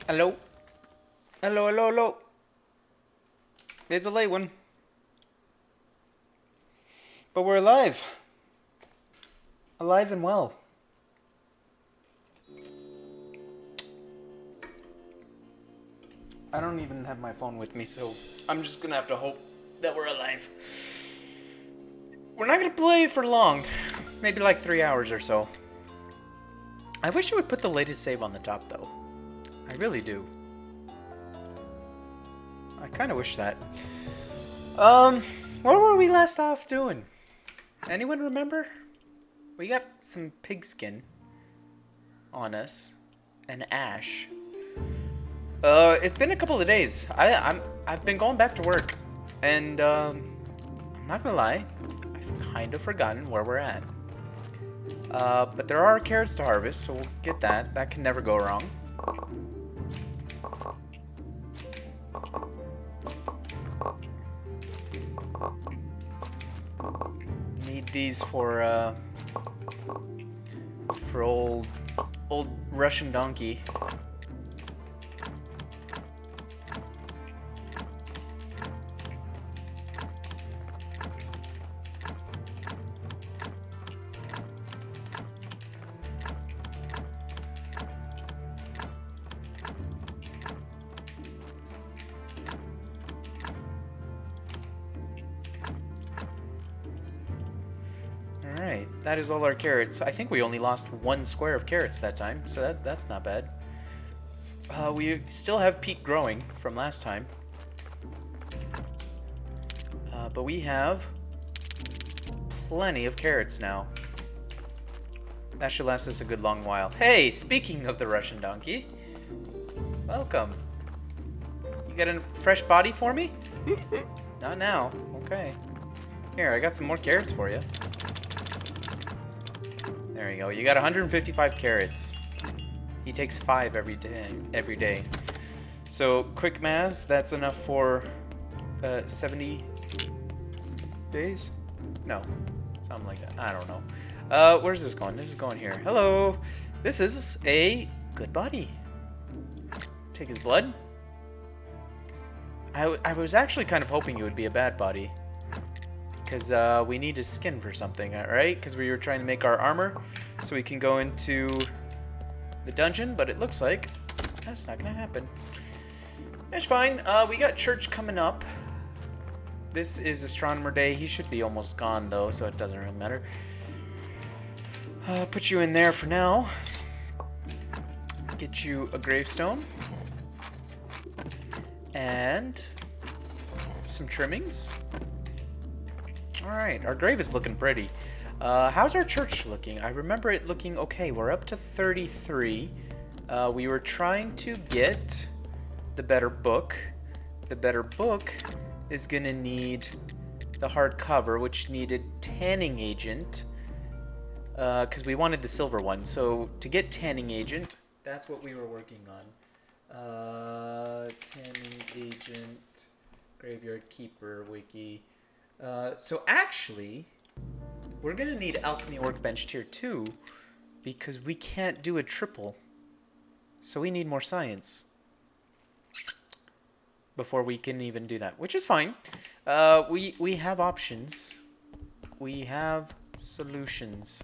Hello? Hello, hello, hello. It's a late one. But we're alive. Alive and well. I don't even have my phone with me, so I'm just gonna have to hope that we're alive. We're not gonna play for long. Maybe like 3 hours or so. I wish you would put the latest save on the top, though. I really do. I kind of wish that. What were we last off doing? Anyone remember? We got some pigskin on us, and ash. It's been a couple of days. I've been going back to work, and I'm not gonna lie, I've kind of forgotten where we're at. But there are carrots to harvest, so we'll get that. That can never go wrong. Need these for old Russian donkey. Alright, that is all our carrots. I think we only lost 1 square of carrots that time, so that's not bad. We still have peat growing from last time. But we have plenty of carrots now. That should last us a good long while. Hey, speaking of the Russian donkey, welcome. You got a fresh body for me? Not now. Okay. Here, I got some more carrots for you. There you go. You got 155 carrots. He takes 5 every day. So, quick maths, that's enough for 70 days? No. Something like that. I don't know. Where's this going? This is going here. Hello. This is a good body. Take his blood. I was actually kind of hoping it would be a bad body. Because we need his skin for something, right? Because we were trying to make our armor so we can go into the dungeon, but it looks like that's not going to happen. That's fine. We got church coming up. This is Astronomer Day. He should be almost gone, though, so it doesn't really matter. Put you in there for now. Get you a gravestone. And some trimmings. Alright, our grave is looking pretty. How's our church looking? I remember it looking okay. We're up to 33. We were trying to get the better book. The better book is gonna need the hardcover, which needed tanning agent. Because we wanted the silver one. So to get tanning agent, that's what we were working on. Tanning agent, graveyard keeper, wiki. So actually, we're going to need Alchemy Workbench Tier 2 because we can't do a triple. So we need more science before we can even do that, which is fine. We have options. We have solutions.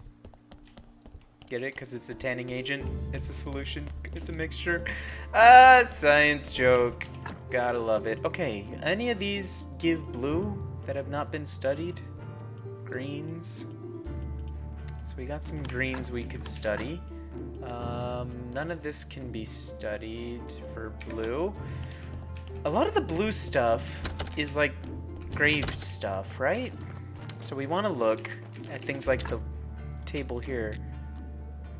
Get it? Because it's a tanning agent. It's a solution. It's a mixture. Science joke. Gotta love it. Okay, any of these give blue that have not been studied? Greens. So we got some greens we could study. None of this can be studied for blue. A lot of the blue stuff is like grave stuff, right? So we want to look at things like the table here.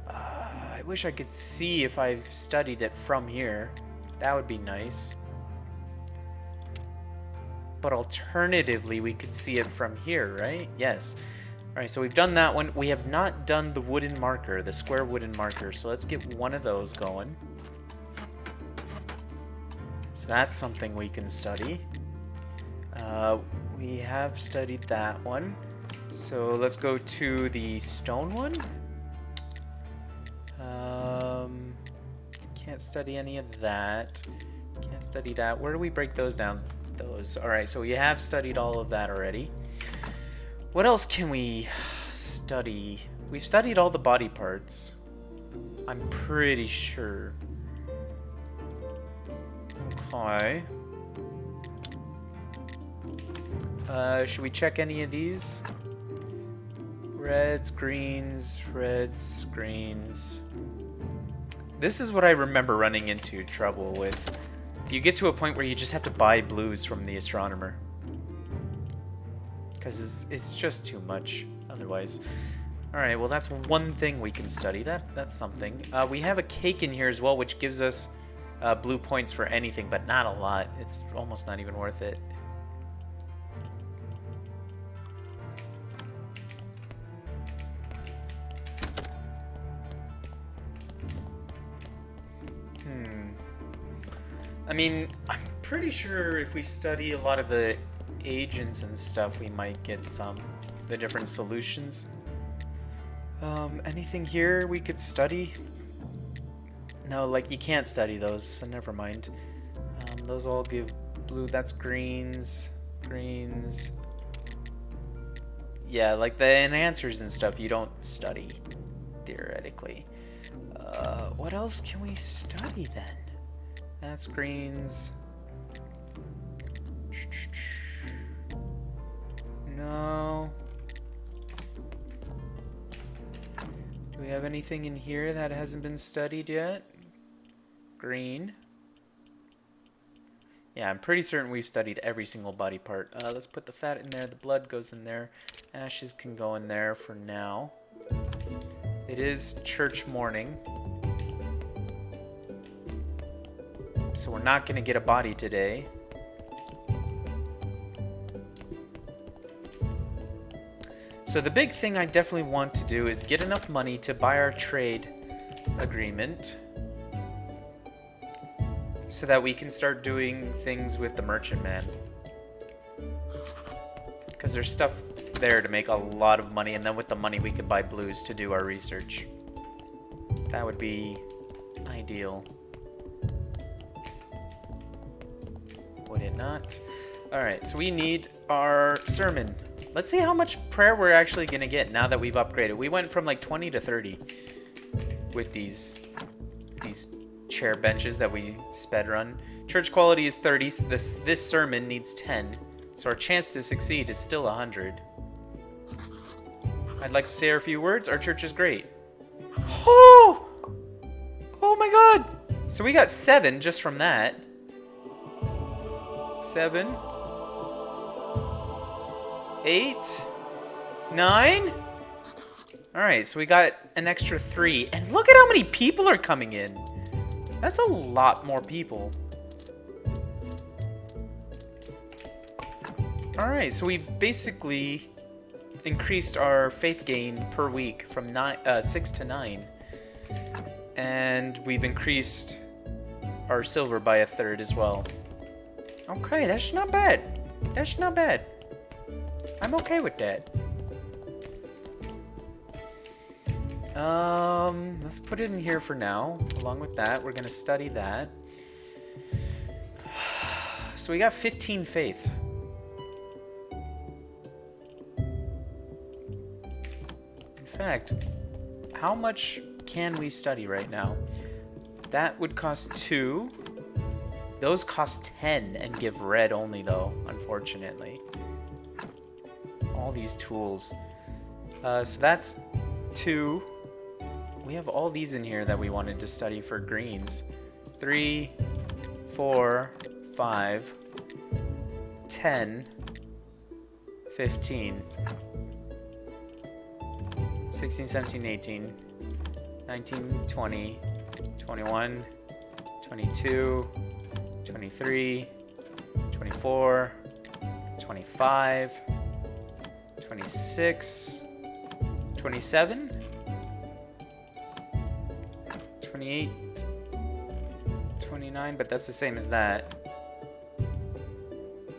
I wish I could see if I've studied it from here. That would be nice. But alternatively, we could see it from here, right? Yes. Alright, so we've done that one. We have not done the wooden marker, the square wooden marker. So let's get one of those going. So that's something we can study. We have studied that one. So let's go to the stone one. Can't study any of that. Can't study that. Where do we break those down? Those. Alright, so we have studied all of that already. What else can we study? We've studied all the body parts. I'm pretty sure. Okay. Should we check any of these? Reds, greens, reds, greens. This is what I remember running into trouble with. You get to a point where you just have to buy blues from the astronomer. Because it's just too much otherwise. Alright, well that's one thing we can study. That's something. We have a cake in here as well, which gives us blue points for anything, but not a lot. It's almost not even worth it. I mean, I'm pretty sure if we study a lot of the agents and stuff, we might get the different solutions. Anything here we could study? No, like you can't study those, so never mind. Those all give blue. That's greens. Greens. Yeah, like the enhancers and stuff you don't study, theoretically. What else can we study then? That's greens. No. Do we have anything in here that hasn't been studied yet? Green. Yeah, I'm pretty certain we've studied every single body part. Let's put the fat in there. The blood goes in there. Ashes can go in there for now. It is church morning. So we're not going to get a body today. So the big thing I definitely want to do is get enough money to buy our trade agreement so that we can start doing things with the merchantman. Because there's stuff there to make a lot of money, and then with the money we could buy blues to do our research. That would be ideal. Would it not? Alright, so we need our sermon. Let's see how much prayer we're actually going to get now that we've upgraded. We went from like 20 to 30 with these chair benches that we sped run. Church quality is 30. So this sermon needs 10. So our chance to succeed is still 100. I'd like to say a few words. Our church is great. Oh! Oh my god! So we got 7 just from that. 7, 8, 9. Alright, so we got an extra 3. And look at how many people are coming in. That's a lot more people. Alright, so we've basically increased our faith gain per week from 6 to 9. And we've increased our silver by 1/3 as well. Okay, that's not bad. That's not bad. I'm okay with that. Let's put it in here for now. Along with that, we're gonna study that. So we got 15 faith. In fact, how much can we study right now? That would cost 2. Those cost 10 and give red only though, unfortunately. All these tools. So that's 2. We have all these in here that we wanted to study for greens. 3, 4, 5, 10, 15, 16, 17, 18, 19, 20, 21, 22, 23, 24, 25, 26, 27, 28, 29, but that's the same as that.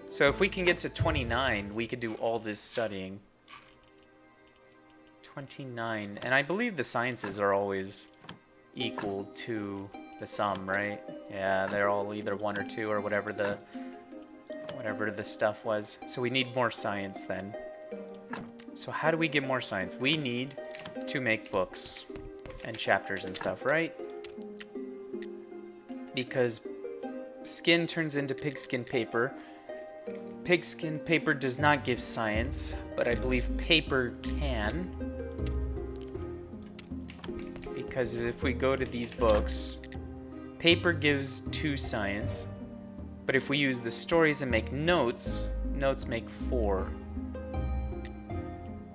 So if we can get to 29, we could do all this studying. 29, and I believe the sciences are always equal to The sum, right? Yeah, they're all either 1 or 2 or whatever the stuff was. So we need more science then. So how do we get more science? We need to make books and chapters and stuff, right? Because skin turns into pigskin paper. Pigskin paper does not give science, but I believe paper can. Because if we go to these books, paper gives 2 science, but if we use the stories and make notes, notes make 4.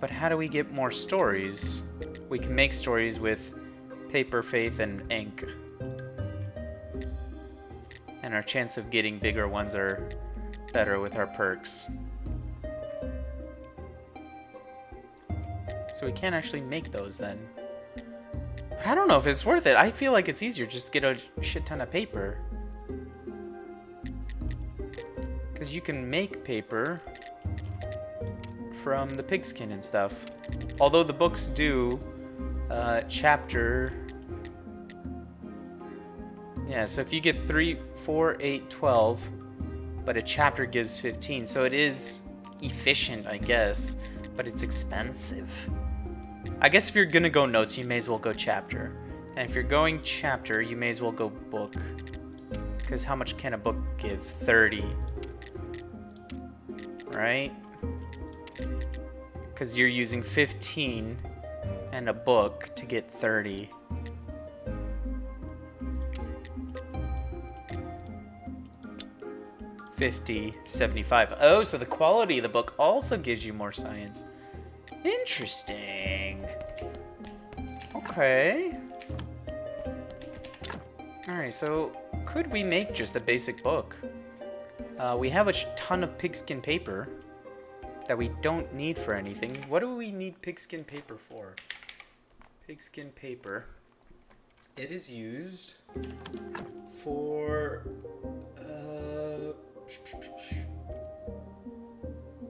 But how do we get more stories? We can make stories with paper, faith, and ink. And our chance of getting bigger ones are better with our perks. So we can't actually make those then. But I don't know if it's worth it. I feel like it's easier just to get a shit ton of paper. Because you can make paper from the pigskin and stuff. Although the books do chapter. Yeah, so if you get 3, 4, 8, 12, but a chapter gives 15. So it is efficient, I guess, but it's expensive. I guess if you're gonna go notes, you may as well go chapter. And if you're going chapter, you may as well go book. Because how much can a book give? 30. Right? Because you're using 15 and a book to get 30. $50, $75. Oh, so the quality of the book also gives you more science. Interesting. Okay. Alright, so could we make just a basic book? We have a ton of pigskin paper that we don't need for anything. What do we need pigskin paper for? Pigskin paper. It is used for...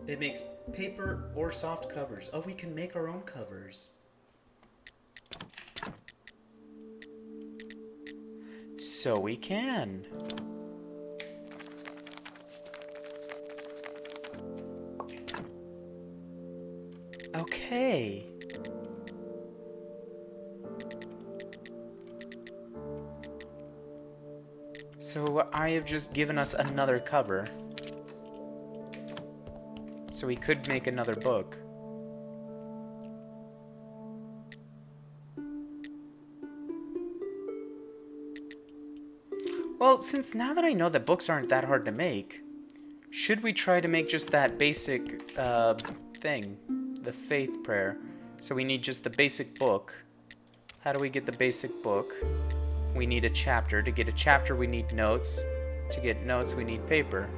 it makes paper or soft covers. Oh, we can make our own covers. So we can. Okay. So I have just given us another cover. So we could make another book. Well, since now that I know that books aren't that hard to make, should we try to make just that basic thing? The faith prayer. So we need just the basic book. How do we get the basic book? We need a chapter. To get a chapter, we need notes. To get notes, we need paper.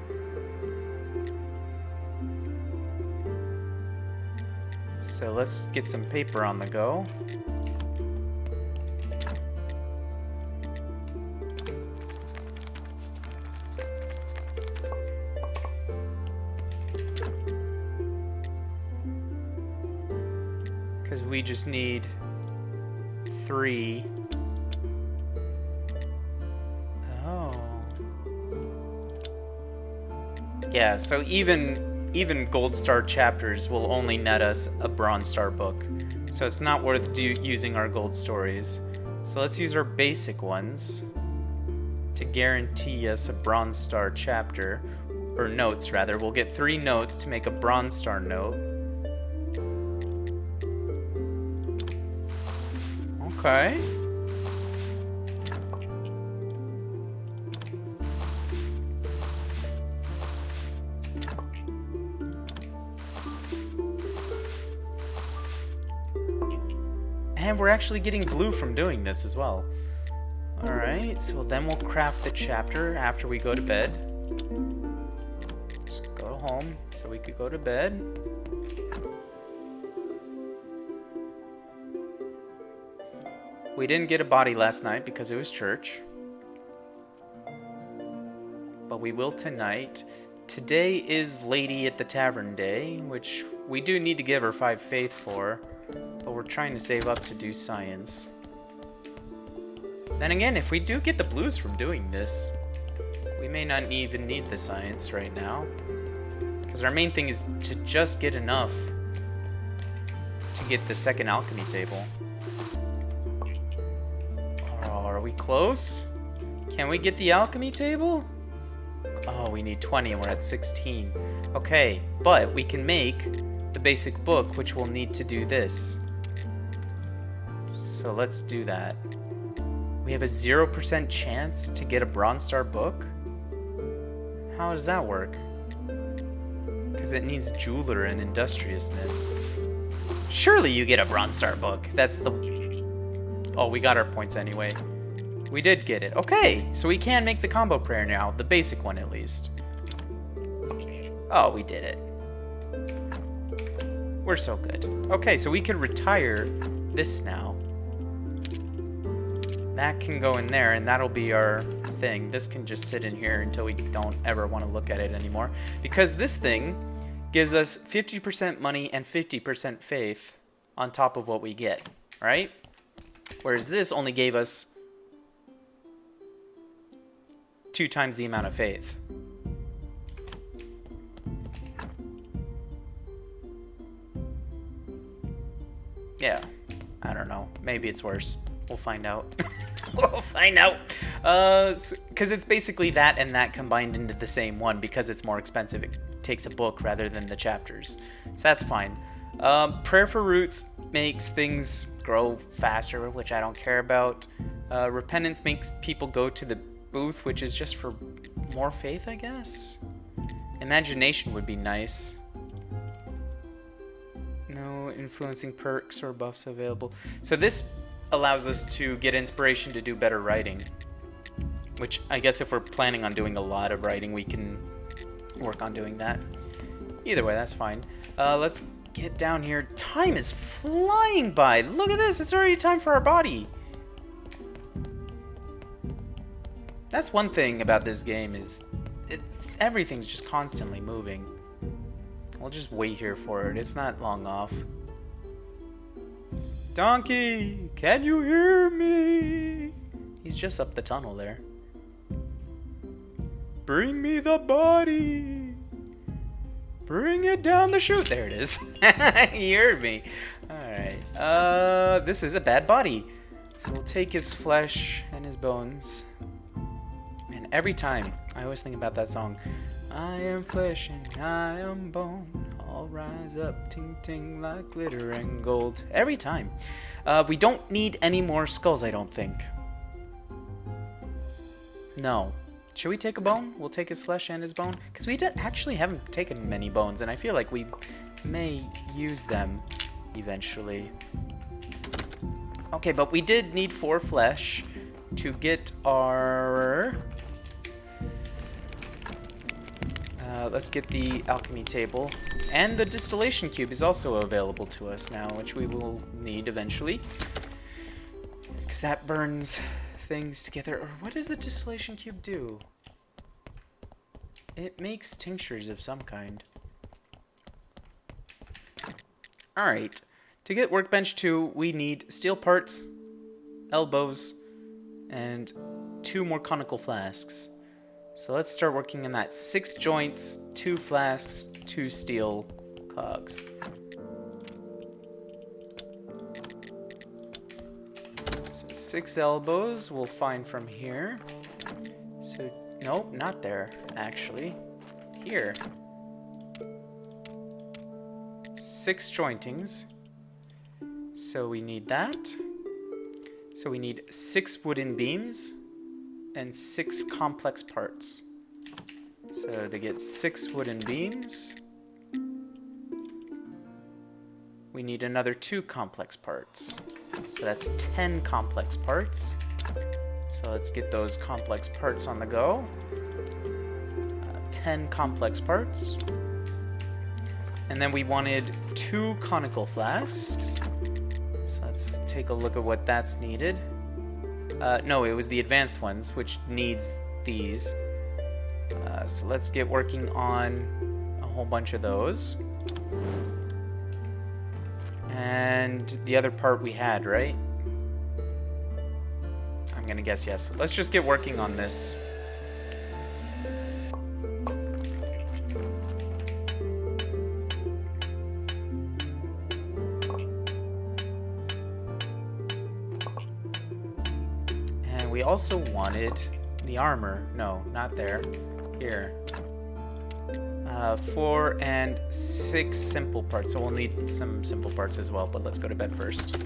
So let's get some paper on the go. Because we just need 3. Oh. Yeah, so even gold star chapters will only net us a bronze star book. So it's not worth using our gold stories. So let's use our basic ones to guarantee us a bronze star chapter. Or notes, rather. We'll get 3 notes to make a bronze star note. Okay. And we're actually getting blue from doing this as well. Alright, so then we'll craft the chapter after we go to bed. Just go home so we could go to bed. We didn't get a body last night because it was church. But we will tonight. Today is Lady at the Tavern Day, which we do need to give her 5 faith for. But we're trying to save up to do science. Then again, if we do get the blues from doing this, we may not even need the science right now. Because our main thing is to just get enough to get the second alchemy table. Oh, are we close? Can we get the alchemy table? Oh, we need 20 and we're at 16. Okay, but we can make the basic book, which we'll need to do this. So let's do that. We have a 0% chance to get a Bronze Star book? How does that work? Because it needs jeweler and industriousness. Surely you get a Bronze Star book. That's the... Oh, we got our points anyway. We did get it. Okay, so we can make the combo prayer now. The basic one, at least. Oh, we did it. We're so good. Okay, so we can retire this now. That can go in there, and that'll be our thing. This can just sit in here until we don't ever want to look at it anymore. Because this thing gives us 50% money and 50% faith on top of what we get, right? Whereas this only gave us 2 times the amount of faith. Yeah, I don't know. Maybe it's worse. We'll find out. We'll find out. Because it's basically that and that combined into the same one. Because it's more expensive, it takes a book rather than the chapters. So that's fine. Prayer for Roots makes things grow faster, which I don't care about. Repentance makes people go to the booth, which is just for more faith, I guess. Imagination would be nice. No influencing perks or buffs available. So this allows us to get inspiration to do better writing. Which I guess if we're planning on doing a lot of writing, we can work on doing that. Either way, that's fine. Let's get down here. Time is flying by. Look at this. It's already time for our body. That's one thing about this game is everything's just constantly moving. We'll just wait here for it. It's not long off. Donkey, can you hear me? He's just up the tunnel there. Bring me the body. Bring it down the chute. There it is. He heard me. Alright. This is a bad body. So we'll take his flesh and his bones. And every time, I always think about that song. I am flesh and I am bone. All rise up, ting ting like glitter and gold. Every time. We don't need any more skulls, I don't think. No. Should we take a bone? We'll take his flesh and his bone. Because we actually haven't taken many bones, and I feel like we may use them eventually. Okay, but we did need 4 flesh to get our... let's get the alchemy table. And the distillation cube is also available to us now, which we will need eventually. Because that burns things together. Or what does the distillation cube do? It makes tinctures of some kind. Alright. To get workbench 2, we need steel parts, elbows, and 2 more conical flasks. So let's start working on that. 6 joints, 2 flasks, 2 steel cogs. So 6 elbows we'll find from here. So, nope, not there, actually. Here. 6 jointings. So we need that. So we need 6 wooden beams. And 6 complex parts. So to get 6 wooden beams, we need another 2 complex parts. So that's 10 complex parts. So let's get those complex parts on the go. 10 complex parts. And then we wanted 2 conical flasks. So let's take a look at what that's needed. No, it was the advanced ones, which needs these. So let's get working on a whole bunch of those. And the other part we had, right? I'm gonna guess yes. Let's just get working on this. And we also wanted the armor. No, not there. Here. 4 and 6 simple parts. So we'll need some simple parts as well, but let's go to bed first.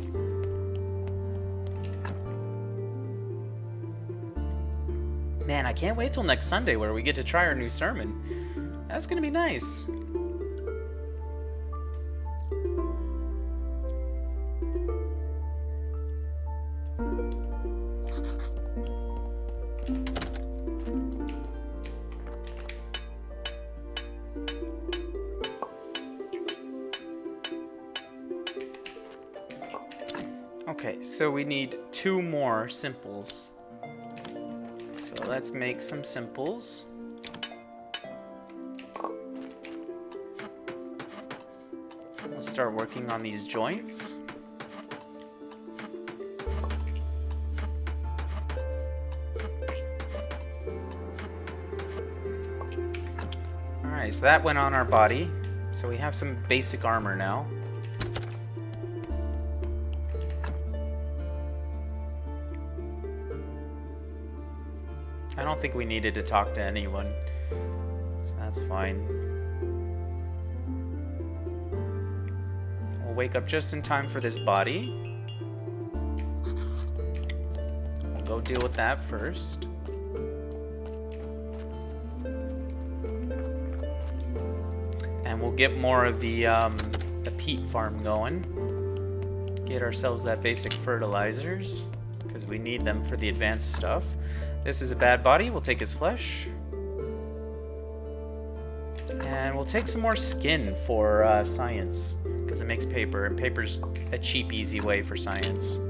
Man, I can't wait till next Sunday where we get to try our new sermon. That's gonna be nice. Okay, so we need 2 more simples. So let's make some simples. We'll start working on these joints. Alright, so that went on our body. So we have some basic armor now. I don't think we needed to talk to anyone, so that's fine. We'll wake up just in time for this body. We'll go deal with that first. And we'll get more of the peat farm going. Get ourselves that basic fertilizers, because we need them for the advanced stuff. This is a bad body. We'll take his flesh. And we'll take some more skin for science, because it makes paper, and paper's a cheap, easy way for science.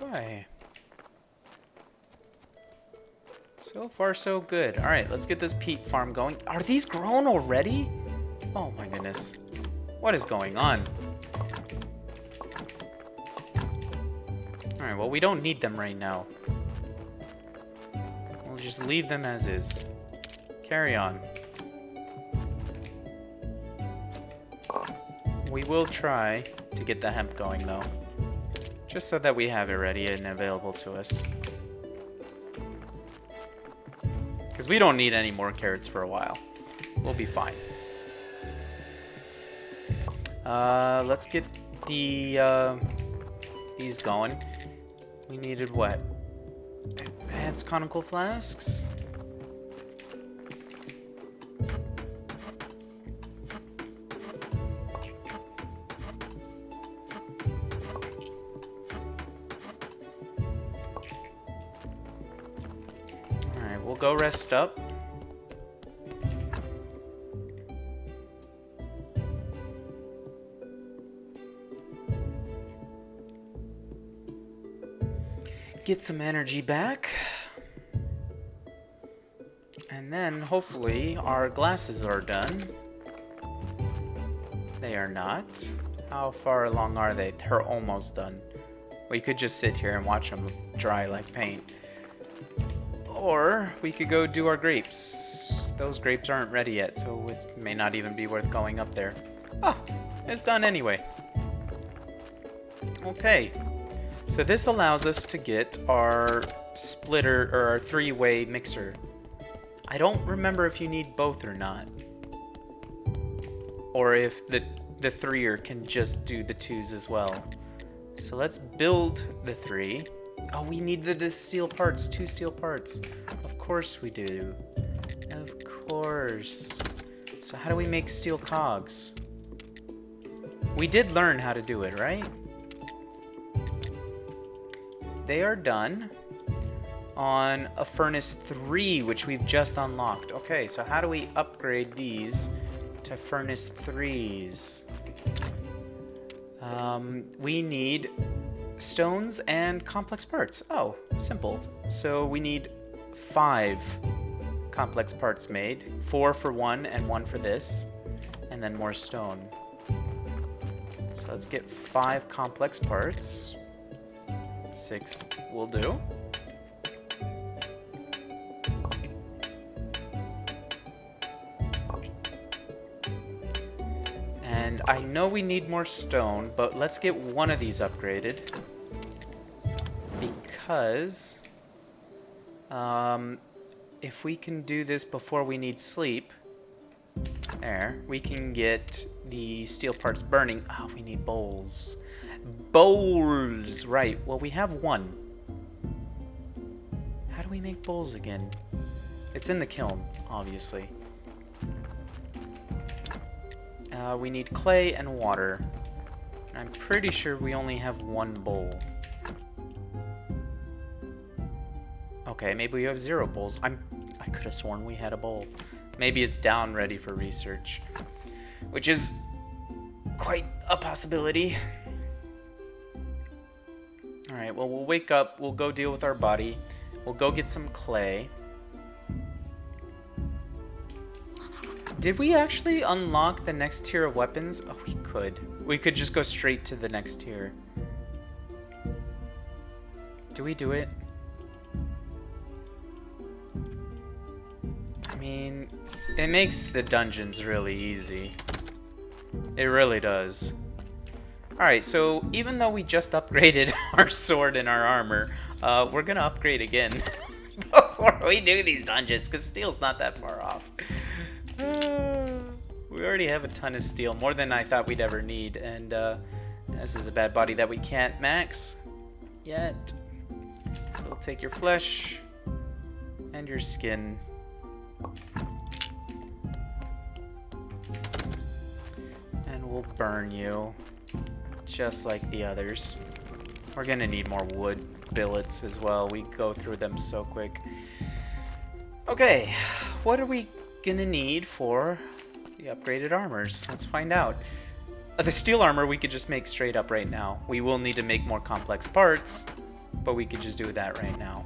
Okay. So far, so good. All right, let's get this peat farm going. Are these grown already? Oh my goodness. What is going on? All right, well, we don't need them right now. We'll just leave them as is. Carry on. We will try to get the hemp going, though. Just so that we have it ready and available to us. Because we don't need any more carrots for a while. We'll be fine. Let's get the these going. We needed what? Advanced conical flasks? We'll go rest up. Get some energy back. And then hopefully our glasses are done. They are not. How far along are they? They're almost done. We could just sit here and watch them dry like paint. Or we could go do our grapes. Those grapes aren't ready yet, so it may not even be worth going up there. Ah, it's done anyway. Okay, so this allows us to get our splitter, or our 3-way mixer. I don't remember if you need both or not. Or if the 3er can just do the 2s as well. So let's build the 3. Oh, we need the steel parts, 2 steel parts. Of course we do. Of course. So how do we make steel cogs? We did learn how to do it, right? They are done on a furnace 3, which we've just unlocked. Okay, so how do we upgrade these to furnace 3s? We need stones and complex parts. Oh, simple. So we need 5 complex parts made. 4 for one and 1 for this. And then more stone. So let's get 5 complex parts. 6 will do. And I know we need more stone, but let's get one of these upgraded. Because if we can do this before we need sleep, there, we can get the steel parts burning. Oh, we need bowls. Bowls! Right, well, we have one. How do we make bowls again? It's in the kiln, obviously. We need clay and water. I'm pretty sure we only have one bowl. Okay, maybe we have 0 bowls. I could have sworn we had a bowl. Maybe it's down ready for research, which is quite a possibility. Alright, well, we'll wake up. We'll go deal with our body. We'll go get some clay. Did we actually unlock the next tier of weapons? Oh, we could. We could just go straight to the next tier. Do we do it? I mean, it makes the dungeons really easy. It really does. Alright, so even though we just upgraded our sword and our armor, we're gonna upgrade again before we do these dungeons, because steel's not that far off. We already have a ton of steel, more than I thought we'd ever need, and this is a bad body that we can't max yet. So we'll take your flesh and your skin. And we'll burn you, just like the others. We're gonna need more wood billets as well. We go through them so quick. Okay, what are we gonna need for the upgraded armors? Let's find out. The steel armor we could just make straight up right now. We will need to make more complex parts, but we could just do that right now.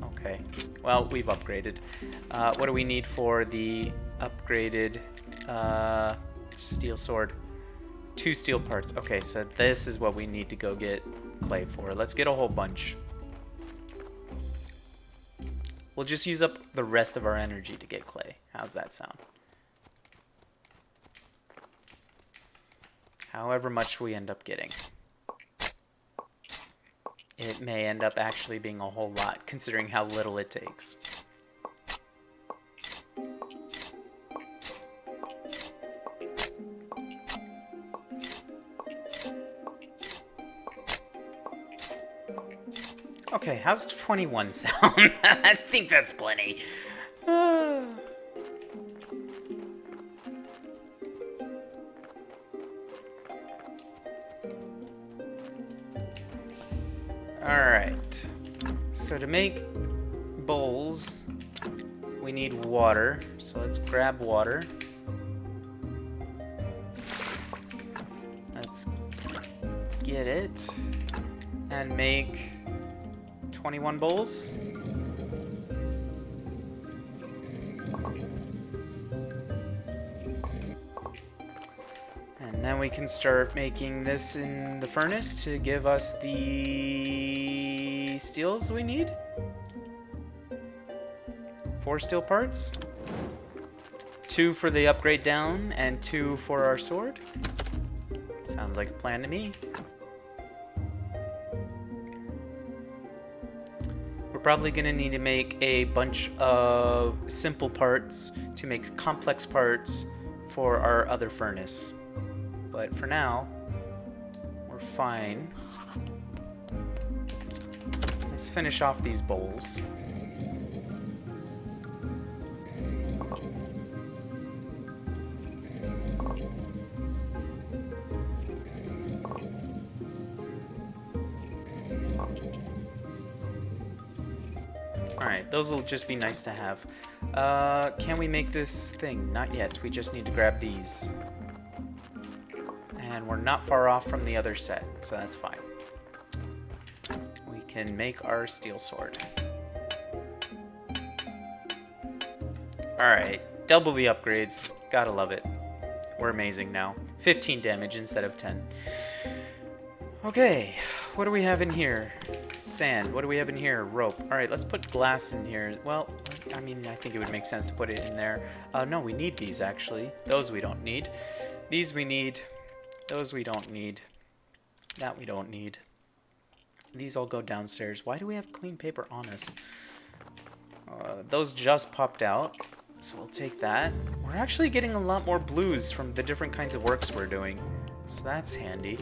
Okay, well, we've upgraded. What do we need for the upgraded steel sword? 2 steel parts. Okay, so this is what we need to go get clay for. Let's get a whole bunch. We'll just use up the rest of our energy to get clay. How's that sound? However much we end up getting. It may end up actually being a whole lot, considering how little it takes. Okay, how's 21 sound? I think that's plenty. Alright. So to make bowls, we need water. So let's grab water. Let's get it and make 21 bowls. And then we can start making this in the furnace to give us the steels we need. 4 steel parts. 2 for the upgrade down and 2 for our sword. Sounds like a plan to me. Probably gonna need to make a bunch of simple parts to make complex parts for our other furnace. But for now, we're fine. Let's finish off these bowls. Alright, those will just be nice to have. Can we make this thing? Not yet. We just need to grab these. And we're not far off from the other set, so that's fine. We can make our steel sword. Alright, double the upgrades. Gotta love it. We're amazing now. 15 damage instead of 10. Okay, what do we have in here? Sand. What do we have in here? Rope. Alright, let's put glass in here. Well, I mean, I think it would make sense to put it in there. No, we need these, actually. Those we don't need. These we need. Those we don't need. That we don't need. These all go downstairs. Why do we have clean paper on us? Those just popped out, so we'll take that. We're actually getting a lot more blues from the different kinds of works we're doing, so that's handy.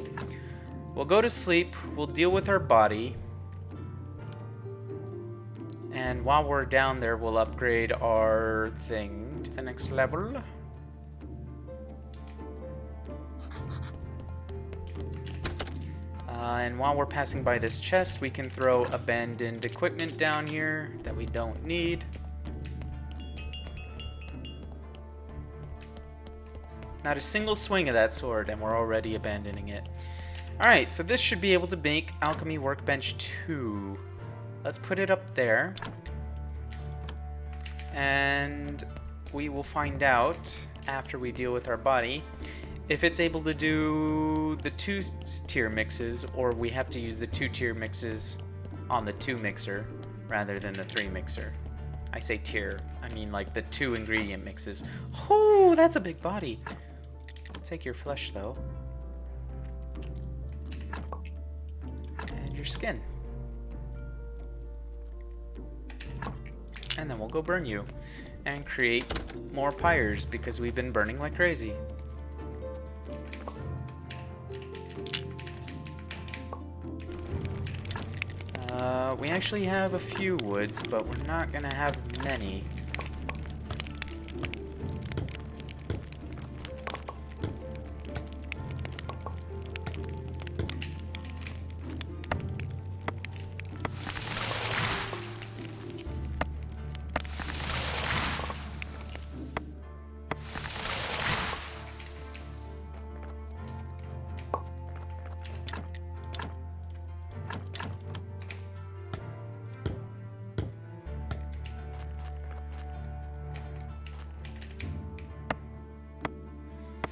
We'll go to sleep, we'll deal with our body, and while we're down there, we'll upgrade our thing to the next level. And while we're passing by this chest, we can throw abandoned equipment down here that we don't need. Not a single swing of that sword, and we're already abandoning it. Alright, so this should be able to make Alchemy Workbench 2. Let's put it up there. And we will find out, after we deal with our body, if it's able to do the 2-tier mixes, or we have to use the 2-tier mixes on the 2 mixer rather than the 3 mixer. I say tier, I mean like the 2 ingredient mixes. Oh, that's a big body. I'll take your flesh though. And your skin. And then we'll go burn you and create more pyres because we've been burning like crazy. We actually have a few woods, but we're not gonna have many.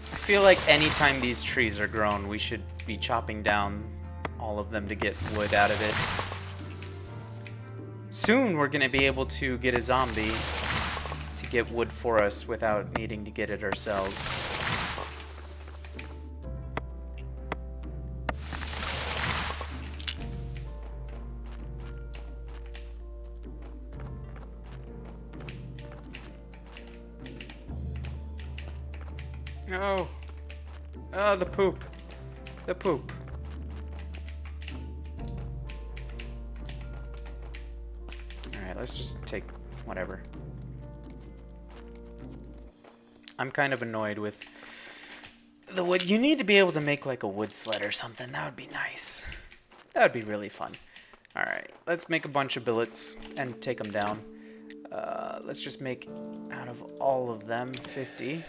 I feel like anytime these trees are grown, we should be chopping down all of them to get wood out of it. Soon we're gonna be able to get a zombie to get wood for us without needing to get it ourselves. No. Oh, the poop. The poop. Alright, let's just take whatever. I'm kind of annoyed with the wood. You need to be able to make like a wood sled or something. That would be nice. That would be really fun. Alright, let's make a bunch of billets and take them down. Let's just make, out of all of them, 50.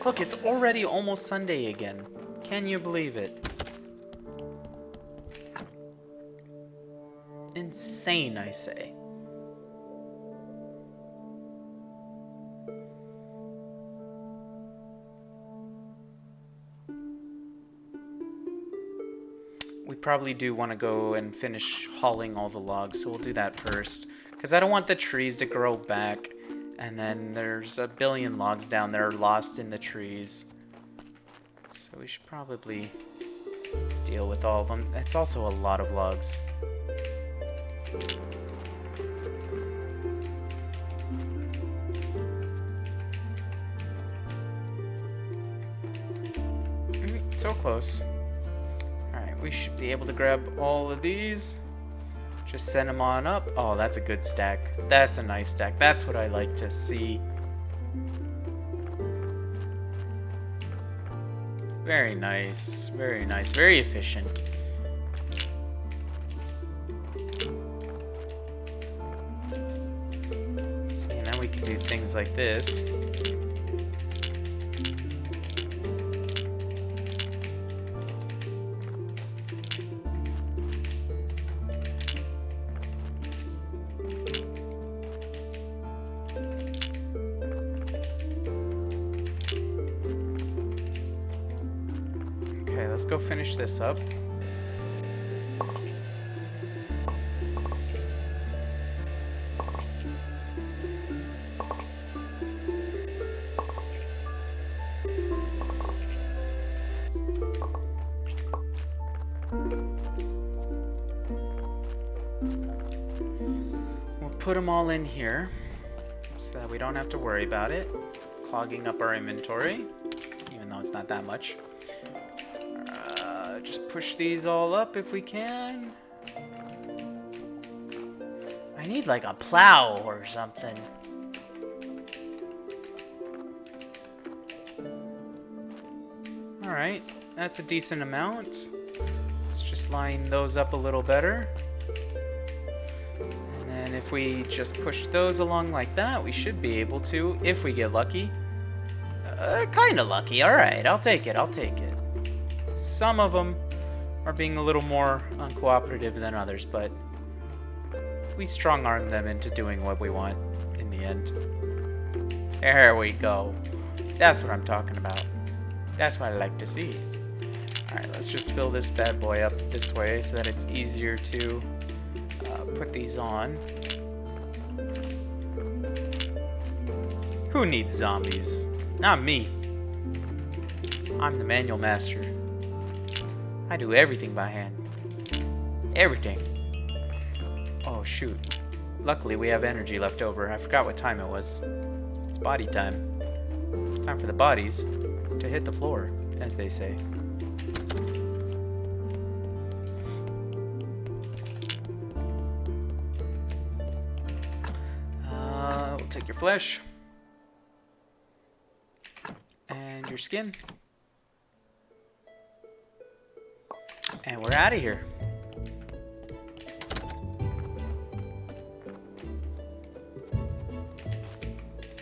Look, it's already almost Sunday again. Can you believe it? Insane, I say. We probably do want to go and finish hauling all the logs, so we'll do that first. Because I don't want the trees to grow back. And then there's a billion logs down there lost in the trees. So we should probably deal with all of them. It's also a lot of logs. So close. Alright, we should be able to grab all of these. Just send them on up. Oh, that's a good stack. That's a nice stack. That's what I like to see. Very nice. Very nice. Very efficient. See, now we can do things like this. let's go finish this up. We'll put them all in here so that we don't have to worry about it clogging up our inventory, even though it's not that much. Just push these all up if we can. I need like a plow or something. Alright, that's a decent amount. Let's just line those up a little better. And then if we just push those along like that, we should be able to, if we get lucky. Kinda lucky. Alright, I'll take it, I'll take it. Some of them are being a little more uncooperative than others, but we strong-arm them into doing what we want in the end. There we go. That's what I'm talking about. That's what I like to see. Alright, let's just fill this bad boy up this way so that it's easier to put these on. Who needs zombies? Not me. I'm the manual master. I do everything by hand. Everything. Oh, shoot. Luckily, we have energy left over. I forgot what time it was. It's body time. Time for the bodies to hit the floor, as they say. We'll take your flesh. And your skin. And we're out of here.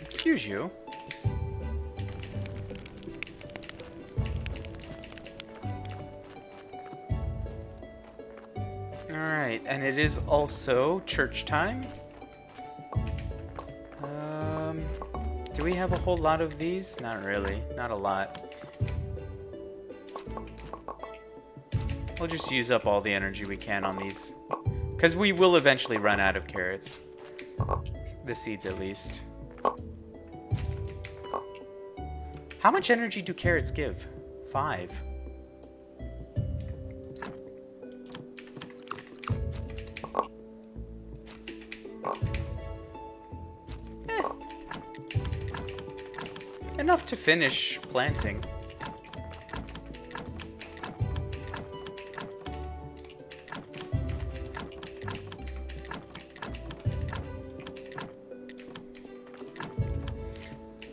Excuse you. Alright, and it is also church time. Do we have a whole lot of these? Not really. Not a lot. We'll just use up all the energy we can on these. Because we will eventually run out of carrots. The seeds, at least. How much energy do carrots give? 5. Enough to finish planting.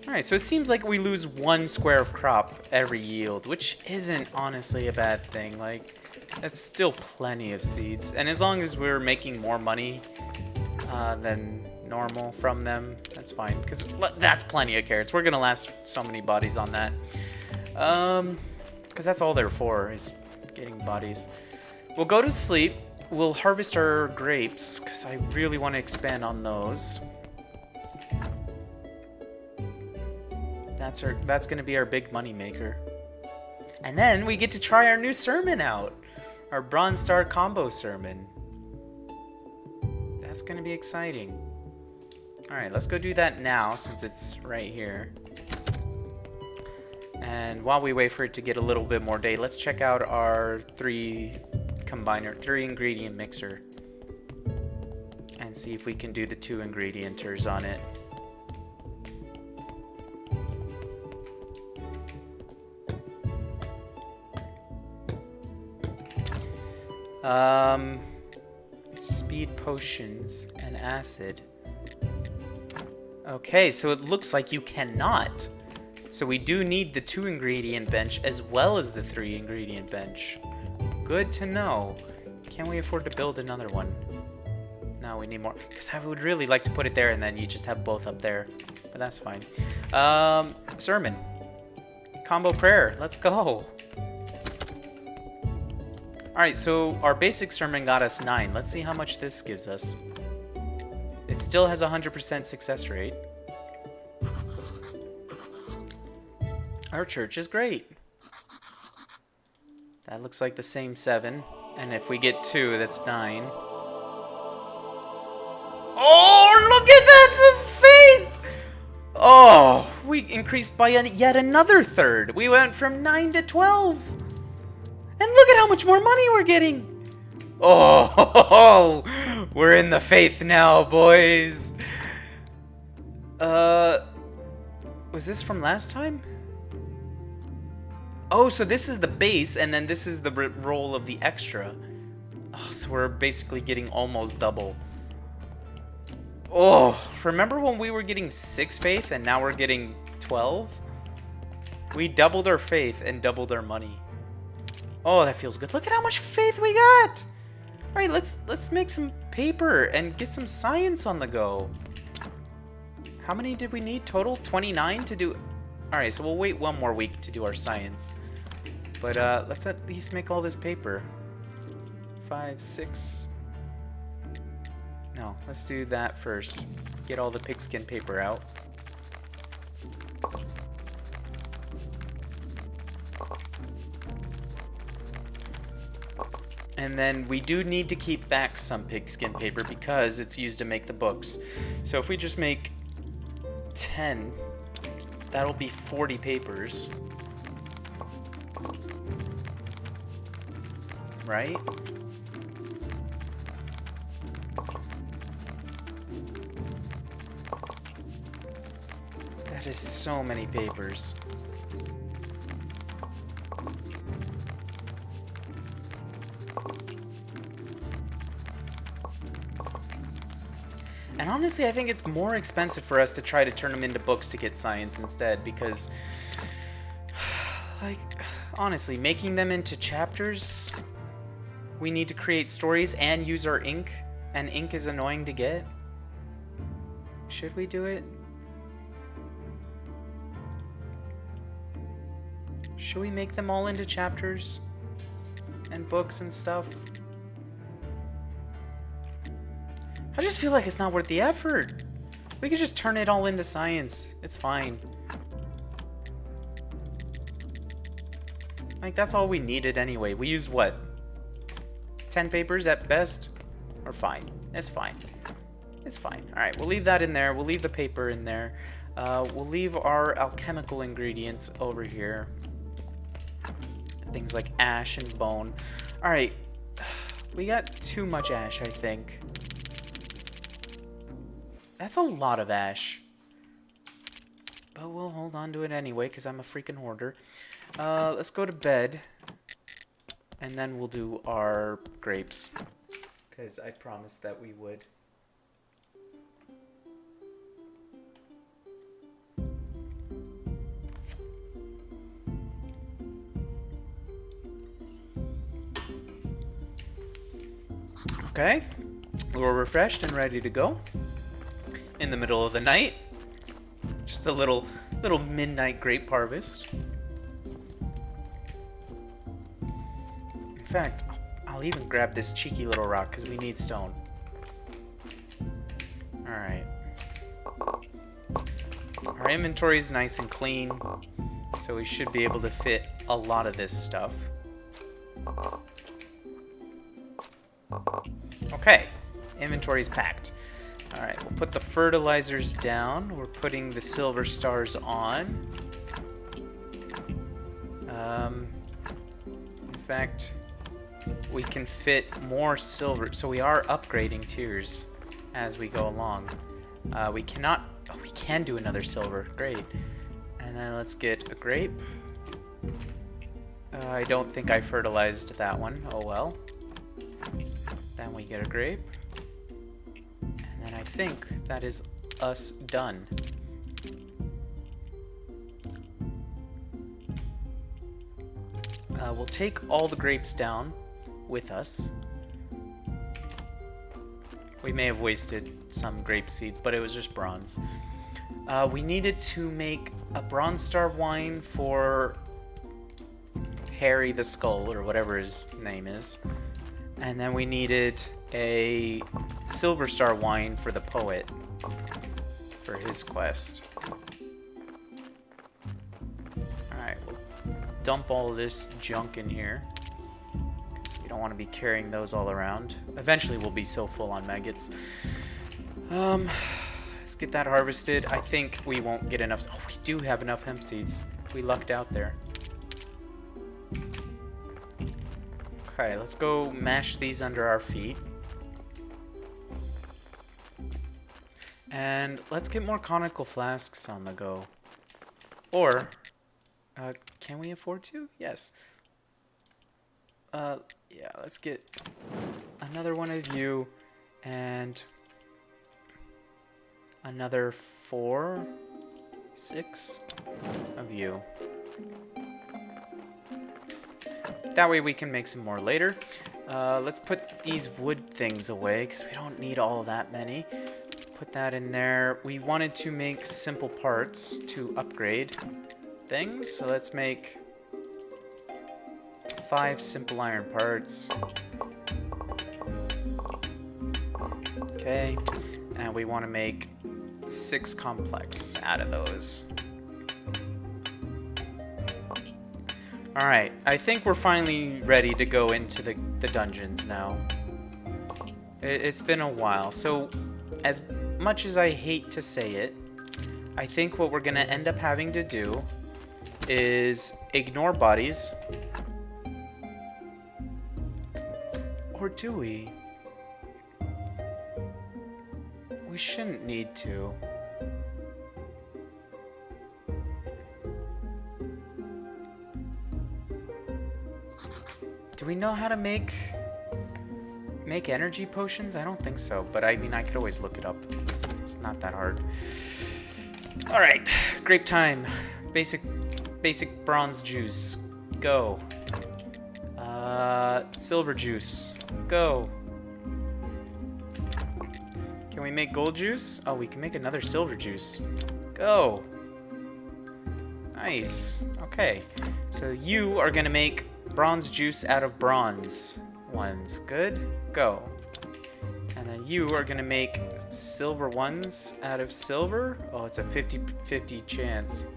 Alright, so it seems like we lose 1 square of crop every yield, which isn't honestly a bad thing. Like, that's still plenty of seeds. And as long as we're making more money than normal from them, that's fine. Because that's plenty of carrots. We're going to last so many bodies on that. Because that's all they're for, is getting bodies. We'll go to sleep. We'll harvest our grapes, because I really want to expand on those. That's going to be our big money maker. And then we get to try our new sermon out. Our Bronze Star combo sermon. That's going to be exciting. Alright, let's go do that now since it's right here. And while we wait for it to get a little bit more day, let's check out our 3 ingredient mixer. And see if we can do the 2 ingredienters on it. Speed potions and acid. Okay, so it looks like you cannot. So we do need the 2 ingredient bench as well as the 3 ingredient bench. Good to know. Can we afford to build another one? No, we need more. Because I would really like to put it there and then you just have both up there. But that's fine. Sermon. Combo prayer. Let's go. Alright, so our basic sermon got us 9. Let's see how much this gives us. It still has a 100% success rate. Our church is great. That looks like the same 7. And if we get 2, that's 9. Oh, look at that! The faith! Oh, we increased by yet another third. We went from 9 to 12. And look at how much more money we're getting. Oh, we're in the faith now, boys. Was this from last time? Oh, so this is the base, and then this is the roll of the extra. Oh, so we're basically getting almost double. Oh, remember when we were getting 6 faith, and now we're getting 12? We doubled our faith and doubled our money. Oh, that feels good. Look at how much faith we got! Alright, let's make some paper and get some science on the go. How many did we need total? 29 to do... Alright, so we'll wait 1 more week to do our science. But let's at least make all this paper. 5, 6... No, let's do that first. Get all the pigskin paper out. And then we do need to keep back some pigskin paper because it's used to make the books. So if we just make 10, that'll be 40 papers. Right? That is so many papers. And honestly, I think it's more expensive for us to try to turn them into books to get science instead, because, like, honestly, making them into chapters, we need to create stories and use our ink, and ink is annoying to get. Should we do it? Should we make them all into chapters and books and stuff? I just feel like it's not worth the effort. We could just turn it all into science. It's fine. Like, that's all we needed anyway. We used what? 10 papers at best? Or fine. It's fine. It's fine. Alright, we'll leave that in there. We'll leave the paper in there. We'll leave our alchemical ingredients over here. Things like ash and bone. Alright. We got too much ash, I think. That's a lot of ash. But we'll hold on to it anyway, because I'm a freaking hoarder. Let's go to bed. And then we'll do our grapes. Because I promised that we would. Okay. We're refreshed and ready to go. In the middle of the night. Just a little midnight grape harvest. In fact, I'll even grab this cheeky little rock because we need stone. Alright. Our inventory is nice and clean, so we should be able to fit a lot of this stuff. Okay. Inventory's packed. Alright, we'll put the fertilizers down. We're putting the silver stars on. In fact, we can fit more silver. So we are upgrading tiers as we go along. We cannot... Oh, we can do another silver. Great. And then let's get a grape. I don't think I fertilized that one. Oh well. Then we get a grape. And I think that is us done. We'll take all the grapes down with us. We may have wasted some grape seeds, but it was just bronze. We needed to make a Bronze Star wine for Harry the Skull, or whatever his name is. And then we needed a Silver Star wine for the poet, for his quest. Alright, we'll dump all this junk in here. You don't want to be carrying those all around. Eventually we'll be so full on maggots. Let's get that harvested. I think we won't get enough. Oh, we do have enough hemp seeds. We lucked out there. Okay, let's go mash these under our feet. And let's get more conical flasks on the go. Or, can we afford to? Yes. Yeah, let's get another one of you and another 4, 6 of you. That way we can make some more later. Let's put these wood things away because we don't need all that many. Put that in there. We wanted to make simple parts to upgrade things, so let's make 5 simple iron parts. Okay, and we want to make 6 complex out of those. Alright, I think we're finally ready to go into the dungeons now. It's been a while, so as much as I hate to say it, I think what we're going to end up having to do is ignore bodies. Or do we? We shouldn't need to. Do we know how to make energy potions? I don't think so, but I mean, I could always look it up. It's not that hard. All right, grape time. Basic bronze juice. Go. Silver juice. Go. Can we make gold juice? Oh, we can make another silver juice. Go. Nice. Okay. So you are gonna make bronze juice out of bronze ones. Good. Go. And then you are gonna make silver ones out of silver. Oh, it's a 50-50 chance.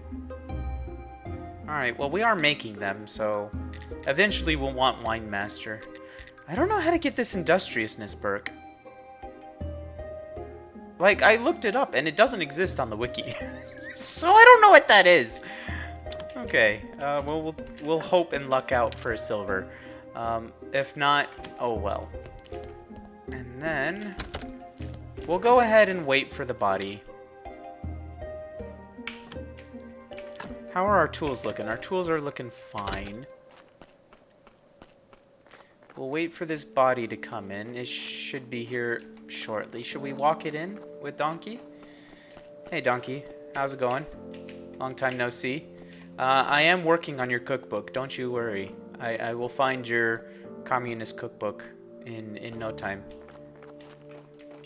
Alright, well we are making them, so eventually we'll want Wine Master. I don't know how to get this industriousness perk. Like, I looked it up and it doesn't exist on the wiki. So I don't know what that is. Okay, well, we'll hope and luck out for a silver. If not, oh well. And then we'll go ahead and wait for the body. How are our tools looking? Our tools are looking fine. We'll wait for this body to come in. It should be here shortly. Should we walk it in with Donkey? Hey, Donkey. How's it going? Long time no see. I am working on your cookbook. Don't you worry. I will find your communist cookbook in no time.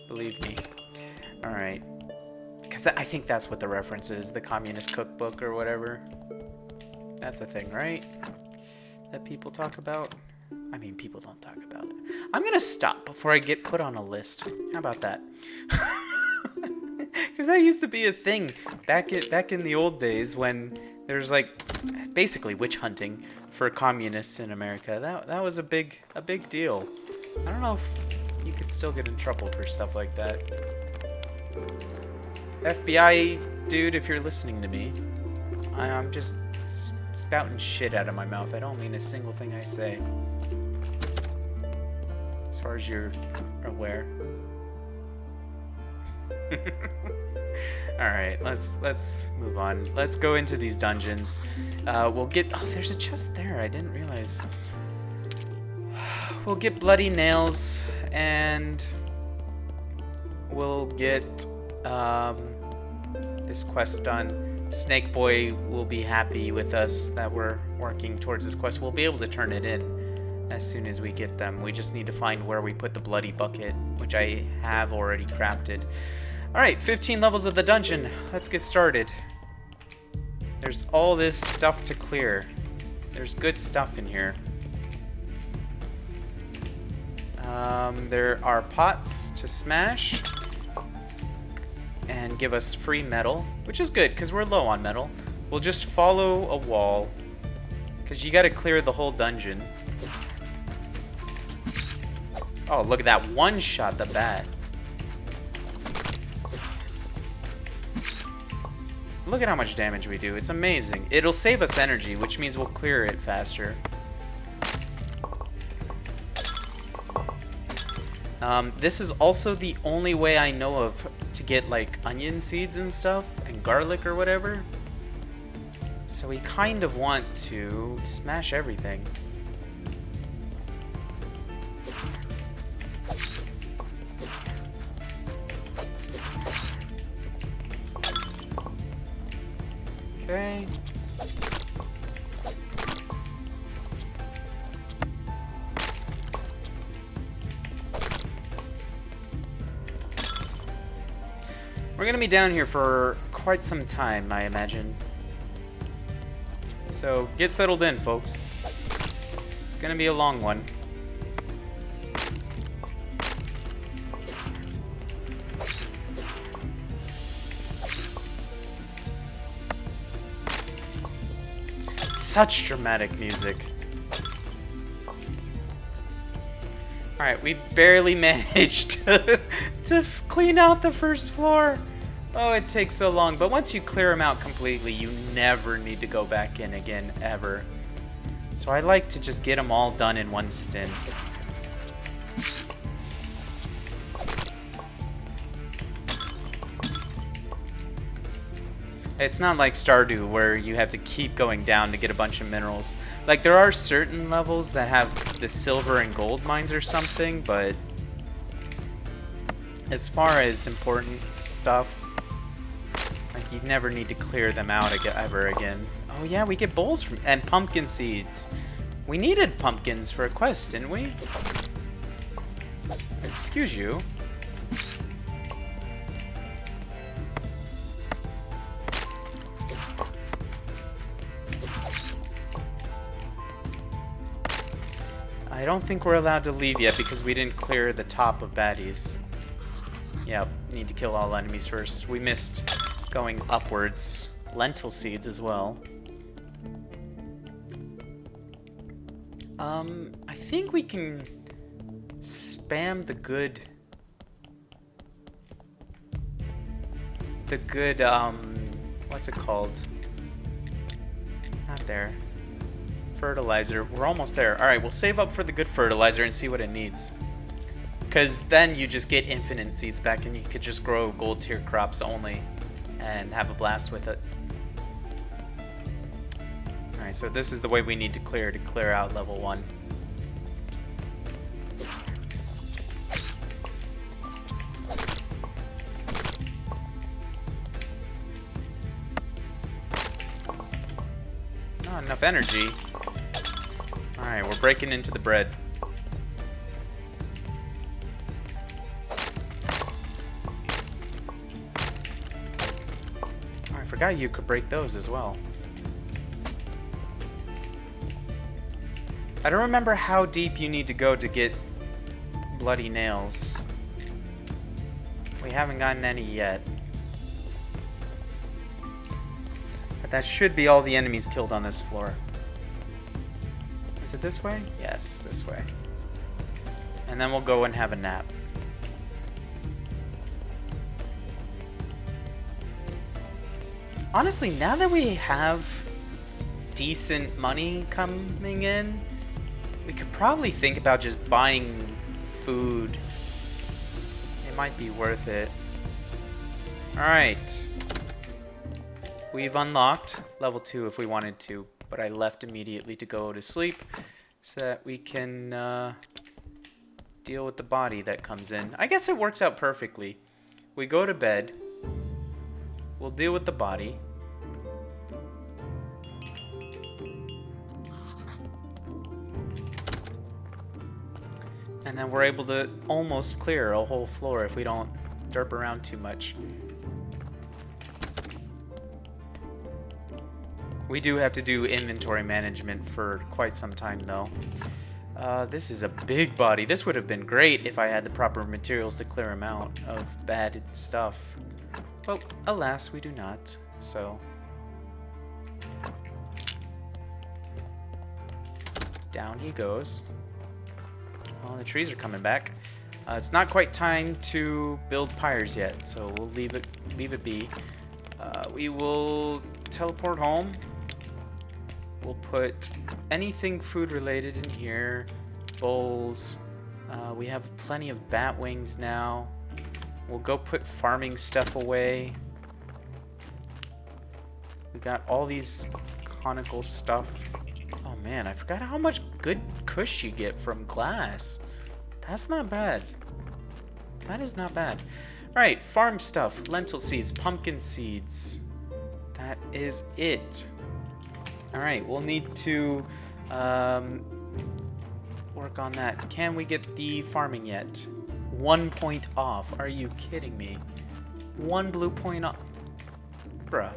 Believe me. Alright. Because I think that's what the reference is. The communist cookbook or whatever. That's a thing, right? That people talk about. I mean, people don't talk about it. I'm going to stop before I get put on a list. How about that? Because that used to be a thing back in the old days when there's like basically witch hunting for communists in America. That was a big deal. I don't know if you could still get in trouble for stuff like that. FBI dude, if you're listening to me, I'm just spouting shit out of my mouth. I don't mean a single thing I say. As far as you're aware. Alright, let's move on. Let's go into these dungeons. We'll get... Oh, there's a chest there. I didn't realize. We'll get bloody nails, and we'll get this quest done. Snake Boy will be happy with us that we're working towards this quest. We'll be able to turn it in as soon as we get them. We just need to find where we put the bloody bucket, which I have already crafted. Alright, 15 levels of the dungeon. Let's get started. There's all this stuff to clear. There's good stuff in here. There are pots to smash and give us free metal, which is good because we're low on metal. We'll just follow a wall because you got to clear the whole dungeon. Oh, look at that one shot, the bat. Look at how much damage we do. It's amazing. It'll save us energy, which means we'll clear it faster. This is also the only way I know of to get, like, onion seeds and stuff, and garlic or whatever. So we kind of want to smash everything. Okay. We're gonna be down here for quite some time, I imagine. So get settled in, folks. It's gonna be a long one. Such dramatic music. Alright, we've barely managed to clean out the first floor. Oh, it takes so long. But once you clear them out completely, you never need to go back in again, ever. So I like to just get them all done in one stint. It's not like Stardew where you have to keep going down to get a bunch of minerals. Like, there are certain levels that have the silver and gold mines or something, but as far as important stuff, like, you never need to clear them out ever again. Oh yeah, we get bowls from, and pumpkin seeds. We needed pumpkins for a quest, didn't we? Excuse you. I don't think we're allowed to leave yet because we didn't clear the top of baddies. Yeah, need to kill all enemies first. We missed going upwards. Lentil seeds as well. I think we can spam the good, what's it called? Not there. Fertilizer. We're almost there. Alright, we'll save up for the good fertilizer and see what it needs. Because then you just get infinite seeds back and you could just grow gold tier crops only and have a blast with it. Alright, so this is the way we need to clear out level 1. Not enough energy. Alright, we're breaking into the bread. Oh, I forgot you could break those as well. I don't remember how deep you need to go to get bloody nails. We haven't gotten any yet. But that should be all the enemies killed on this floor. Is it this way? Yes, this way. And then we'll go and have a nap. Honestly, now that we have decent money coming in, we could probably think about just buying food. It might be worth it. Alright. We've unlocked level 2 if we wanted to, but I left immediately to go to sleep so that we can deal with the body that comes in. I guess it works out perfectly. We go to bed. We'll deal with the body. And then we're able to almost clear a whole floor if we don't derp around too much. We do have to do inventory management for quite some time, though. This is a big body. This would have been great if I had the proper materials to clear him out of bad stuff. But alas, we do not. So down he goes. Well, the trees are coming back. It's not quite time to build pyres yet, so we'll leave it be. We will teleport home. We'll put anything food related in here. Bowls. We have plenty of bat wings now. We'll go put farming stuff away. We got all these conical stuff. Oh man, I forgot how much good kush you get from glass. That's not bad. That is not bad. Alright, farm stuff. Lentil seeds, pumpkin seeds. That is it. Alright, we'll need to work on that. Can we get the farming yet? 1 point off. Are you kidding me? 1 blue point off. Bruh.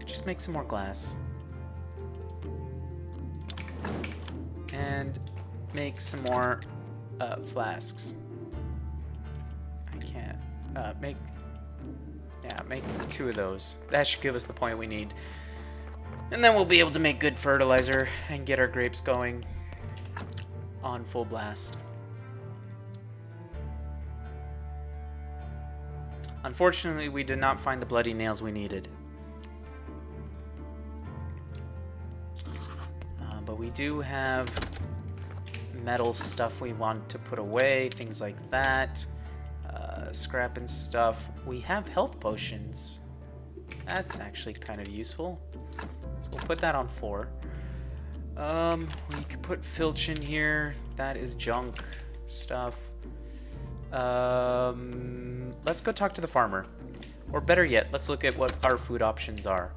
Just make some more glass. And make some more flasks. I can't. Make 2 of those. That should give us the point we need. And then we'll be able to make good fertilizer and get our grapes going on full blast. Unfortunately, we did not find the bloody nails we needed. But we do have metal stuff we want to put away, things like that. Scrap and stuff. We have health potions. That's actually kind of useful. So we'll put that on 4. We could put filch in here. That is junk stuff. Let's go talk to the farmer. Or better yet, let's look at what our food options are.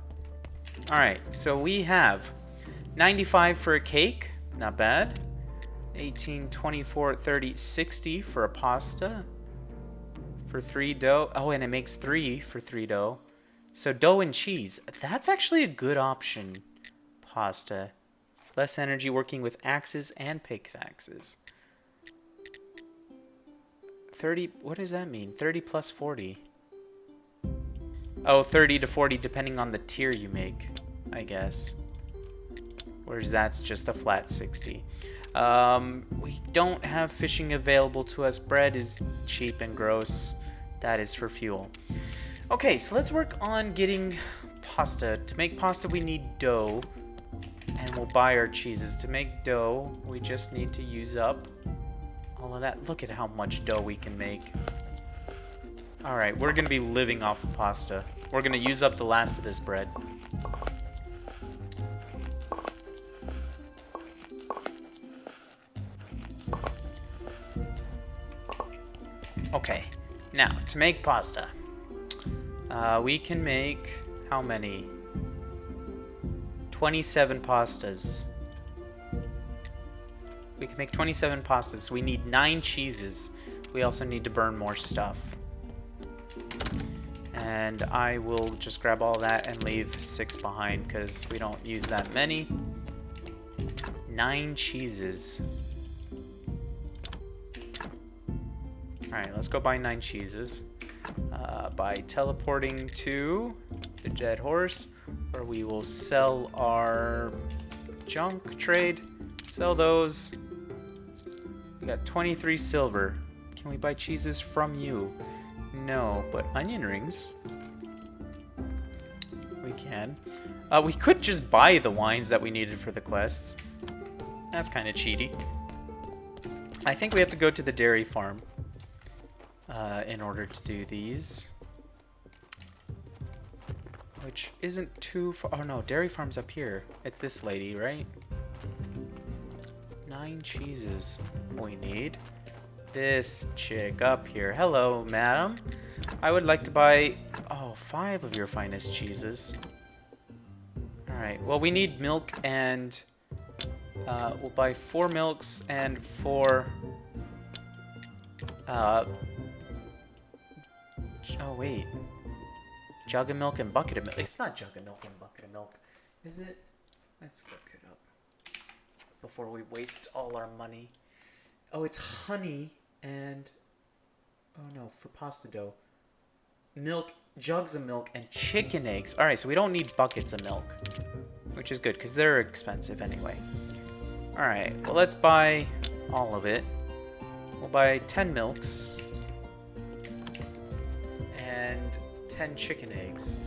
Alright, so we have 95 for a cake. Not bad. 18, 24, 30, 60 for a pasta. For 3 dough. Oh, and it makes 3 for 3 dough. So dough and cheese. That's actually a good option. Pasta. Less energy working with axes and pickaxes. 30, what does that mean? 30 plus 40. Oh, 30 to 40 depending on the tier you make, I guess. Whereas that's just a flat 60. We don't have fishing available to us. Bread is cheap and gross. That is for fuel. Okay, so let's work on getting pasta. To make pasta, we need dough. And we'll buy our cheeses. To make dough, we just need to use up all of that. Look at how much dough we can make. Alright, we're going to be living off of pasta. We're going to use up the last of this bread. Okay, now, to make pasta. We can make how many? 27 pastas. We can make 27 pastas. We need 9 cheeses. We also need to burn more stuff. And I will just grab all that and leave 6 behind because we don't use that many. 9 cheeses. Alright, let's go buy 9 cheeses. By teleporting to the Dead Horse, where we will sell our junk trade. Sell those. We got 23 silver. Can we buy cheeses from you? No, but onion rings. We can. We could just buy the wines that we needed for the quests. That's kind of cheaty. I think we have to go to the dairy farm in order to do these. Which isn't too far. Oh no, dairy farm's up here. It's this lady, right? 9 cheeses we need. This chick up here. Hello, madam. I would like to buy, 5 of your finest cheeses. Alright, well we need milk and we'll buy 4 milks and 4 oh wait. Jug of milk and bucket of milk. It's not jug of milk and bucket of milk, is it? Let's look it up before we waste all our money. Oh, it's honey and, oh no, for pasta dough. Milk, jugs of milk, and chicken eggs. Alright, so we don't need buckets of milk, which is good because they're expensive anyway. Alright, well let's buy all of it. We'll buy 10 milks. And 10 chicken eggs.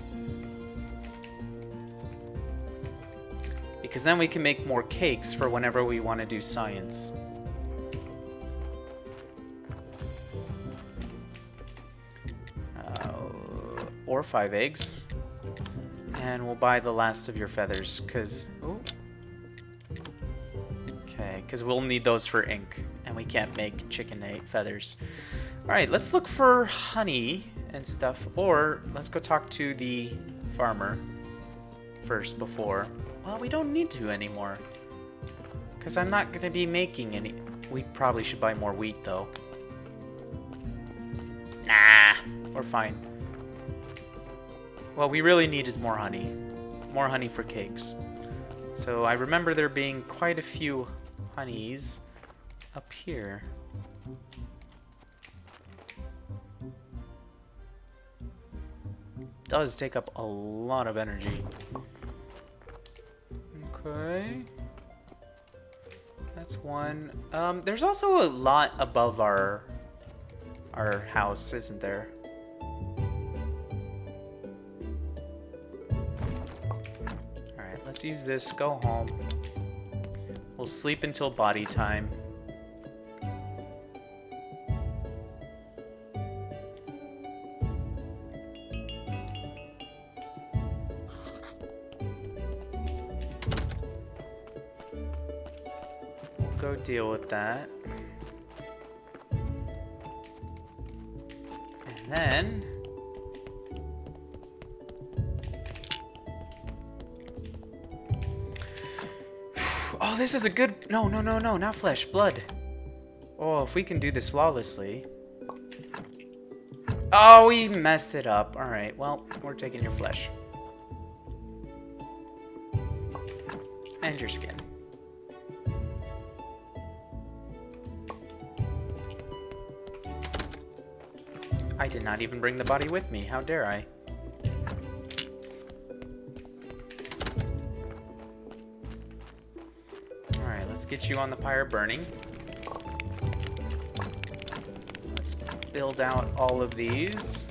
Because then we can make more cakes for whenever we want to do science. Or 5 eggs. And we'll buy the last of your feathers, because... Okay, because we'll need those for ink, and we can't make chicken egg feathers. Alright, let's look for honey and stuff, or let's go talk to the farmer first before... Well, we don't need to anymore, because I'm not going to be making any... We probably should buy more wheat, though. Nah, we're fine. What we really need is more honey. More honey for cakes. So I remember there being quite a few honeys up here. Does take up a lot of energy. Okay. That's one. There's also a lot above our house, isn't there? Let's use this, go home. We'll sleep until body time. We'll go deal with that. And then... Oh, this is a good... No, not flesh, blood. Oh, if we can do this flawlessly. Oh, we messed it up. Alright, well, we're taking your flesh. And your skin. I did not even bring the body with me. How dare I? Let's get you on the pyre burning. Let's build out all of these.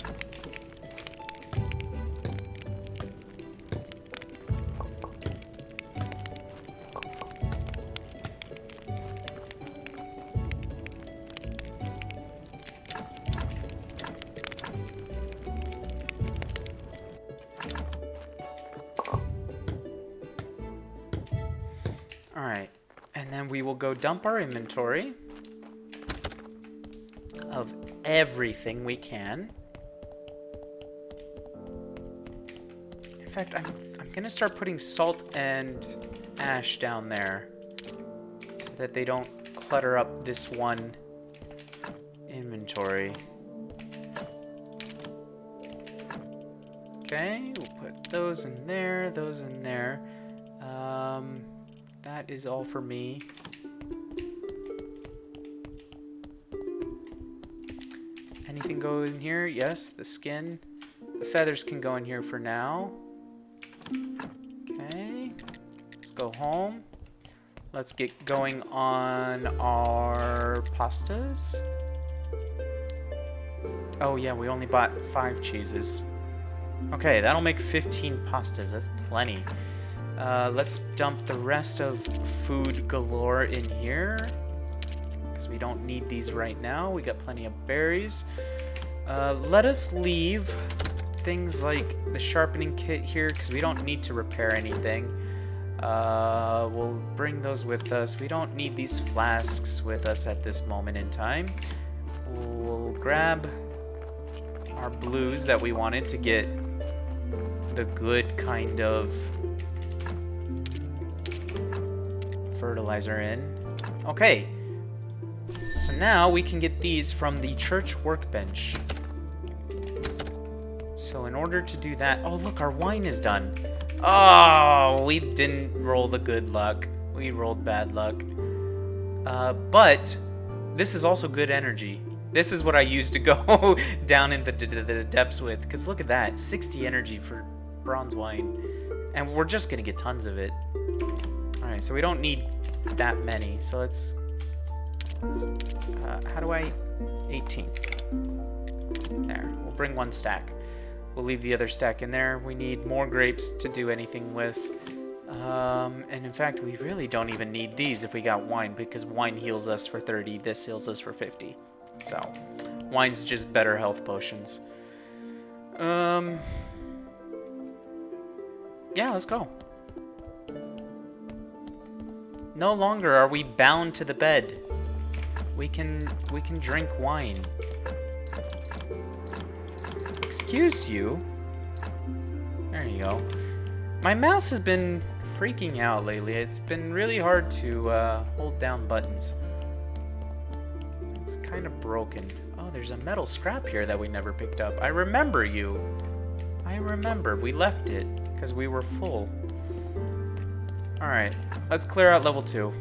All right. And then we will go dump our inventory of everything we can. In fact, I'm gonna start putting salt and ash down there so that they don't clutter up this one inventory. Okay, we'll put those in there, those in there. That is all for me. Anything go in here? Yes, the skin. The feathers can go in here for now. Okay, let's go home. Let's get going on our pastas. Oh yeah, we only bought 5 cheeses. Okay, that'll make 15 pastas. That's plenty. Let's dump the rest of food galore in here, because we don't need these right now. We got plenty of berries. Let us leave things like the sharpening kit here, because we don't need to repair anything. We'll bring those with us. We don't need these flasks with us at this moment in time. We'll grab our blues that we wanted to get the good kind of fertilizer in. Okay, so now we can get these from the church workbench. So in order to do that, oh look, our wine is done. Oh, we didn't roll the good luck. We rolled bad luck. But this is also good energy. This is what I used to go down in the depths with. Because look at that, 60 energy for bronze wine. And we're just gonna get tons of it. Alright, so we don't need that many. So let's How do I... 18. There. We'll bring 1 stack. We'll leave the other stack in there. We need more grapes to do anything with. And in fact, we really don't even need these if we got wine, because wine heals us for 30. This heals us for 50. So, wine's just better health potions. Yeah, let's go. No longer are we bound to the bed. We can drink wine. Excuse you. There you go. My mouse has been freaking out lately. It's been really hard to hold down buttons. It's kind of broken. Oh, there's a metal scrap here that we never picked up. I remember you. I remember. We left it because we were full. Alright, let's clear out level 2.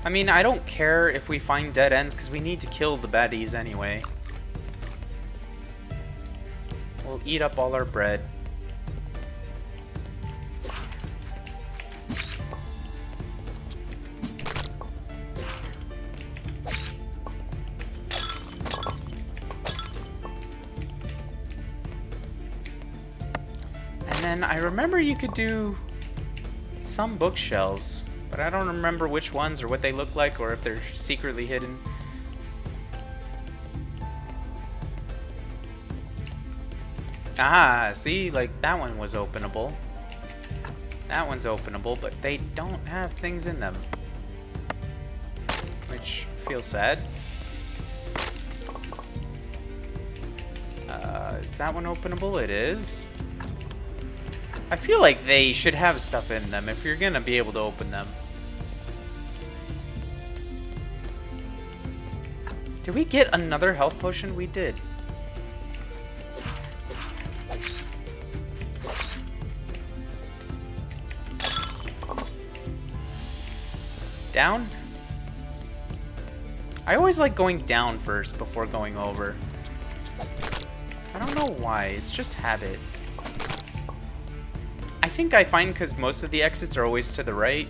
I mean, I don't care if we find dead ends, because we need to kill the baddies anyway. We'll eat up all our bread. And then I remember you could do some bookshelves, but I don't remember which ones or what they look like or if they're secretly hidden. Ah, see, like that one was openable. That one's openable, but they don't have things in them, which feels sad. Is that one openable? It is. I feel like they should have stuff in them if you're gonna be able to open them. Did we get another health potion? We did. Down? I always like going down first before going over. I don't know why, it's just habit. I think I find because most of the exits are always to the right,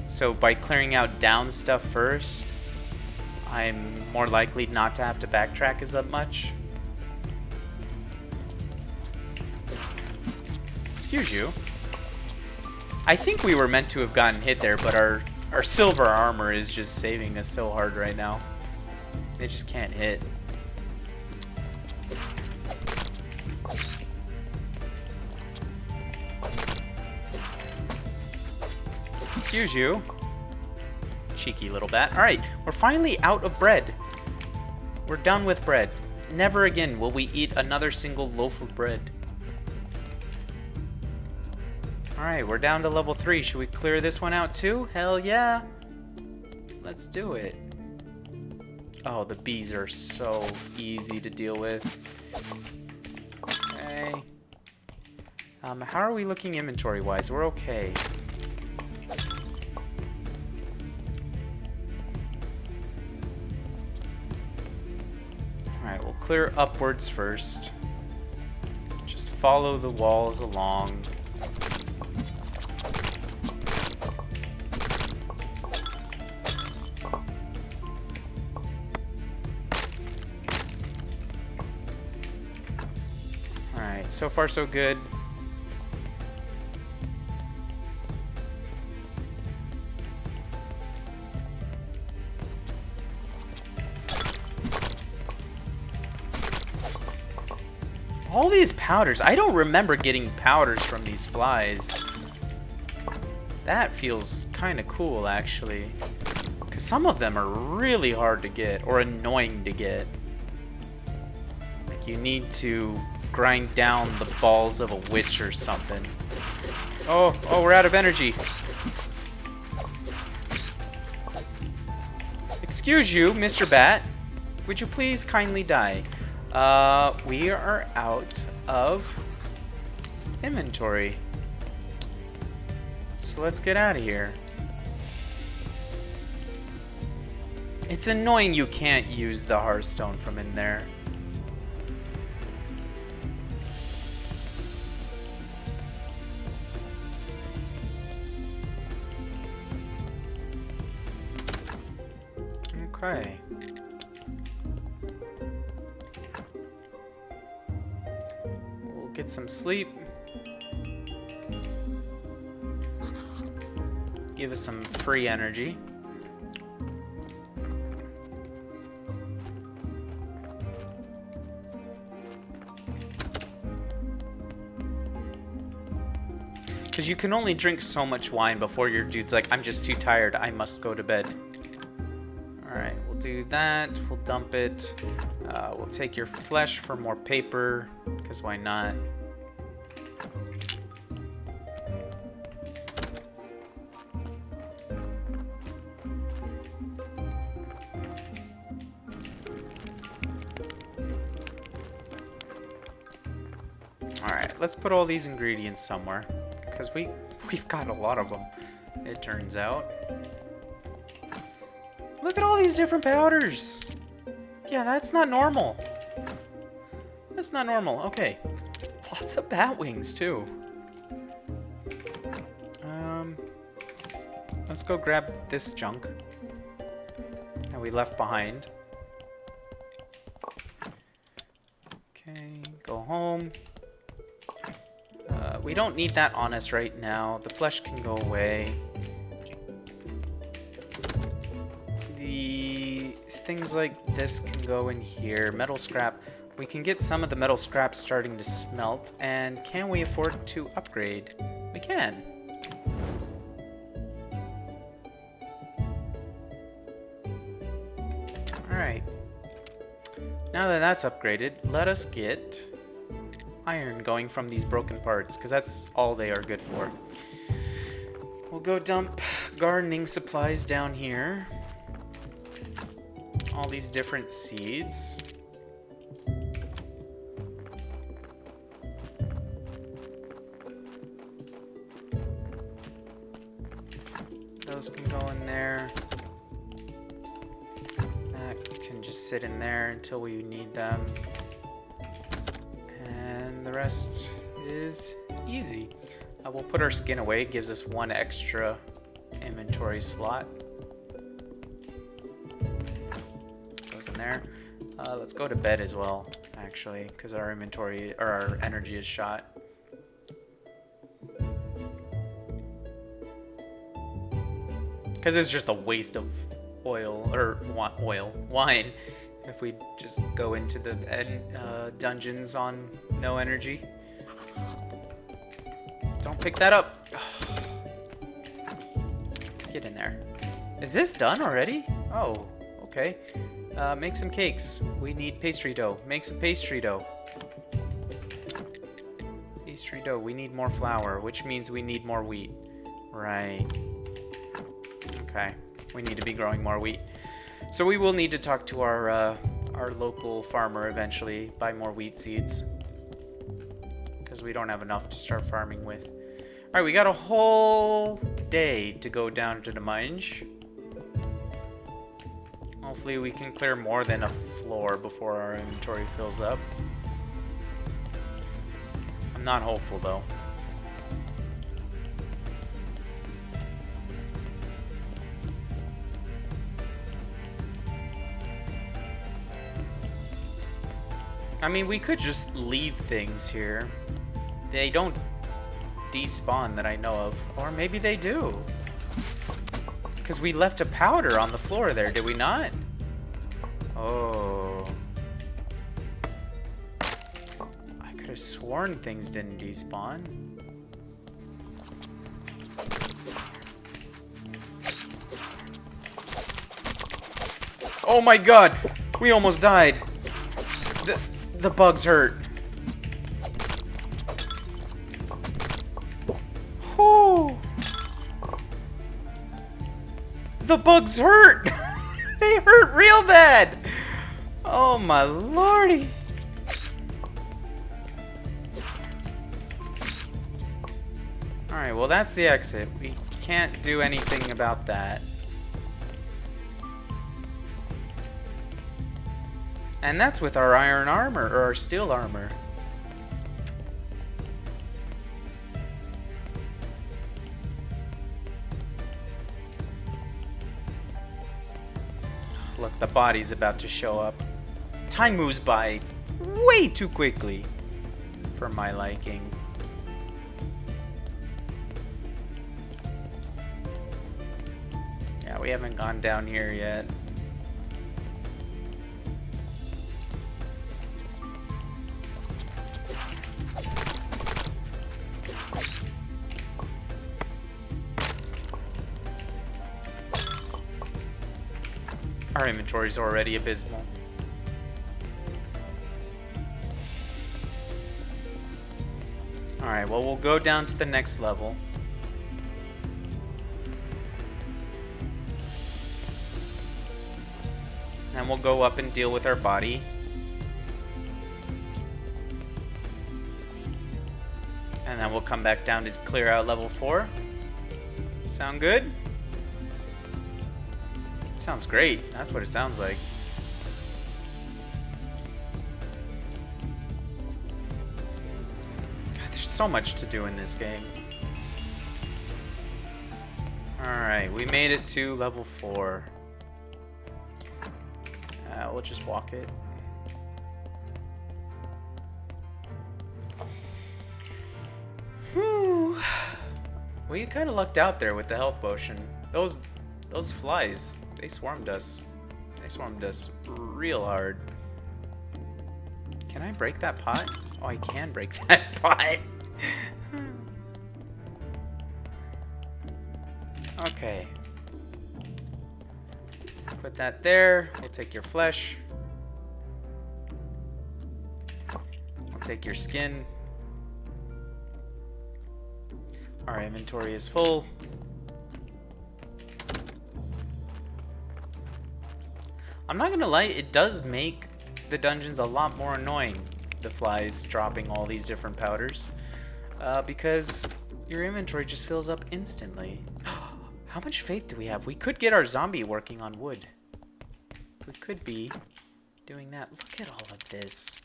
so by clearing out down stuff first, I'm more likely not to have to backtrack as much. Excuse you. I think we were meant to have gotten hit there, but our silver armor is just saving us so hard right now. They just can't hit. Excuse you. Cheeky little bat. Alright, we're finally out of bread. We're done with bread. Never again will we eat another single loaf of bread. Alright, we're down to level 3. Should we clear this one out too? Hell yeah. Let's do it. Oh, the bees are so easy to deal with. Okay. How are we looking inventory-wise? We're okay. Alright, we'll clear upwards first. Just follow the walls along. Alright, so far so good. All these powders. I don't remember getting powders from these flies. That feels kind of cool, actually. Because some of them are really hard to get, or annoying to get. Like, you need to grind down the balls of a witch or something. Oh, we're out of energy. Excuse you, Mr. Bat. Would you please kindly die? We are out of inventory. So let's get out of here. It's annoying you can't use the Hearthstone from in there. Okay. We'll get some sleep. Give us some free energy. Because you can only drink so much wine before your dude's like, I'm just too tired, I must go to bed. Alright, we'll do that. We'll dump it. We'll take your flesh for more paper, because why not? Alright, let's put all these ingredients somewhere, because we've got a lot of them, it turns out. Look at all these different powders. Yeah, that's not normal. That's not normal. Okay. Lots of bat wings, too. Let's go grab this junk that we left behind. Okay, go home. We don't need that on us right now. The flesh can go away. Things like this can go in here. Metal scrap. We can get some of the metal scrap starting to smelt. And can we afford to upgrade? We can. Alright. Now that that's upgraded, let us get iron going from these broken parts, because that's all they are good for. We'll go dump gardening supplies down here. All these different seeds. Those can go in there. That can just sit in there until we need them. And the rest is easy. We'll put our skin away. It gives us one extra inventory slot. In there. Let's go to bed as well, actually, because our inventory or our energy is shot. Because it's just a waste of wine if we just go into the dungeons on no energy. Don't pick that up. Get in there. Is this done already? Oh, okay. Make some cakes. We need pastry dough. Make some pastry dough. Pastry dough. We need more flour, which means we need more wheat. Right. Okay. We need to be growing more wheat. So we will need to talk to our local farmer eventually, buy more wheat seeds. Because we don't have enough to start farming with. Alright, we got a whole day to go down to the mines. Hopefully we can clear more than a floor before our inventory fills up. I'm not hopeful though. I mean, we could just leave things here. They don't despawn that I know of. Or maybe they do. Because we left a powder on the floor there, did we not? Oh. I could have sworn things didn't despawn. Oh my god! We almost died! The bugs hurt. Whew. The bugs hurt! They hurt real bad! Oh my lordy! Alright, well that's the exit. We can't do anything about that. And that's with our iron armor, or our steel armor. Look, the body's about to show up. Time moves by way too quickly for my liking. Yeah, we haven't gone down here yet. Our inventory is already abysmal. Alright, well, we'll go down to the next level. And we'll go up and deal with our body. And then we'll come back down to clear out level 4. Sound good? Sounds great. That's what it sounds like. God, there's so much to do in this game. Alright, we made it to level 4. We'll just walk it. Whew. We kind of lucked out there with the health potion. Those flies, they swarmed us. They swarmed us real hard. Can I break that pot? Oh, I can break that pot. Okay. Put that there. We'll take your flesh. We'll take your skin. Our inventory is full. I'm not gonna lie, it does make the dungeons a lot more annoying, the flies dropping all these different powders, because your inventory just fills up instantly. How much faith do we have? We could get our zombie working on wood. We could be doing that. Look at all of this.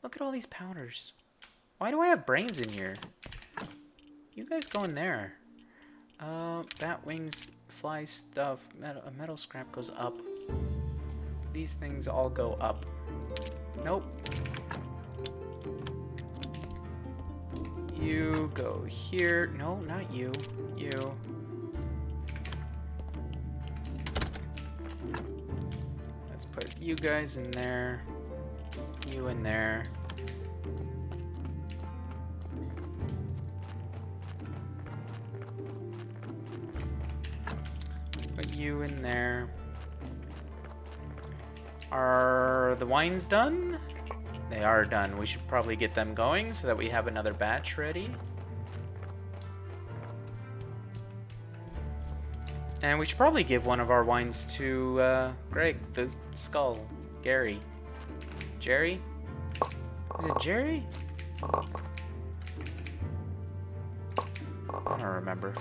Look at all these powders. Why do I have brains in here? You guys go in there. Bat wings, fly stuff, metal scrap goes up. These things all go up. Nope. You go here. No, not you. You. Let's put you guys in there. You in there. Put you in there. Are the wines done? They are done. We should probably get them going so that we have another batch ready. And we should probably give one of our wines to Greg, the skull. Gary. Jerry? Is it Jerry? I don't remember.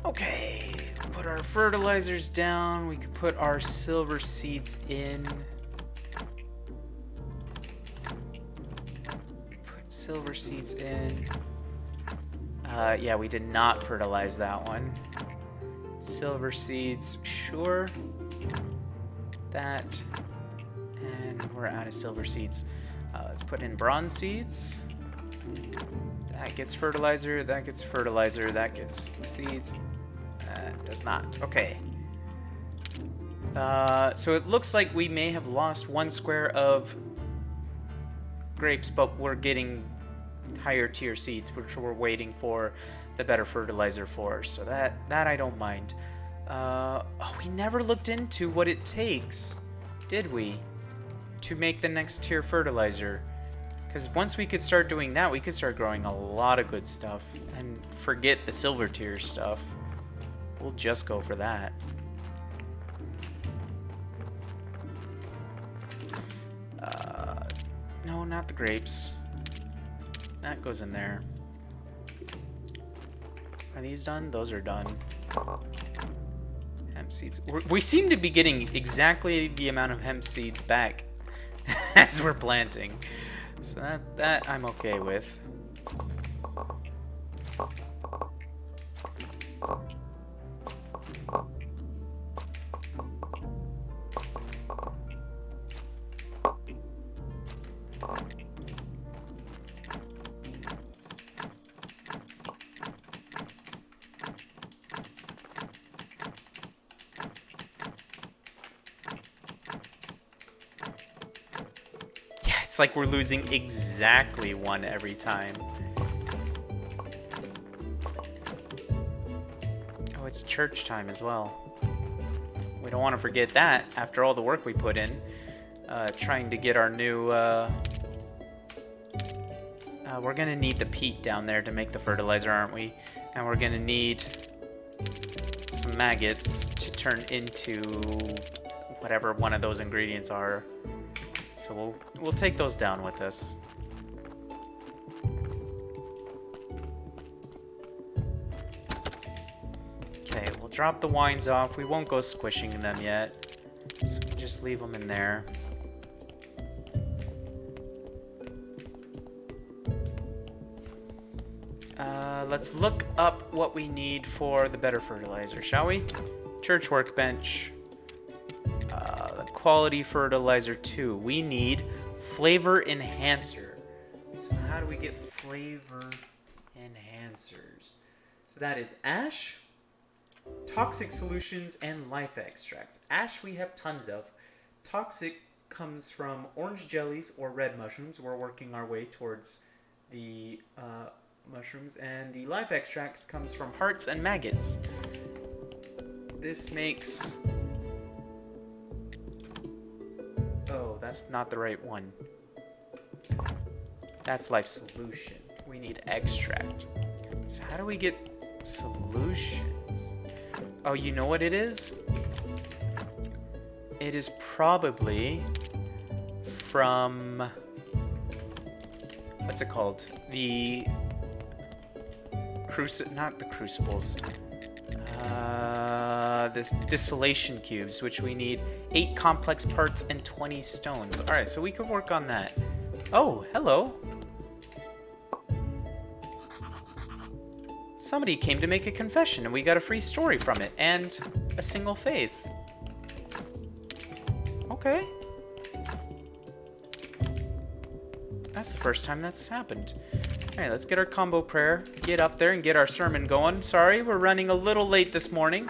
Okay, put our fertilizers down. We could put our silver seeds in. Put silver seeds in. Yeah, we did not fertilize that one. Silver seeds, sure. That. And we're out of silver seeds. Let's put in bronze seeds. That gets fertilizer, that gets fertilizer, that gets seeds. That does not. Okay. So it looks like we may have lost 1 square of grapes, but we're getting higher tier seeds, which we're waiting for the better fertilizer for. So that I don't mind. Oh, we never looked into what it takes, did we? To make the next tier fertilizer. Because once we could start doing that, we could start growing a lot of good stuff. And forget the silver tier stuff. We'll just go for that. No, not the grapes. That goes in there. Are these done? Those are done. Hemp seeds. We seem to be getting exactly the amount of hemp seeds back as we're planting. So that I'm okay with. It's like we're losing exactly one every time. Oh, it's church time as well. We don't want to forget that after all the work we put in. Trying to get our new... we're going to need the peat down there to make the fertilizer, aren't we? And we're going to need some maggots to turn into whatever one of those ingredients are. So we'll take those down with us. Okay, we'll drop the wines off. We won't go squishing them yet. So we'll just leave them in there. Let's look up what we need for the better fertilizer, shall we? Church workbench. Quality fertilizer 2. We need flavor enhancer. So how do we get flavor enhancers? So that is ash, toxic solutions, and life extract. Ash we have tons of. Toxic comes from orange jellies or red mushrooms. We're working our way towards the mushrooms. And the life extracts comes from hearts and maggots. This makes... Oh, that's not the right one. That's life solution. We need extract. So how do we get solutions? Oh, you know what it is? It is probably from... What's it called? The... Not the crucibles. This distillation cubes, which we need 8 complex parts and 20 stones. Alright, so we could work on that. Oh, hello. Somebody came to make a confession and we got a free story from it and a single faith. Okay. That's the first time that's happened. Alright, let's get our combo prayer, get up there and get our sermon going. Sorry, we're running a little late this morning,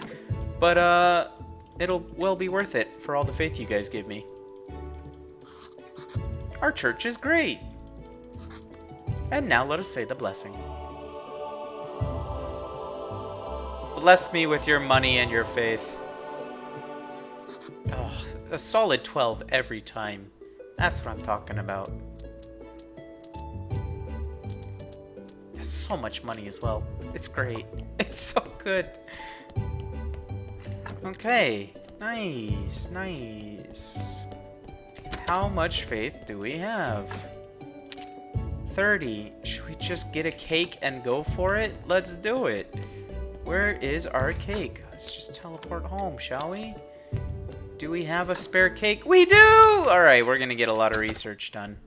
but it'll well be worth it for all the faith you guys give me. Our church is great. And now let us say the blessing. Bless me with your money and your faith. Oh, a solid 12 every time. That's what I'm talking about. That's so much money as well. It's great. It's so good. Okay. Nice. Nice. How much faith do we have? 30. Should we just get a cake and go for it? Let's do it. Where is our cake? Let's just teleport home, shall we? Do we have a spare cake? We do! Alright, we're gonna get a lot of research done.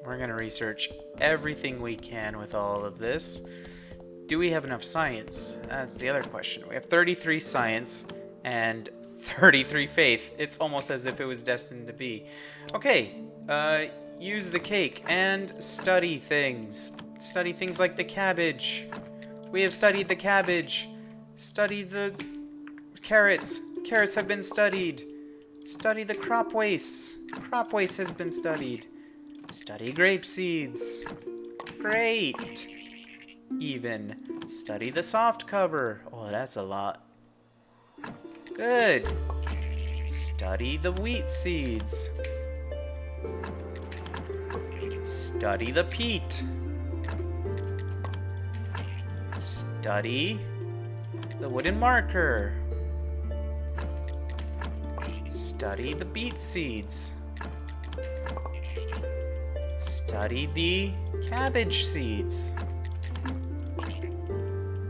We're gonna research everything we can with all of this. Do we have enough science? That's the other question. We have 33 science and 33 faith. It's almost as if it was destined to be. Okay, use the cake and study things. Study things like the cabbage. We have studied the cabbage. Study the carrots. Carrots have been studied. Study the crop wastes. Crop waste has been studied. Study grape seeds. Great. Even study the soft cover. Oh, that's a lot. Good. Study the wheat seeds. Study the peat. Study the wooden marker. Study the beet seeds. Study the cabbage seeds.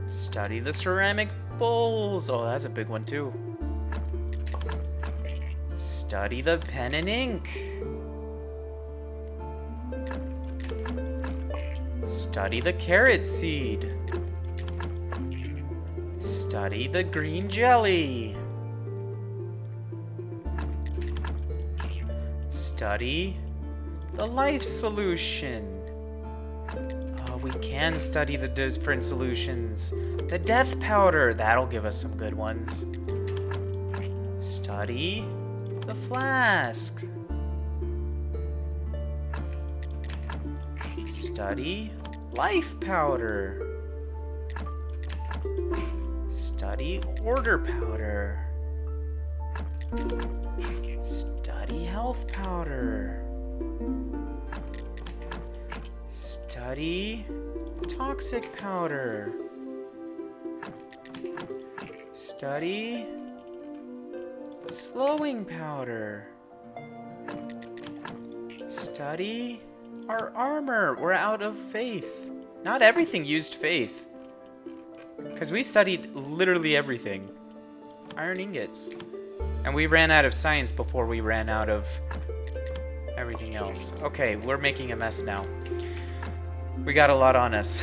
Study the ceramic bowls. Oh, that's a big one too. Study the pen and ink. Study the carrot seed. Study the green jelly. Study the life solution. Oh, we can study the different solutions. The death powder, that'll give us some good ones. Study the flask. Study life powder. Study order powder. Study health powder. Study toxic powder. Study slowing powder. Study our armor. We're out of faith. Not everything used faith. Because we studied literally everything. Iron ingots. And we ran out of science before we ran out of everything else. Okay, we're making a mess now. We got a lot on us.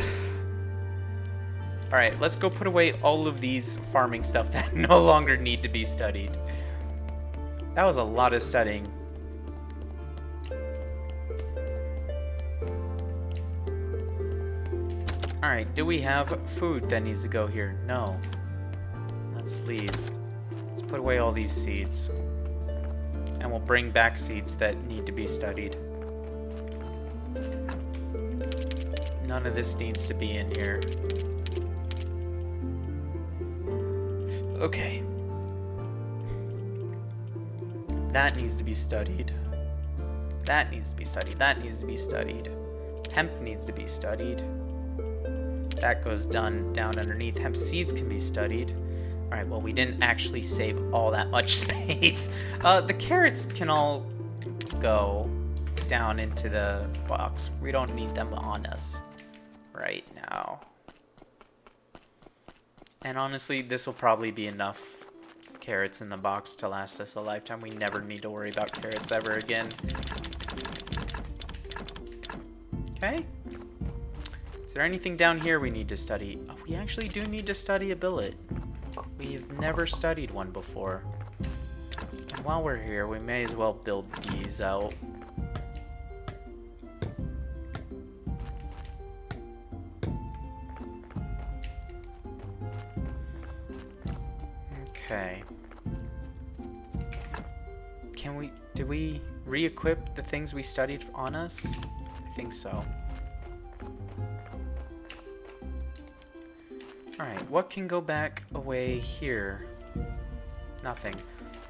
Alright, let's go put away all of these farming stuff that no longer need to be studied. That was a lot of studying. Alright, do we have food that needs to go here? No. Let's leave. Let's put away all these seeds. And we'll bring back seeds that need to be studied. None of this needs to be in here. Okay. That needs to be studied. That needs to be studied. That needs to be studied. Hemp needs to be studied. That goes down underneath. Hemp seeds can be studied. Alright, well, we didn't actually save all that much space. The carrots can all go down into the box. We don't need them on us right now. And honestly, this will probably be enough carrots in the box to last us a lifetime. We never need to worry about carrots ever again. Okay. Is there anything down here we need to study? Oh, we actually do need to study a billet. We've never studied one before. And while we're here, we may as well build these out. Okay. Did we re-equip the things we studied on us? I think so. Alright, what can go back away here? Nothing.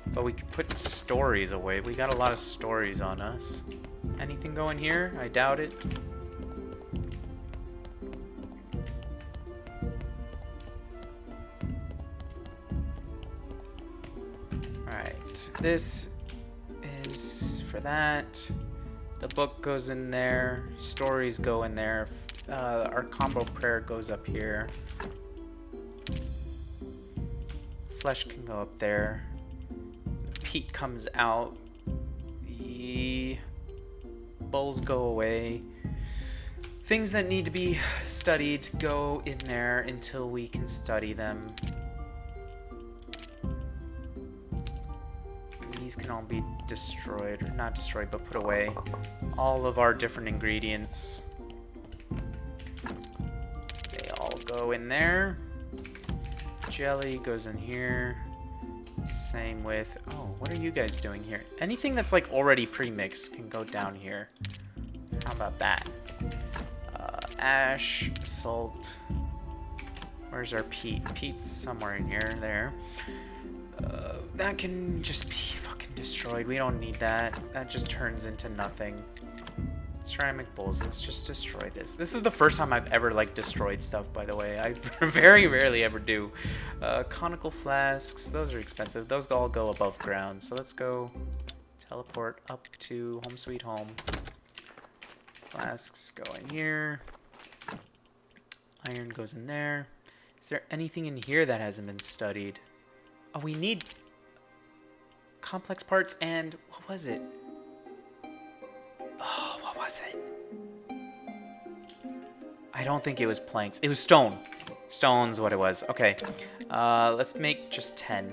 But we can put stories away. We got a lot of stories on us. Anything going here? I doubt it. Alright, this is for that. The book goes in there. Stories go in there. Our combo prayer goes up here. Flesh can go up there. Peat comes out. The bowls go away. Things that need to be studied go in there until we can study them. These can all be destroyed, or not destroyed, but put away. All of our different ingredients. They all go in there. Jelly goes in here. Same with... Oh, what are you guys doing here? Anything that's like already pre-mixed can go down here. How about that? Ash, salt. Where's our peat? Peat's somewhere in here. There. That can just be fucking destroyed. We don't need that. That just turns into nothing. Ceramic bowls. Let's just destroy this. This is the first time I've ever like destroyed stuff, by the way. I very rarely ever do. Conical flasks. Those are expensive. Those all go above ground. So let's go teleport up to home sweet home. Flasks go in here. Iron goes in there. Is there anything in here that hasn't been studied? Oh, we need complex parts and what was it? Oh, what was it? I don't think it was planks. It was stone. Stone's what it was. Okay. Let's make just 10.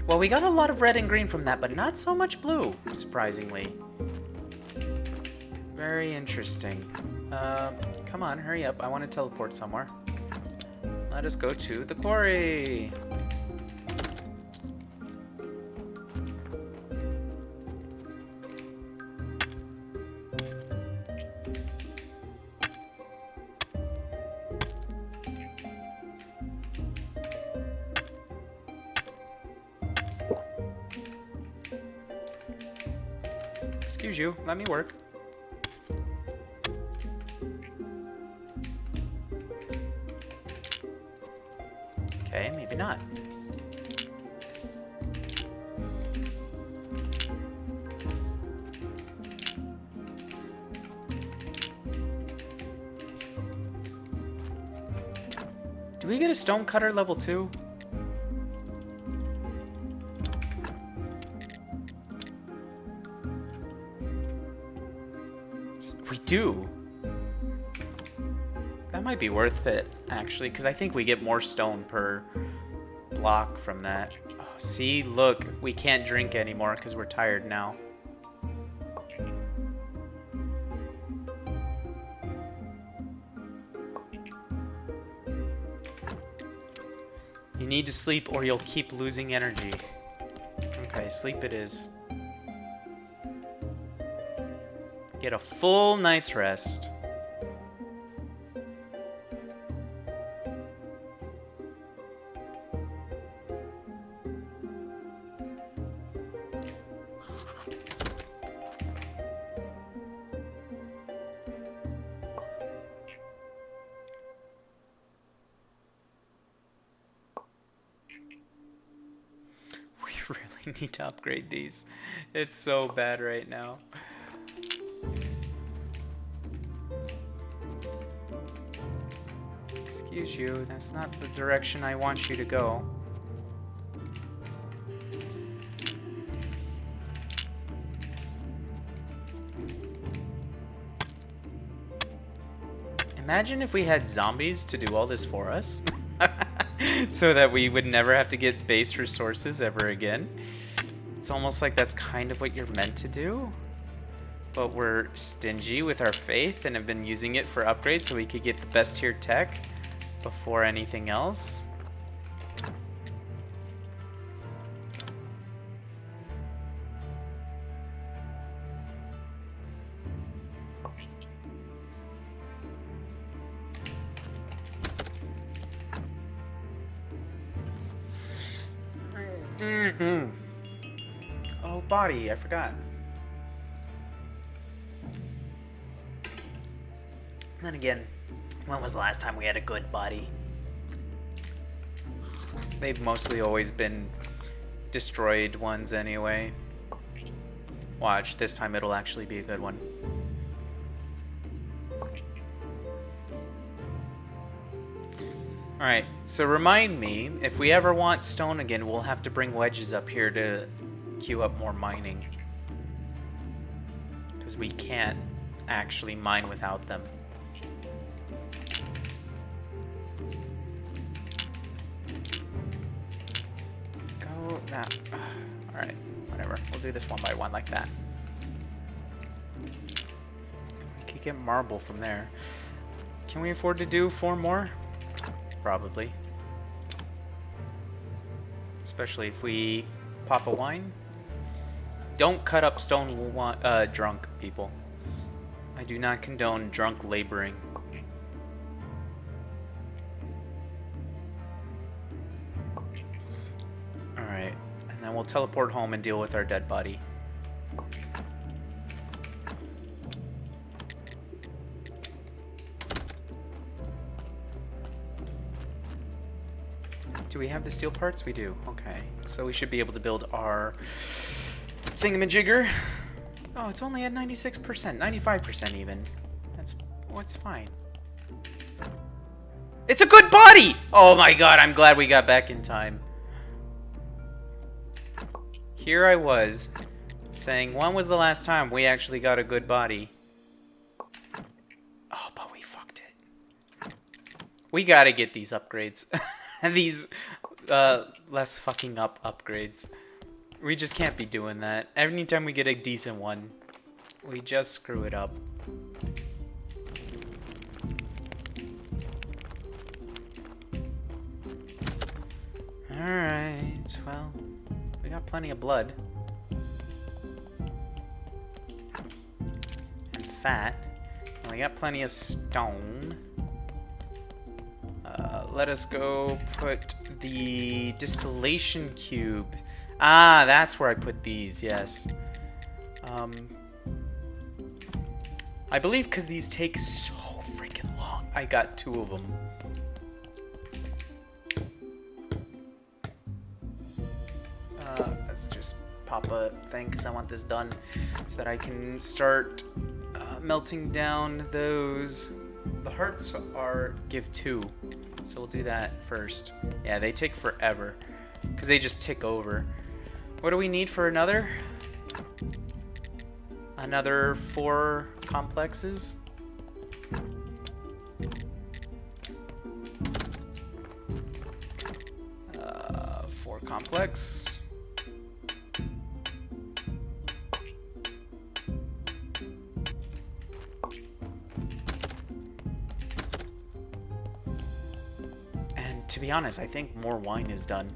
Well, we got a lot of red and green from that, but not so much blue, surprisingly. Very interesting. Come on, hurry up. I want to teleport somewhere. Let us go to the quarry. Excuse you, let me work. Okay, maybe not. Do we get a stone cutter level 2? We do. That might be worth it, actually, because I think we get more stone per block from that. Oh, see, look, we can't drink anymore because we're tired now. You need to sleep or you'll keep losing energy. Okay, sleep it is. Get a full night's rest. We really need to upgrade these. It's so bad right now. Excuse you, that's not the direction I want you to go. Imagine if we had zombies to do all this for us. So that we would never have to get base resources ever again. It's almost like that's kind of what you're meant to do. But we're stingy with our faith and have been using it for upgrades so we could get the best tier tech before anything else. Oh, body, I forgot. Then again, when was the last time we had a good body? They've mostly always been destroyed ones anyway. Watch, this time it'll actually be a good one. Alright, so remind me, if we ever want stone again, we'll have to bring wedges up here to queue up more mining. Because we can't actually mine without them. Go that. Alright, whatever. We'll do this one by one like that. We could get marble from there. Can we afford to do 4 more? Probably. Especially if we pop a wine. Don't cut up stone drunk, people. I do not condone drunk laboring. Alright, and then we'll teleport home and deal with our dead body. Do we have the steel parts? We do. Okay. So we should be able to build our thingamajigger. Oh, it's only at 96%, 95% even. What's fine. It's a good body! Oh my god, I'm glad we got back in time. Here I was, saying, when was the last time we actually got a good body? Oh, but we fucked it. We gotta get these upgrades. These, less fucking up upgrades. We just can't be doing that. Every time we get a decent one, we just screw it up. Alright, well, we got plenty of blood. And fat. And we got plenty of stone. Let us go put the distillation cube. Ah, that's where I put these, yes. I believe because these take so freaking long. I got 2 of them. Let's just pop a thing because I want this done so that I can start melting down those. The hearts are give 2, so we'll do that first. Yeah, they take forever because they just tick over. What do we need for another? Another 4 complexes. 4 complex. And to be honest, I think more wine is done.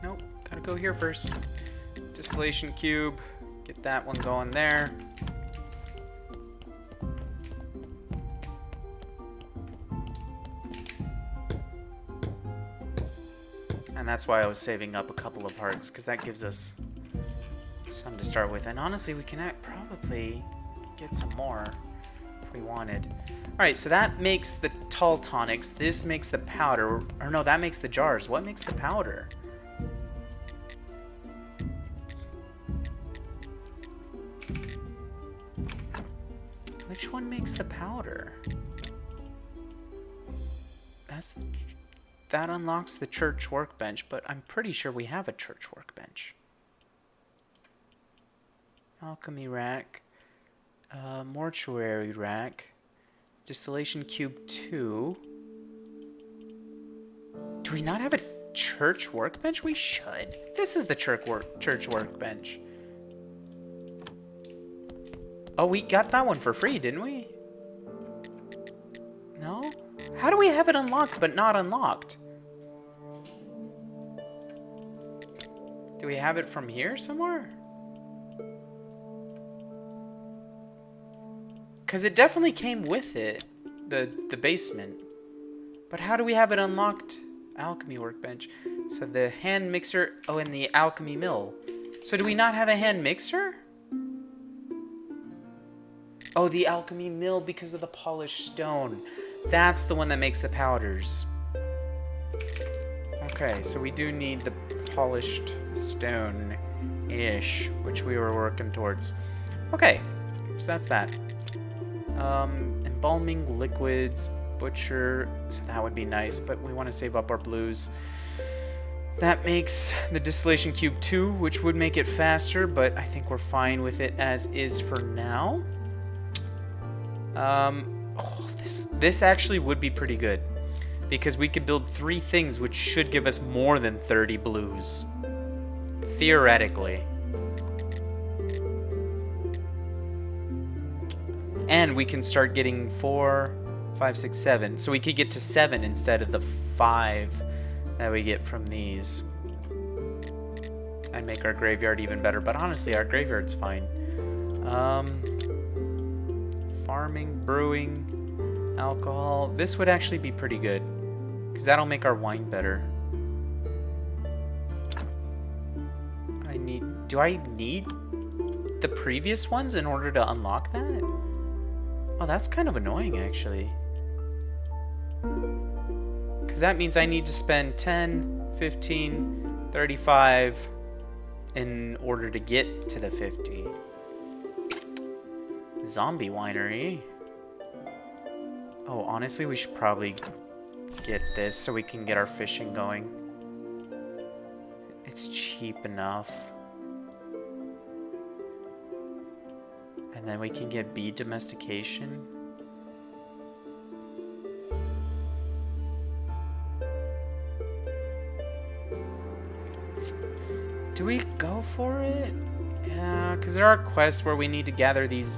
Nope, gotta go here first. Distillation cube, get that one going there. And that's why I was saving up a couple of hearts, because that gives us some to start with. And honestly, we can probably get some more if we wanted. Alright, so that makes the tall tonics. This makes the powder. Or no, that makes the jars. What makes the powder? Which one makes the powder? That unlocks the church workbench, but I'm pretty sure we have a church workbench. Alchemy rack. Mortuary rack. Distillation cube 2. Do we not have a church workbench? We should. This is the church workbench. Oh, we got that one for free, didn't we? No? How do we have it unlocked but not unlocked? Do we have it from here somewhere? Because it definitely came with it, the basement. But how do we have it unlocked? Alchemy workbench. So the hand mixer, oh, and the alchemy mill. So do we not have a hand mixer? Oh, the alchemy mill because of the polished stone. That's the one that makes the powders. Okay, so we do need the polished stone-ish, which we were working towards. Okay, so that's that. Embalming liquids, butcher, so that would be nice, but we want to save up our blues. That makes the distillation cube 2, which would make it faster, but I think we're fine with it as is for now. Oh, this actually would be pretty good, because we could build 3 things which should give us more than 30 blues. Theoretically. And we can start getting 4, 5, 6, 7. So we could get to 7 instead of the 5 that we get from these. and make our graveyard even better. But honestly, our graveyard's fine. Farming, brewing, alcohol. This would actually be pretty good, because that'll make our wine better. Do I need the previous ones in order to unlock that? Oh, that's kind of annoying, actually. Because that means I need to spend 10, 15, 35 in order to get to the 50. Zombie winery. Oh, honestly, we should probably get this so we can get our fishing going. It's cheap enough. And then we can get bee domestication. Do we go for it? Yeah, because there are quests where we need to gather these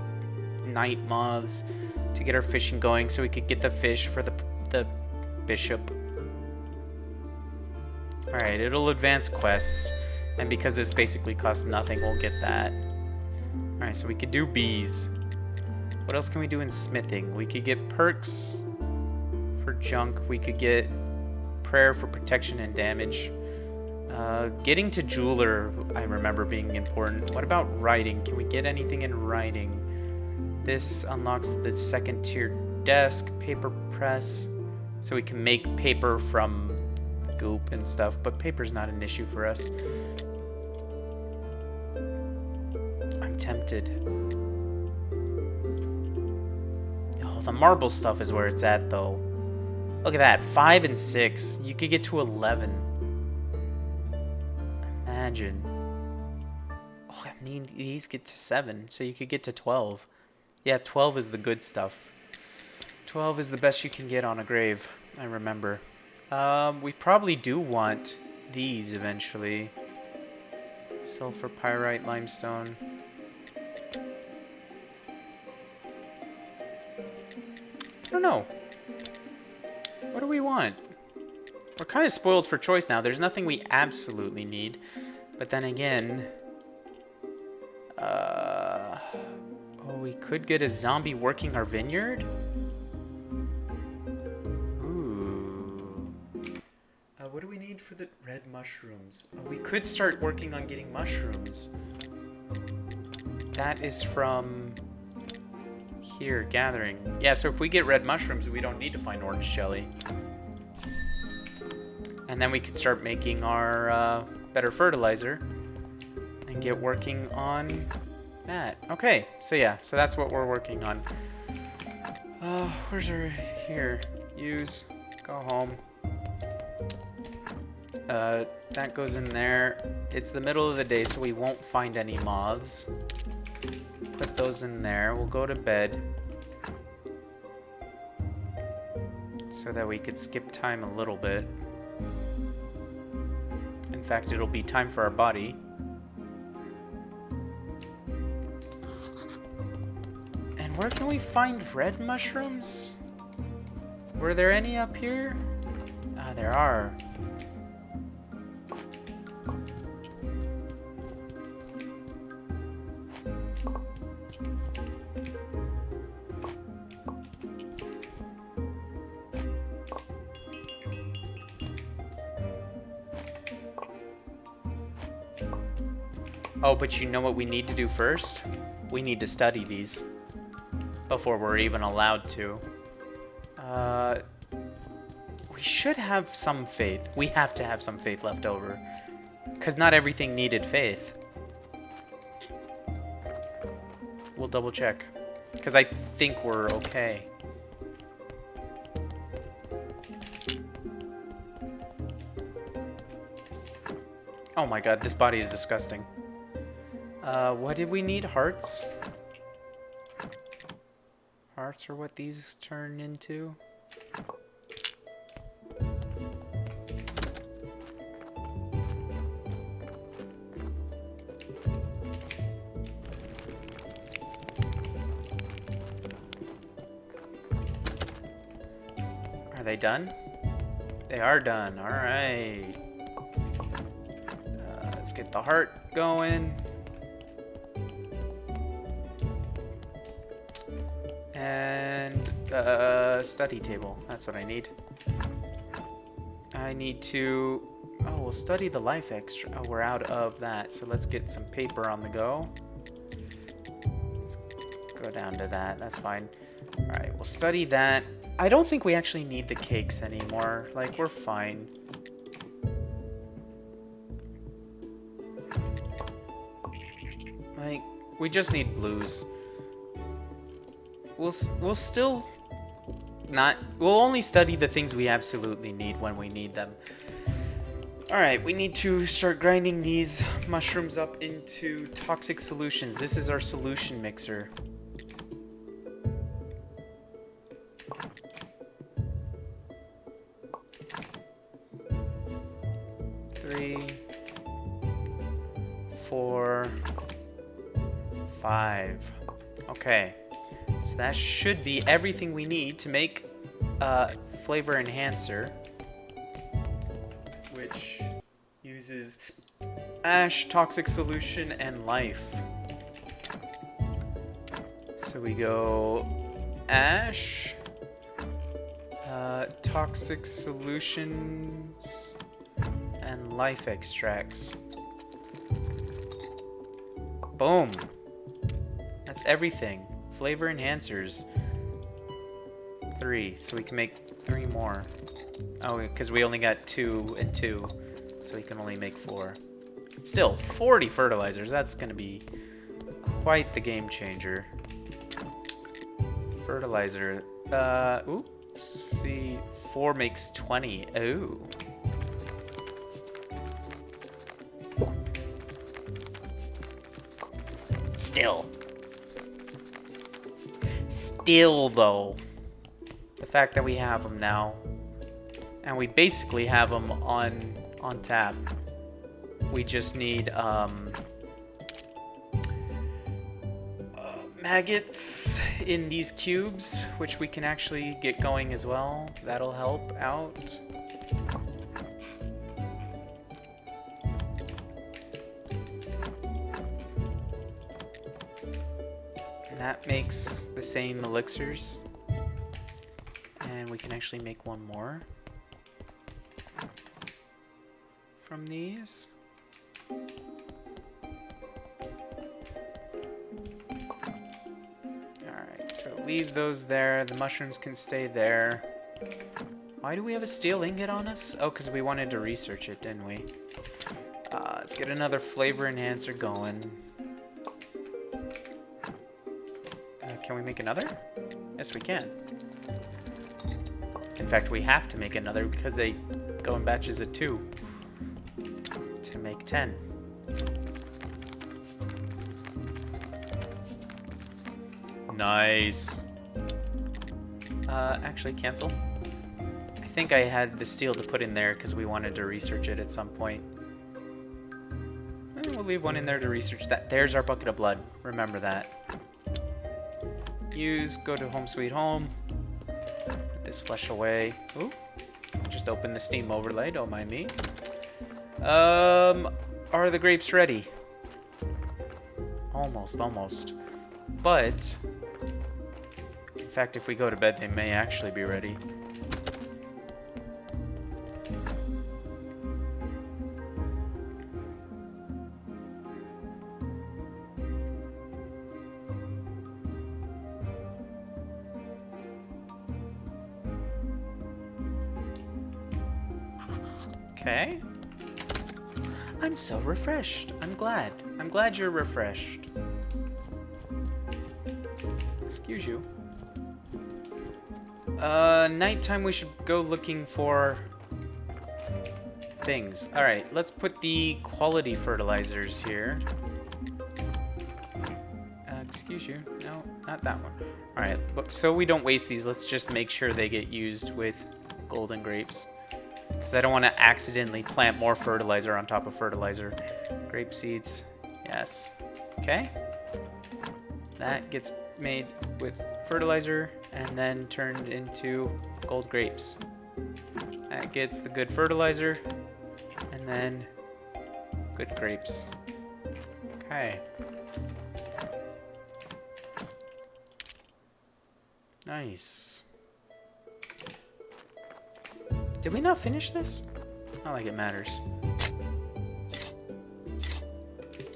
night moths to get our fishing going so we could get the fish for the bishop. Alright, it'll advance quests. And because this basically costs nothing, we'll get that. Alright, so we could do bees. What else can we do in smithing? We could get perks for junk. We could get prayer for protection and damage. Getting to jeweler, I remember being important. What about writing? Can we get anything in writing? This unlocks the second tier desk, paper press. So we can make paper from goop and stuff, but paper's not an issue for us. I'm tempted. Oh, the marble stuff is where it's at, though. Look at that, 5 and 6. You could get to 11. Imagine. Oh, and these get to 7, so you could get to 12. Yeah, 12 is the good stuff. 12 is the best you can get on a grave, I remember. We probably do want these eventually. Sulfur, pyrite, limestone. I don't know. What do we want? We're kind of spoiled for choice now. There's nothing we absolutely need. But then again... oh, we could get a zombie working our vineyard? Ooh. What do we need for the red mushrooms? We could start working on getting mushrooms. That is from... here, gathering. Yeah, so if we get red mushrooms, we don't need to find orange jelly. And then we could start making our better fertilizer and get working on that. Okay, so yeah, so that's what we're working on. Where's our... here. Use. Go home. That goes in there. It's the middle of the day, so we won't find any moths. Put those in there. We'll go to bed. So that we could skip time a little bit. In fact, it'll be time for our body. And where can we find red mushrooms? Were there any up here? Ah, there are. Oh, but you know what we need to do first? We need to study these before we're even allowed to. We should have some faith. We have to have some faith left over. Because not everything needed faith. We'll double check. Because I think we're okay. Oh my god, this body is disgusting. What did we need? Hearts? Hearts are what these turn into? Are they done? They are done. Alright. Let's get the heart going. And study table. That's what I need. I need to... Oh, we'll study the life extra. Oh, we're out of that. So let's get some paper on the go. Let's go down to that. That's fine. All right, we'll study that. I don't think we actually need the cakes anymore. Like, we're fine. Like, we just need blues. We'll still not... We'll only study the things we absolutely need when we need them. Alright, we need to start grinding these mushrooms up into toxic solutions. This is our solution mixer. Three, 4, 5. Okay. So that should be everything we need to make flavor enhancer, which uses ash, toxic solution, and life. So we go ash, toxic solutions, and life extracts. Boom. That's everything. Flavor enhancers. 3, so we can make 3 more. Oh, because we only got 2 and 2, so we can only make 4. Still, 40 fertilizers. That's going to be quite the game changer. Fertilizer. Oops. See, 4 makes 20. Oh. Still, though, the fact that we have them now, and we basically have them on tap. We just need maggots in these cubes, which we can actually get going as well. That'll help out. That makes the same elixirs. And we can actually make one more from these. Alright, so leave those there. The mushrooms can stay there. Why do we have a steel ingot on us? Oh, because we wanted to research it, didn't we? Let's get another flavor enhancer going. Can we make another? Yes, we can. In fact, we have to make another because they go in batches of 2 to make 10. Nice. Actually, cancel. I think I had the steel to put in there because we wanted to research it at some point. And we'll leave one in there to research that. There's our bucket of blood. Remember that. Use, go to home sweet home. Put this flesh away. Ooh. Just open the Steam overlay, don't mind me. Are the grapes ready? Almost. But, in fact, if we go to bed, they may actually be ready. Okay. I'm so refreshed. I'm glad. I'm glad you're refreshed. Excuse you. Nighttime we should go looking for things. Alright, let's put the quality fertilizers here. Excuse you. No, not that one. Alright, so we don't waste these, let's just make sure they get used with golden grapes. Because I don't want to accidentally plant more fertilizer on top of fertilizer. Grape seeds. Yes. Okay. That gets made with fertilizer and then turned into gold grapes. That gets the good fertilizer and then Good grapes. Okay. Nice. Did we not finish this? Not like it matters.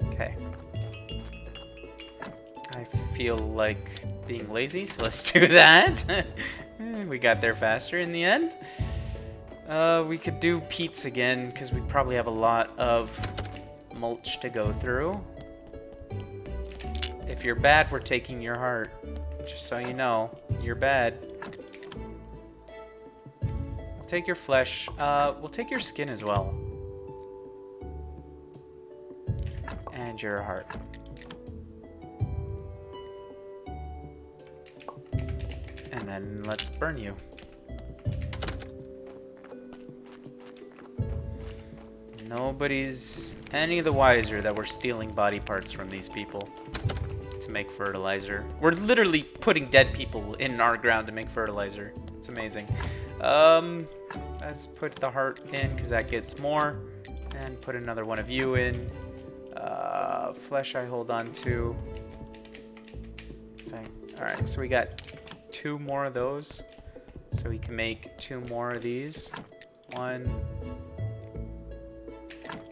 Okay. I feel like being lazy, so let's do that. We got there faster in the end. We could do peats again, because we probably have a lot of mulch to go through. If you're bad, we're taking your heart. Just so you know, you're bad. We'll take your flesh. We'll take your skin as well. And your heart. And then let's burn you. Nobody's any the wiser that we're stealing body parts from these people to make fertilizer. We're literally putting dead people in our ground to make fertilizer. It's amazing. Let's put the heart in because that gets more. And put another one of you in. Flesh I hold on to. Okay. Alright, so we got 2 more of those. So we can make 2 more of these. 1,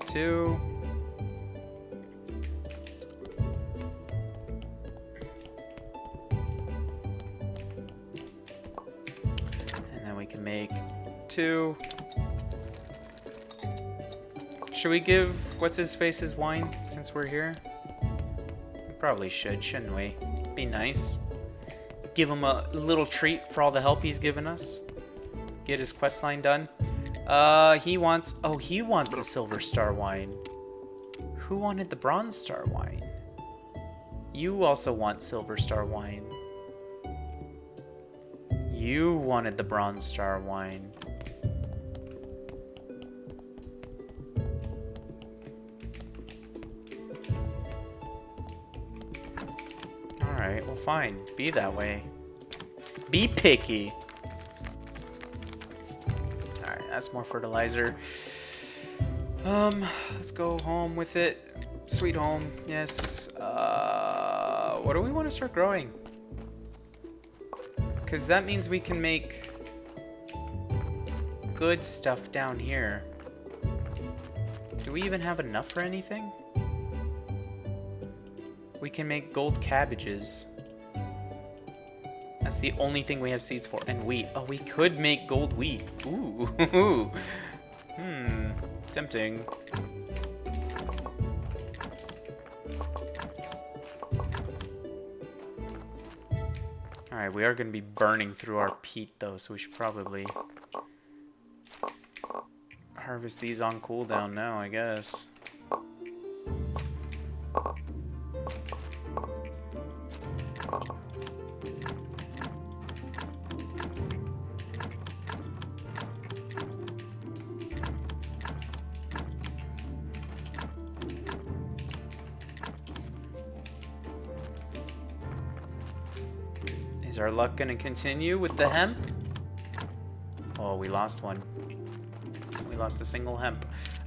2. And then we can make 2. Should we give what's-his-face's wine since we're here? We probably should, shouldn't we? Be nice. Give him a little treat for all the help he's given us. Get his questline done. He wants the Silver Star wine. Who wanted the Bronze Star wine? You also want Silver Star wine. You wanted the Bronze Star wine. Alright, well fine. Be that way. Be picky. Alright, that's more fertilizer. Let's go home with it. Sweet home, yes. What do we want to start growing? Because that means we can make good stuff down here. Do we even have enough for anything? We can make gold cabbages. That's the only thing we have seeds for. And wheat. Oh, we could make gold wheat. Ooh. Tempting. Alright, we are going to be burning through our peat, though, so we should probably harvest these on cooldown now, I guess. Is our luck going to continue with the hemp? Oh, we lost one. We lost a single hemp.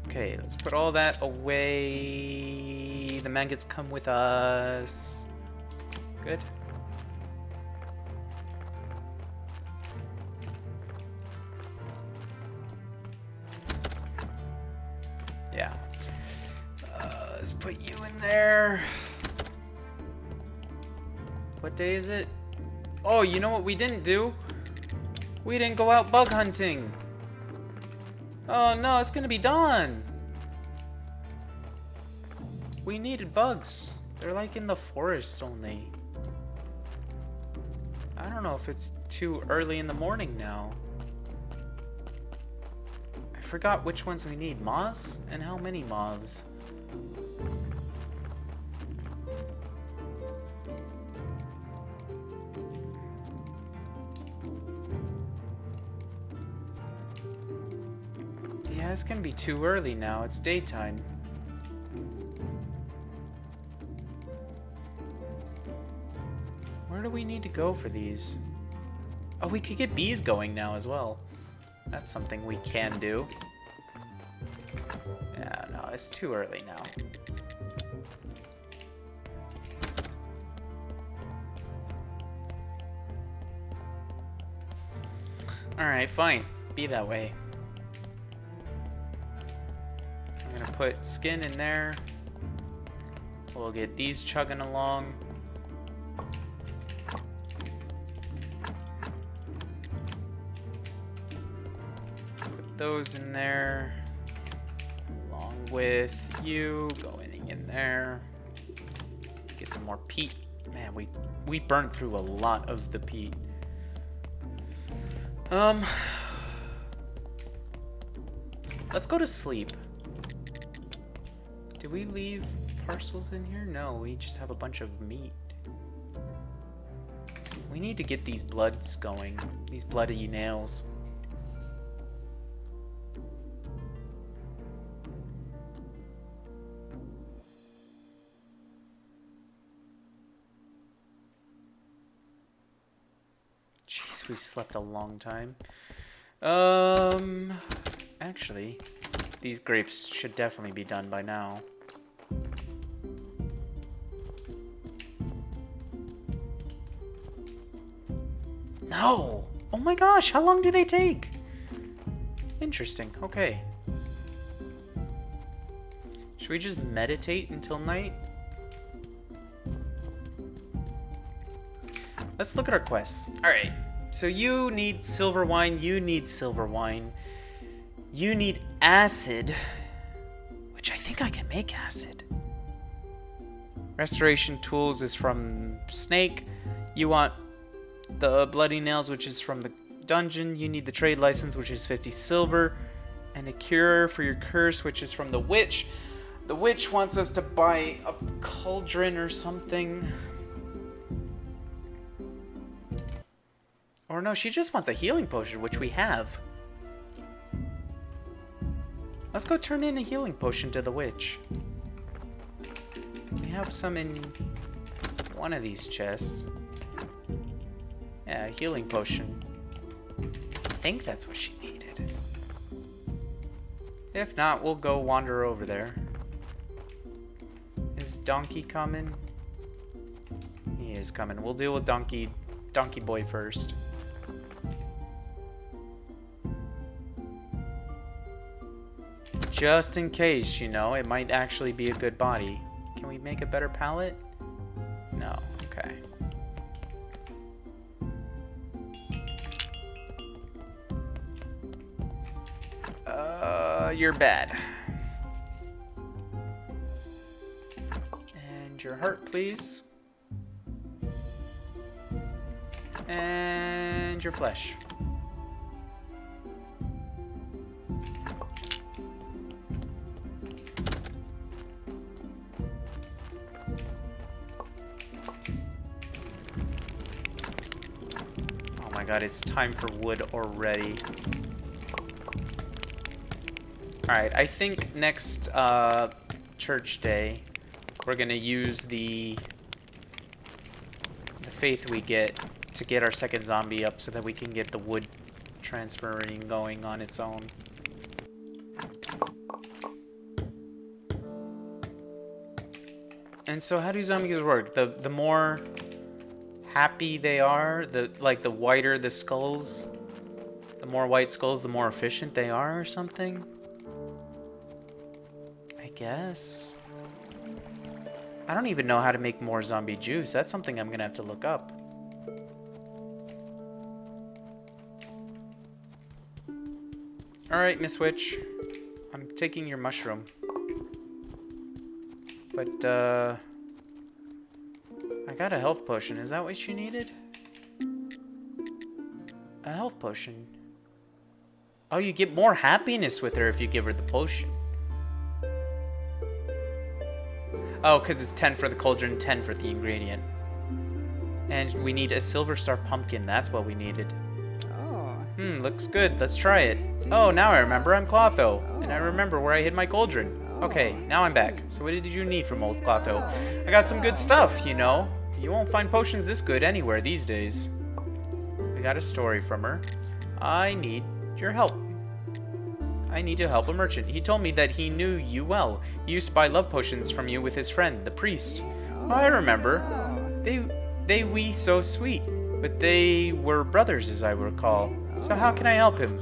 Okay, let's put all that away. The maggots come with us. Good. Yeah. Let's put you in there. What day is it? Oh, you know what we didn't do? We didn't go out bug hunting. Oh no, it's gonna be dawn. We needed bugs. They're like in the forests only. I don't know if it's too early in the morning now. I forgot which ones we need. Moths? And how many moths? Yeah, it's gonna be too early now. It's daytime. Where do we need to go for these? Oh, we could get bees going now as well. That's something we can do. Yeah, no, it's too early now. Alright, fine. Be that way. I'm gonna put skin in there. We'll get these chugging along. Put those in there. Along with you going in there. Get some more peat. Man, we burned through a lot of the peat. Let's go to sleep. Did we leave parcels in here? No, we just have a bunch of meat. We need to get these bloods going. These bloody nails. Jeez, we slept a long time. Actually, these grapes should definitely be done by now. No! Oh my gosh, how long do they take? Interesting, okay. Should we just meditate until night? Let's look at our quests. Alright, so you need silver wine, you need silver wine. You need acid, which I think I can make acid. Restoration tools is from Snake. You want the bloody nails, which is from the dungeon. You need the trade license, which is 50 silver. And a cure for your curse, which is from the witch. The witch wants us to buy a cauldron or something. Or no, she just wants a healing potion, which we have. Let's go turn in a healing potion to the witch. We have some in one of these chests. Yeah, a healing potion. I think that's what she needed. If not, we'll go wander over there. Is Donkey coming? He is coming. We'll deal with Donkey Boy first. Just in case, you know, it might actually be a good body. Can we make a better palette? No, okay. You're bad. And your heart, please. And your flesh. Oh my god, it's time for wood already. Alright, I think next church day, we're gonna use the faith we get to get our second zombie up so that we can get the wood transferring going on its own. And so how do zombies work? The more happy they are, the whiter the skulls, the more white skulls, the more efficient they are or something? I guess. I don't even know how to make more zombie juice. That's something I'm gonna have to look up. Alright, Miss Witch. I'm taking your mushroom. But, I got a health potion. Is that what you needed? A health potion. Oh, you get more happiness with her if you give her the potion. Oh, because it's 10 for the cauldron, 10 for the ingredient. And we need a silver star pumpkin. That's what we needed. Oh. Looks good. Let's try it. Oh, now I remember. I'm Clotho. And I remember where I hid my cauldron. Okay, now I'm back. So what did you need from old Clotho? I got some good stuff, you know. You won't find potions this good anywhere these days. We got a story from her. I need your help. I need to help a merchant. He told me that he knew you well. He used to buy love potions from you with his friend, the priest. Oh, I remember. They we so sweet. But they were brothers, as I recall. So how can I help him?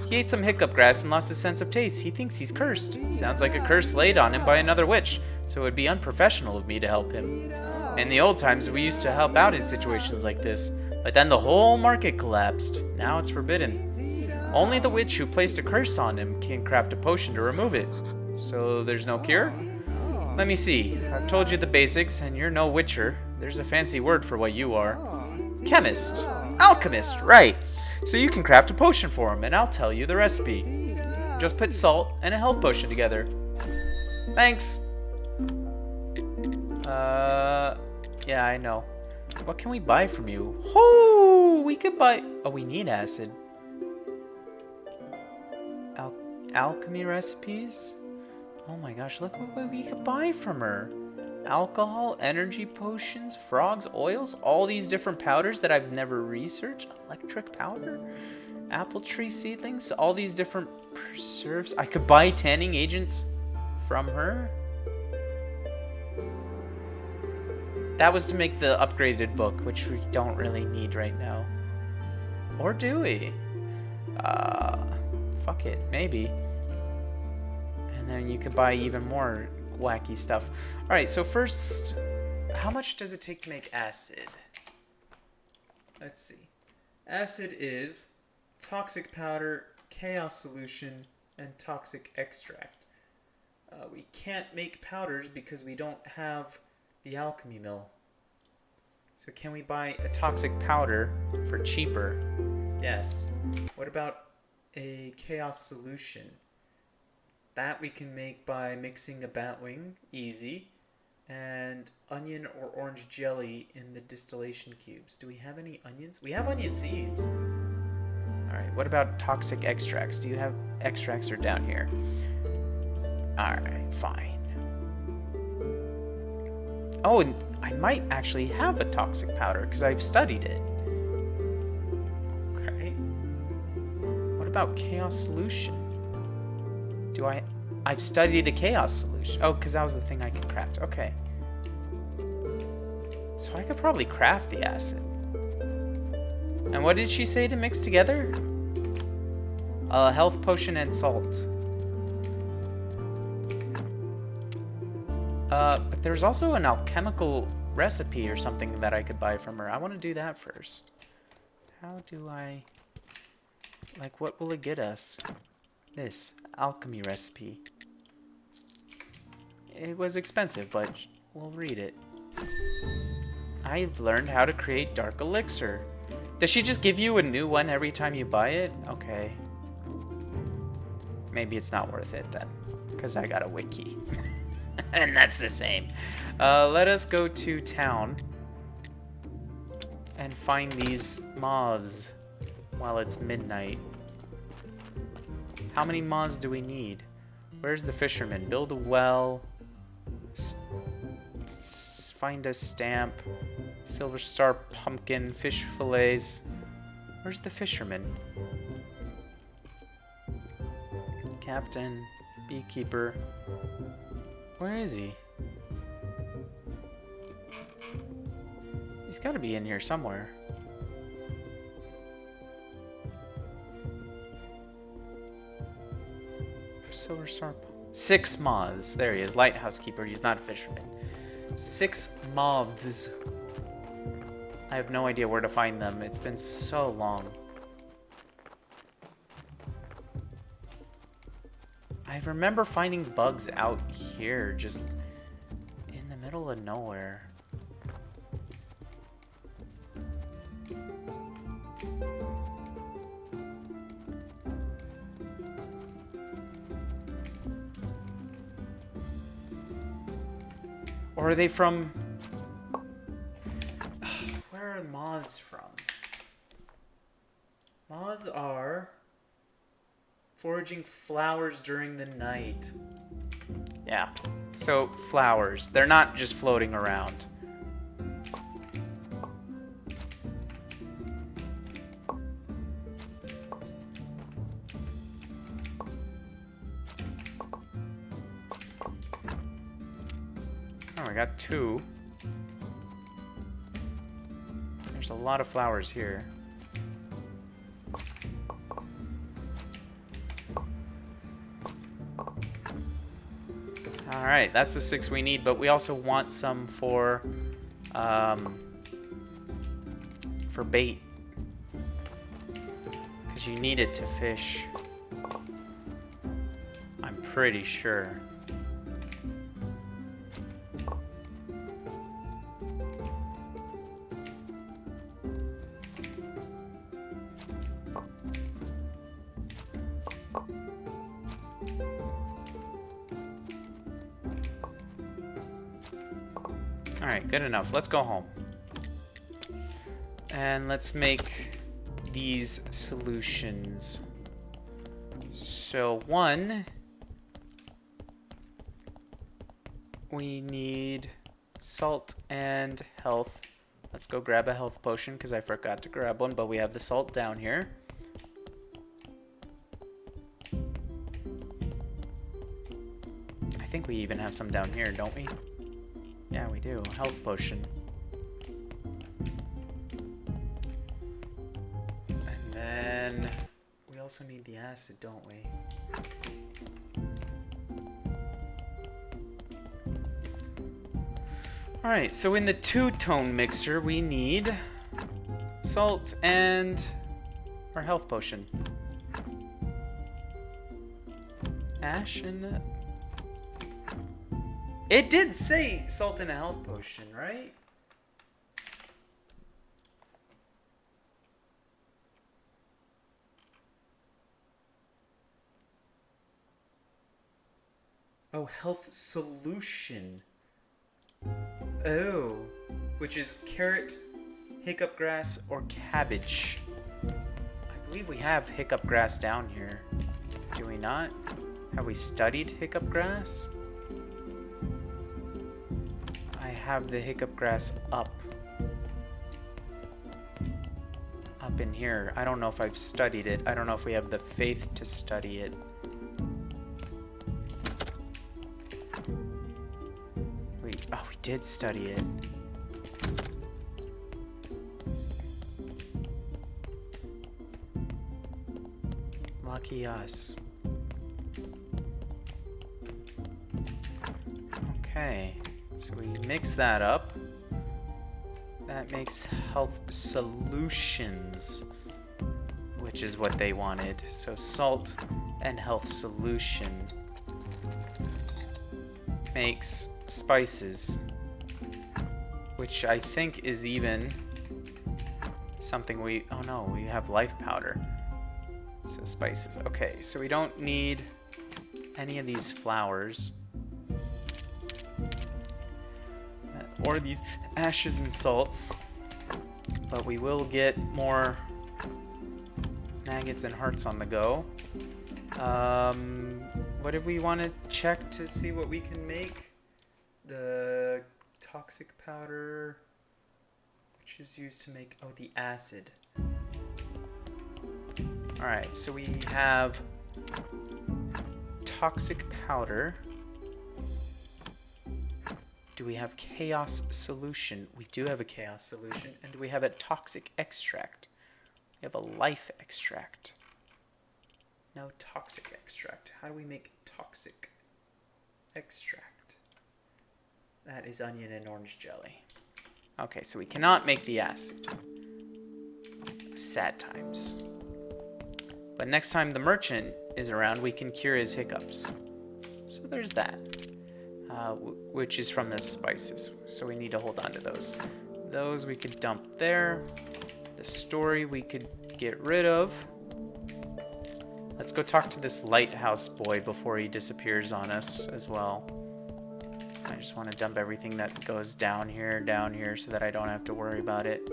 He ate some hiccup grass and lost his sense of taste. He thinks he's cursed. Sounds like a curse laid on him by another witch, so it would be unprofessional of me to help him. In the old times, we used to help out in situations like this, but then the whole market collapsed. Now it's forbidden. Only the witch who placed a curse on him can craft a potion to remove it. So there's no cure? Let me see. I've told you the basics, and you're no witcher. There's a fancy word for what you are. Chemist. Alchemist, right. So you can craft a potion for him, and I'll tell you the recipe. Just put salt and a health potion together. Thanks. Yeah, I know. What can we buy from you? Oh, we could buy... Oh, we need acid. Alchemy recipes? Oh my gosh, look what we could buy from her. Alcohol, energy potions, frogs, oils, all these different powders that I've never researched. Electric powder, apple tree seedlings, all these different preserves. I could buy tanning agents from her. That was to make the upgraded book, which we don't really need right now. Or do we? Fuck it, maybe. And then you could buy even more wacky stuff. Alright, so first, how much does it take to make acid? Let's see. Acid is toxic powder, chaos solution, and toxic extract. We can't make powders because we don't have the alchemy mill. So can we buy a toxic powder for cheaper? Yes. What about a chaos solution? That we can make by mixing a batwing, easy, and onion or orange jelly in the distillation cubes. Do we have any onions? We have onion seeds. Alright, what about toxic extracts? Do you have extracts are down here? Alright, fine. Oh, and I might actually have a toxic powder because I've studied it. Okay. What about chaos solution? I've studied a chaos solution. Oh, because that was the thing I can craft. Okay. So I could probably craft the acid. And what did she say to mix together? A health potion and salt. But there's also an alchemical recipe or something that I could buy from her. I want to do that first. How do I... Like, what will it get us? This alchemy recipe. It was expensive, but we'll read it. I've learned how to create dark elixir. Does she just give you a new one every time you buy it? Okay. Maybe it's not worth it then, because I got a wiki. And that's the same. Let us go to town and find these moths while it's midnight. How many moths do we need? Where's the fisherman? Build a well. Find a stamp. Silver star pumpkin. Fish fillets. Where's the fisherman? Captain. Beekeeper. Where is he? He's got to be in here somewhere. Silver star. 6 moths. There he is. Lighthouse keeper. He's not a fisherman. 6 moths. I have no idea where to find them. It's been so long. I remember finding bugs out here, just in the middle of nowhere. Or are they from... Where are moths from? Moths are... foraging flowers during the night. Yeah, so flowers. They're not just floating around. Oh, we got 2. There's a lot of flowers here. Alright, that's the 6 we need, but we also want some for bait. Because you need it to fish. I'm pretty sure. Alright, good enough. Let's go home. And let's make these solutions. So 1, we need salt and health. Let's go grab a health potion because I forgot to grab one, but we have the salt down here. I think we even have some down here, don't we? Yeah, we do. Health potion. And then we also need the acid, don't we? Alright, so in the 2-tone mixer, we need salt and our health potion. Ash and... It did say salt and a health potion, right? Oh, health solution. Oh, which is carrot, hiccup grass, or cabbage. I believe we have hiccup grass down here. Do we not? Have we studied hiccup grass? I have the hiccup grass up in here. I don't know if I've studied it. I don't know if we have the faith to study it. We did study it. Lucky us. Okay, so we mix that up. That makes health solutions, which is what they wanted. So salt and health solution makes spices, which I think is even something we... Oh no, we have life powder. So spices. Okay, so we don't need any of these flowers. Or these ashes and salts. But we will get more maggots and hearts on the go. What did we want to check to see what we can make? The toxic powder, which is used to make, the acid. Alright, so we have toxic powder. Do we have chaos solution? We do have a chaos solution. And do we have a toxic extract? We have a life extract. No toxic extract. How do we make toxic extract? That is onion and orange jelly. Okay, so we cannot make the acid. Sad times. But next time the merchant is around, we can cure his hiccups. So there's that. Which is from the spices. So we need to hold on to those. Those we could dump there. The story we could get rid of. Let's go talk to this lighthouse boy before he disappears on us as well. I just want to dump everything that goes down here, so that I don't have to worry about it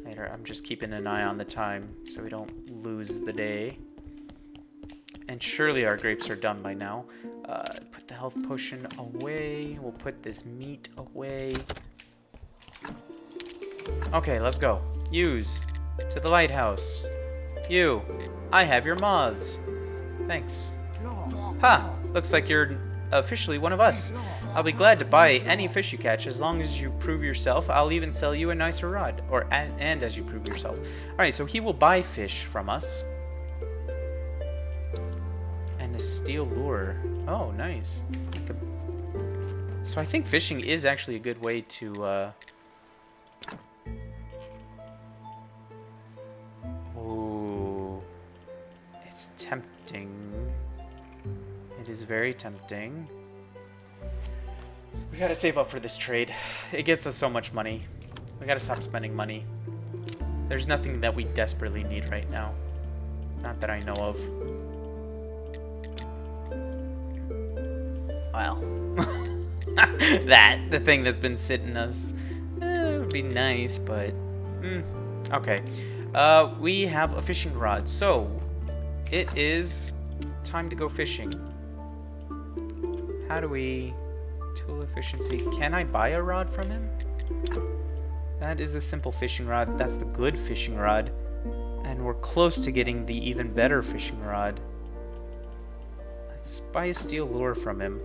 later. I'm just keeping an eye on the time so we don't lose the day. And surely our grapes are done by now. Put the health potion away. We'll put this meat away. Okay, let's go. Use to the lighthouse. You, I have your moths. Thanks. Ha! Looks like you're officially one of us. I'll be glad to buy any fish you catch as long as you prove yourself. I'll even sell you a nicer rod, and as you prove yourself. All right, so he will buy fish from us. And a steel lure. Oh, nice. So I think fishing is actually a good way to. Ooh, it's tempting. It is very tempting. We gotta save up for this trade. It gets us so much money. We gotta stop spending money. There's nothing that we desperately need right now. Not that I know of. Well. The thing that's been sitting us. It would be nice, but... okay. We have a fishing rod. So, it is time to go fishing. How do we... Tool efficiency. Can I buy a rod from him? That is the simple fishing rod. That's the good fishing rod. And we're close to getting the even better fishing rod. Let's buy a steel lure from him.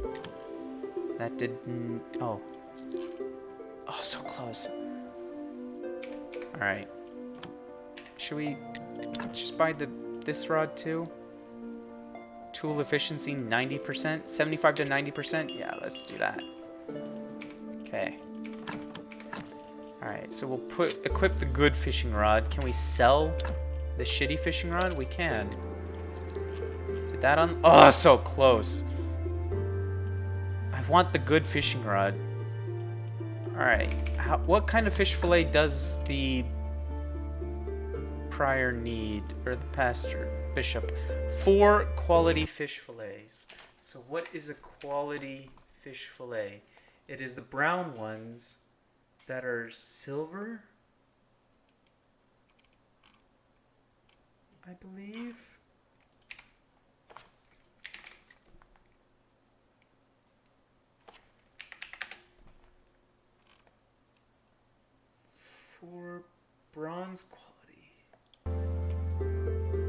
That didn't... Oh. Oh, so close. Alright. Should we just buy this rod too? Tool efficiency 90%? 75 to 90%? Yeah, let's do that. Okay. Alright, so we'll equip the good fishing rod. Can we sell the shitty fishing rod? We can. Did that on... Oh, so close. I want the good fishing rod. Alright. What kind of fish fillet does the prior need? Or the pastor? Bishop. 4 quality fish fillets. So what is a quality fish fillet? It is the brown ones that are silver, I believe. For bronze quality.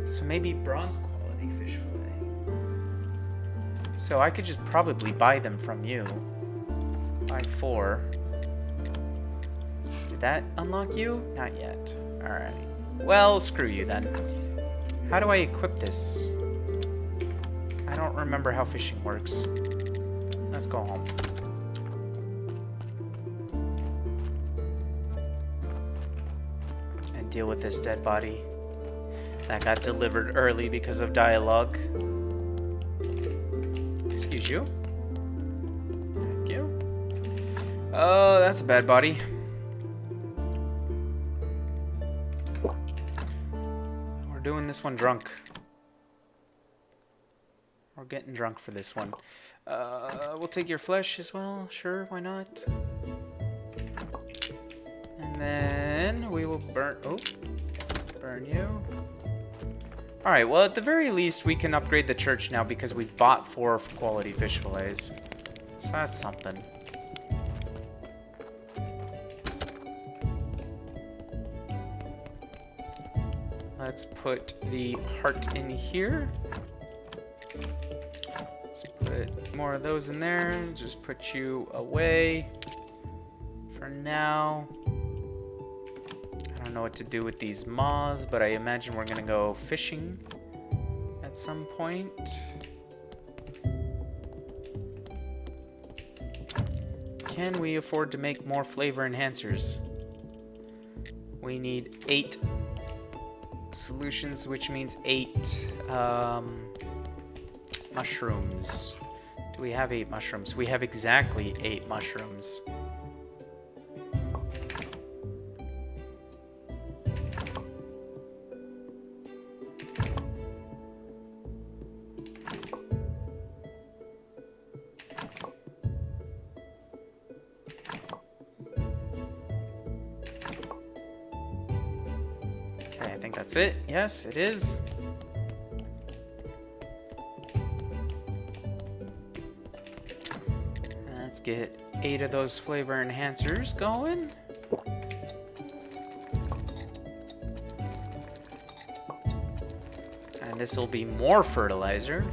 So maybe bronze quality fish fillet. So I could just probably buy them from you. Buy 4. Did that unlock you? Not yet. Alright. Well, screw you then. How do I equip this? I don't remember how fishing works. Let's go home. And deal with this dead body. That got delivered early because of dialogue. Excuse you. Thank you. Oh, that's a bad body. We're doing this one drunk. We're getting drunk for this one. We'll take your flesh as well. Sure, why not? And then we will burn... Oh. Burn you. Alright, well, at the very least, we can upgrade the church now because we bought 4 quality fish fillets. So that's something. Let's put the heart in here. Let's put more of those in there. Just put you away for now. I don't know what to do with these moths, but I imagine we're gonna go fishing at some point. Can we afford to make more flavor enhancers? We need 8 solutions, which means 8 mushrooms. Do we have 8 mushrooms? We have exactly 8 mushrooms. I think that's it. Yes, it is. Let's get 8 of those flavor enhancers going. And this will be more fertilizer.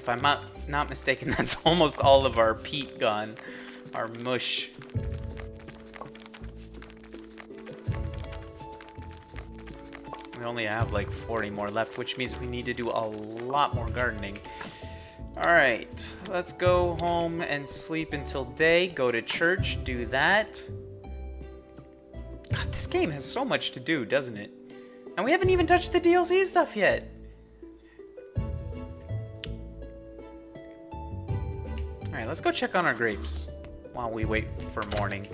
If I'm not mistaken, that's almost all of our peat gone. Our mush. We only have like 40 more left, which means we need to do a lot more gardening. Alright, let's go home and sleep until day. Go to church, do that. God, this game has so much to do, doesn't it? And we haven't even touched the DLC stuff yet. Alright, let's go check on our grapes while we wait for morning.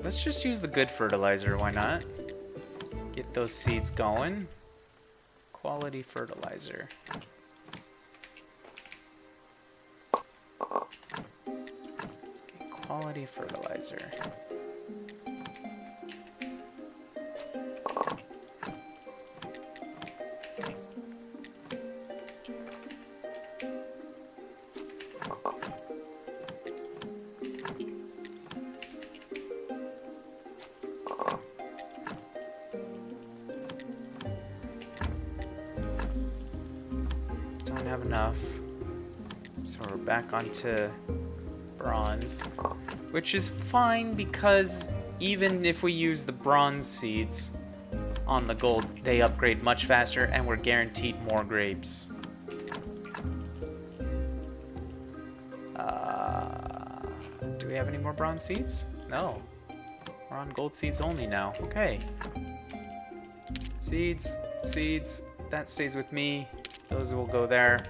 Let's just use the good fertilizer, why not? Get those seeds going. Quality fertilizer. Let's get quality fertilizer. Have enough, so we're back onto bronze, which is fine because even if we use the bronze seeds on the gold, they upgrade much faster and we're guaranteed more grapes. Do we have any more bronze seeds? No, we're on gold seeds only now. Okay, seeds, that stays with me. Those will go there.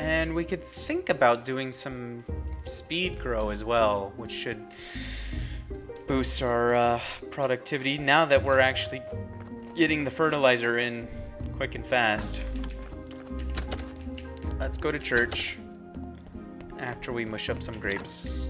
And we could think about doing some speed grow as well, which should boost our productivity now that we're actually getting the fertilizer in quick and fast. Let's go to church after we mush up some grapes.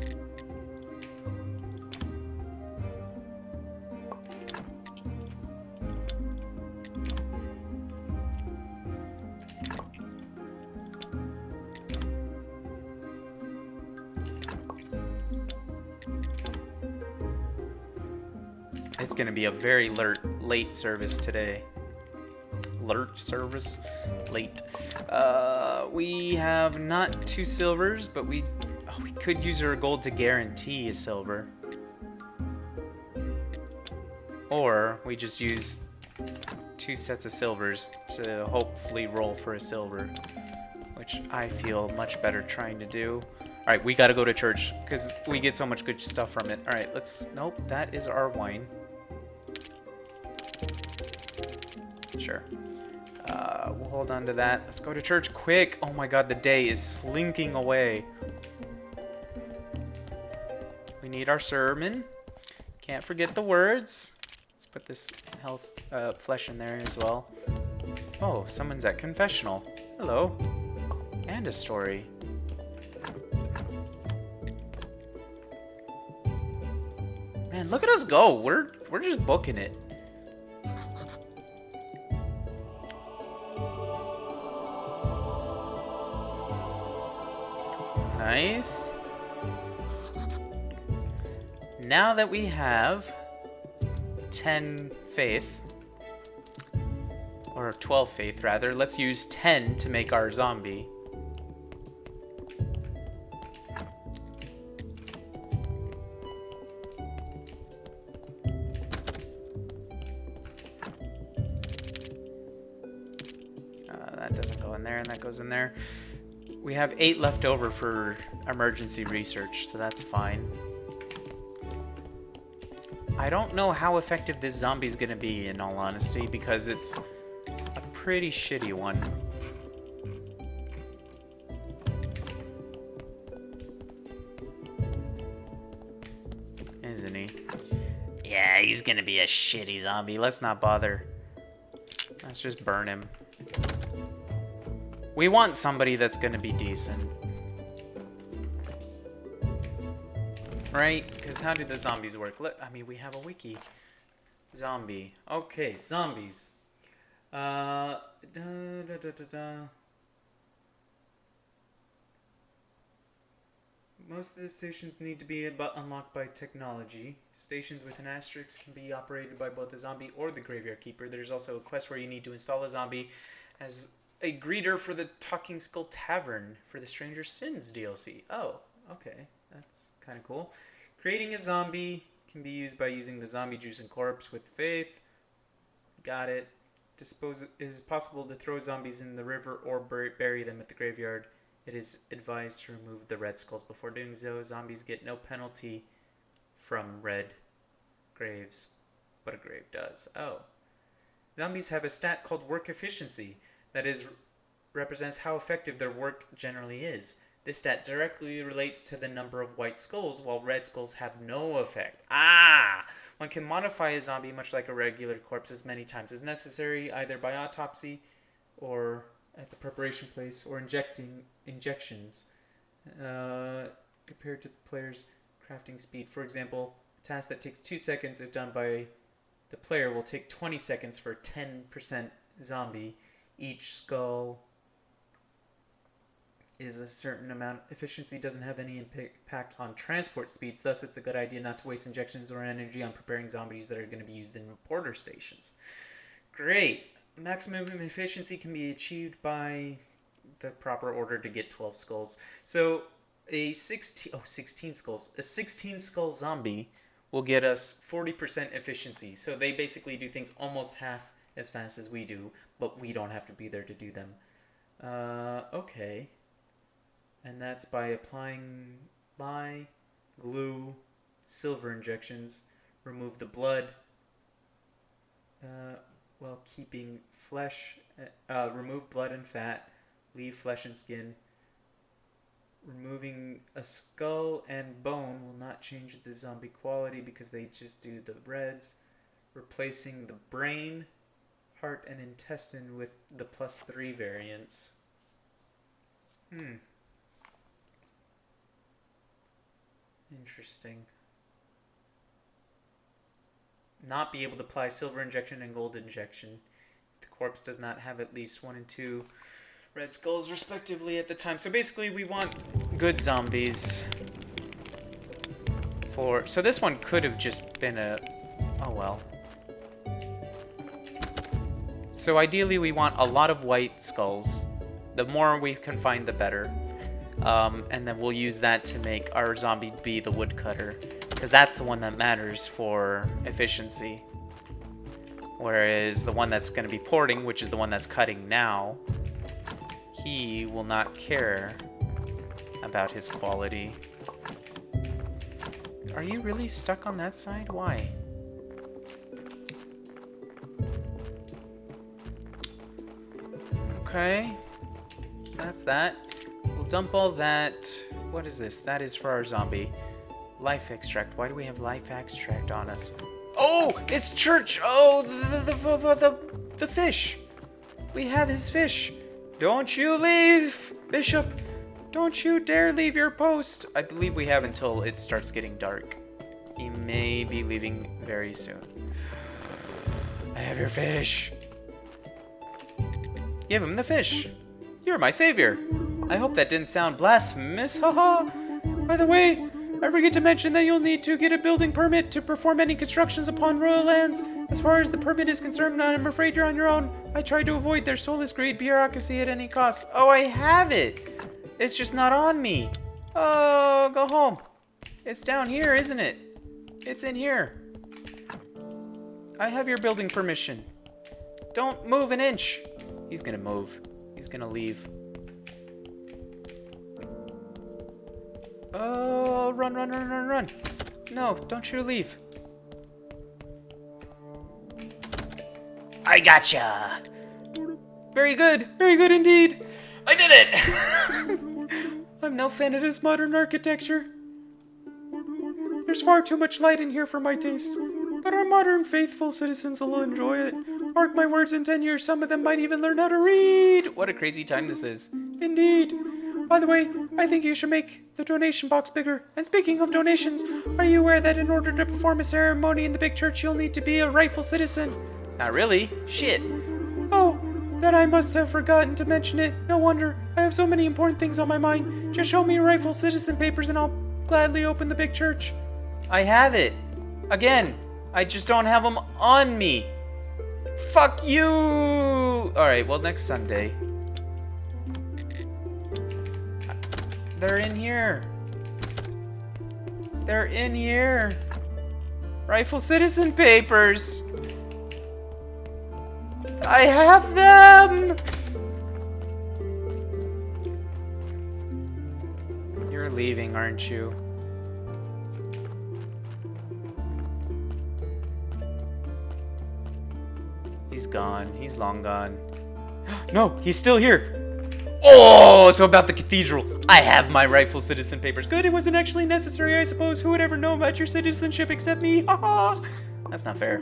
It's going to be a very late service today. Late. We have not 2 silvers, but we could use our gold to guarantee a silver. Or we just use 2 sets of silvers to hopefully roll for a silver, which I feel much better trying to do. Alright, we gotta go to church, because we get so much good stuff from it. Alright, nope, that is our wine. Sure. We'll hold on to that. Let's go to church quick. Oh my god, the day is slinking away. We need our sermon. Can't forget the words. Let's put this flesh in there as well. Oh, someone's at confessional. Hello. And a story. Man, look at us go. We're just booking it. Nice. Now that we have 10 faith, or 12 faith rather, let's use 10 to make our zombie. That doesn't go in there, and that goes in there. We have 8 left over for emergency research, so that's fine. I don't know how effective this zombie's gonna be, in all honesty, because it's a pretty shitty one. Isn't he? Yeah, he's gonna be a shitty zombie. Let's not bother. Let's just burn him. We want somebody that's gonna be decent. Right? Because how do the zombies work? I mean, we have a wiki. Zombie. Okay, zombies. Da, da, da, da, da. Most of the stations need to be unlocked by technology. Stations with an asterisk can be operated by both the zombie or the graveyard keeper. There's also a quest where you need to install a zombie as a greeter for the Talking Skull Tavern for the Stranger Sins DLC. Oh, okay. That's kind of cool. Creating a zombie can be used by using the zombie juice and corpse with faith. Got it. It is possible to throw zombies in the river or bury them at the graveyard. It is advised to remove the red skulls before doing so. Zombies get no penalty from red graves, but a grave does. Oh. Zombies have a stat called work efficiency that represents how effective their work generally is. This stat directly relates to the number of white skulls, while red skulls have no effect. One can modify a zombie much like a regular corpse as many times as necessary, either by autopsy or at the preparation place, or injections compared to the player's crafting speed. For example, a task that takes 2 seconds if done by the player will take 20 seconds for a 10% zombie. Each skull is a certain amount. Efficiency doesn't have any impact on transport speeds, thus it's a good idea not to waste injections or energy on preparing zombies that are going to be used in reporter stations. Great! Maximum efficiency can be achieved by the proper order to get 12 skulls. So a 16 skulls. A 16 skull zombie will get us 40% efficiency. So they basically do things almost half as fast as we do, but we don't have to be there to do them. Okay. And that's by applying lye, glue, silver injections, remove the blood, while keeping flesh, remove blood and fat, leave flesh and skin. Removing a skull and bone will not change the zombie quality because they just do the reds. Replacing the brain, heart, and intestine with the +3 variants. Interesting. Not be able to apply silver injection and gold injection if the corpse does not have at least 1 and 2 red skulls respectively at the time. So basically we want good zombies so this one could have just been oh well. So ideally we want a lot of white skulls. The more we can find, the better. And then we'll use that to make our zombie be the woodcutter, because that's the one that matters for efficiency. Whereas the one that's going to be porting, which is the one that's cutting now, he will not care about his quality. Are you really stuck on that side? Why? Okay, so that's that. We'll dump all that. What is this? That is for our zombie. Life extract. Why do we have life extract on us? Oh, it's Church. Oh, the fish. We have his fish. Don't you leave, Bishop. Don't you dare leave your post. I believe we have until it starts getting dark. He may be leaving very soon. I have your fish. Give him the fish. You're my savior. I hope that didn't sound blasphemous, haha. By the way, I forget to mention that you'll need to get a building permit to perform any constructions upon royal lands. As far as the permit is concerned, I'm afraid you're on your own. I try to avoid their soulless greed bureaucracy at any cost. Oh, I have it. It's just not on me. Oh, go home. It's down here, isn't it? It's in here. I have your building permission. Don't move an inch. He's gonna move. He's gonna leave. Oh, run, run, run, run, run. No, don't you leave. I gotcha. Very good indeed. I did it. I'm no fan of this modern architecture. There's far too much light in here for my taste. But our modern faithful citizens will enjoy it. Mark my words, in 10 years, some of them might even learn how to read. What a crazy time this is. Indeed. By the way, I think you should make the donation box bigger. And speaking of donations, are you aware that in order to perform a ceremony in the big church, you'll need to be a rightful citizen? Not really. Shit. Oh, Then I must have forgotten to mention it. No wonder. I have so many important things on my mind. Just show me your rightful citizen papers and I'll gladly open the big church. I have it. Again, I just don't have them on me. Fuck you! Alright, well, next Sunday. They're in here. They're in here. Rightful citizen papers. I have them! You're leaving, aren't you? He's gone. He's long gone. No, he's still here. Oh, so about the cathedral. I have my rightful citizen papers. Good, it wasn't actually necessary, I suppose. Who would ever know about your citizenship except me? Haha. That's not fair.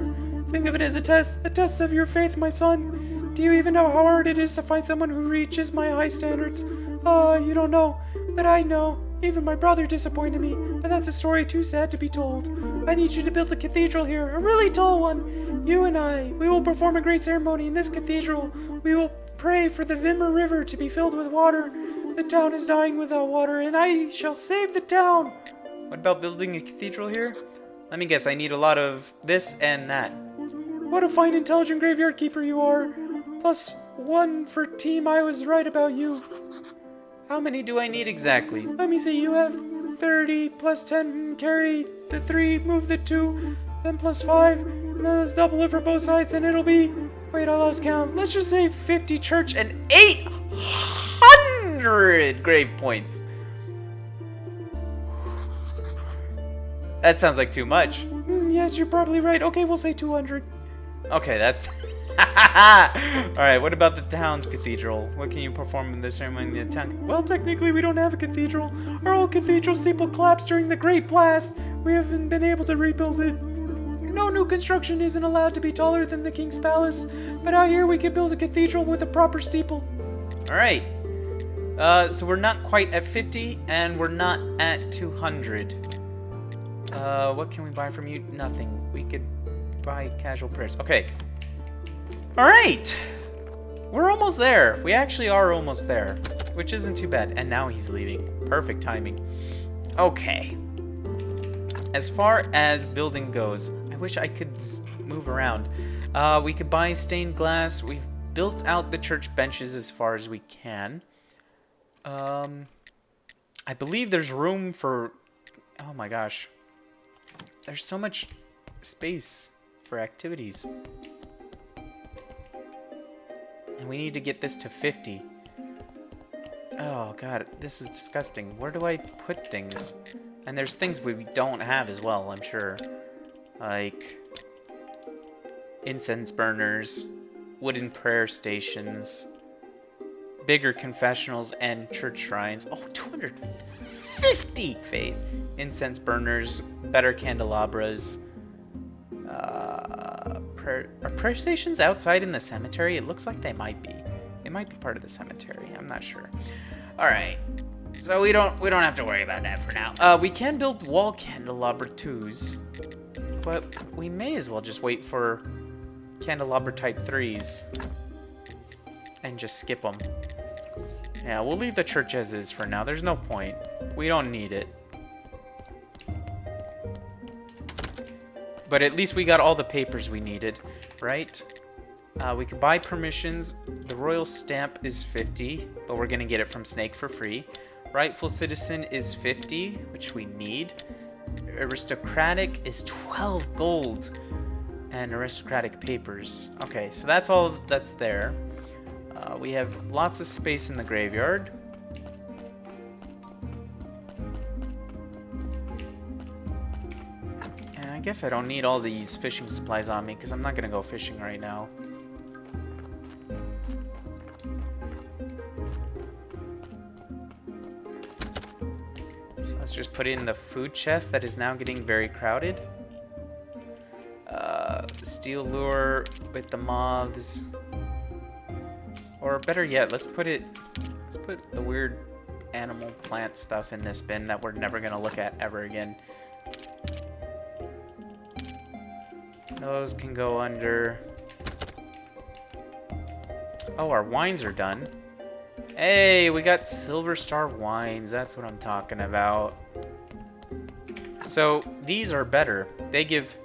Think of it as a test of your faith, my son. Do you even know how hard it is to find someone who reaches my high standards? You don't know, but I know. Even my brother disappointed me, but that's a story too sad to be told. I need you to build a cathedral here, a really tall one. You and I, we will perform a great ceremony in this cathedral. We will pray for the Vimmer River to be filled with water. The town is dying without water, and I shall save the town. What about building a cathedral here? Let me guess, I need a lot of this and that. What a fine, intelligent graveyard keeper you are. +1 for team I was right about you. How many do I need exactly? Let me see, you have 30 plus 10, carry the 3, move the 2, then +5, and then let's double it for both sides, and it'll be, wait, I lost count. Let's just say 50 church and 800 grave points. That sounds like too much. Yes, you're probably right. Okay, we'll say 200. Okay, that's... Alright, what about the town's cathedral? What can you perform in the ceremony in the town? Well, technically we don't have a cathedral. Our old cathedral steeple collapsed during the Great Blast. We haven't been able to rebuild it. No new construction isn't allowed to be taller than the king's palace, but out here we could build a cathedral with a proper steeple. Alright. So we're not quite at 50, and we're not at 200. What can we buy from you? Nothing. We could buy casual prayers. Okay. Alright! We're almost there. We actually are almost there, which isn't too bad. And now he's leaving. Perfect timing. Okay. As far as building goes, I wish I could move around. We could buy stained glass. We've built out the church benches as far as we can. I believe there's room for... Oh my gosh. There's so much space for activities. And we need to get this to 50. Oh god, this is disgusting. Where do I put things? And there's things we don't have as well, I'm sure. Like incense burners, wooden prayer stations, bigger confessionals, and church shrines. Oh, 250 faith. Incense burners, better candelabras. Are prayer stations outside in the cemetery? It looks like they might be. They might be part of the cemetery. I'm not sure. All right. So we don't have to worry about that for now. We can build wall candelabra 2s, but we may as well just wait for candelabra type 3s and just skip them. Yeah, we'll leave the church as is for now. There's no point. We don't need it. But at least we got all the papers we needed, right? We could buy permissions. The royal stamp is 50, but we're gonna get it from Snake for free. Rightful citizen is 50, which we need. Aristocratic is 12 gold. And aristocratic papers. Okay, so that's all that's there. We have lots of space in the graveyard. And I guess I don't need all these fishing supplies on me because I'm not gonna go fishing right now. So let's just put in the food chest that is now getting very crowded. Steel lure with the moths. Or better yet, let's put the weird animal plant stuff in this bin that we're never gonna look at ever again. Those can go under. Oh, our wines are done. Hey, we got Silver Star wines. That's what I'm talking about. So these are better. They give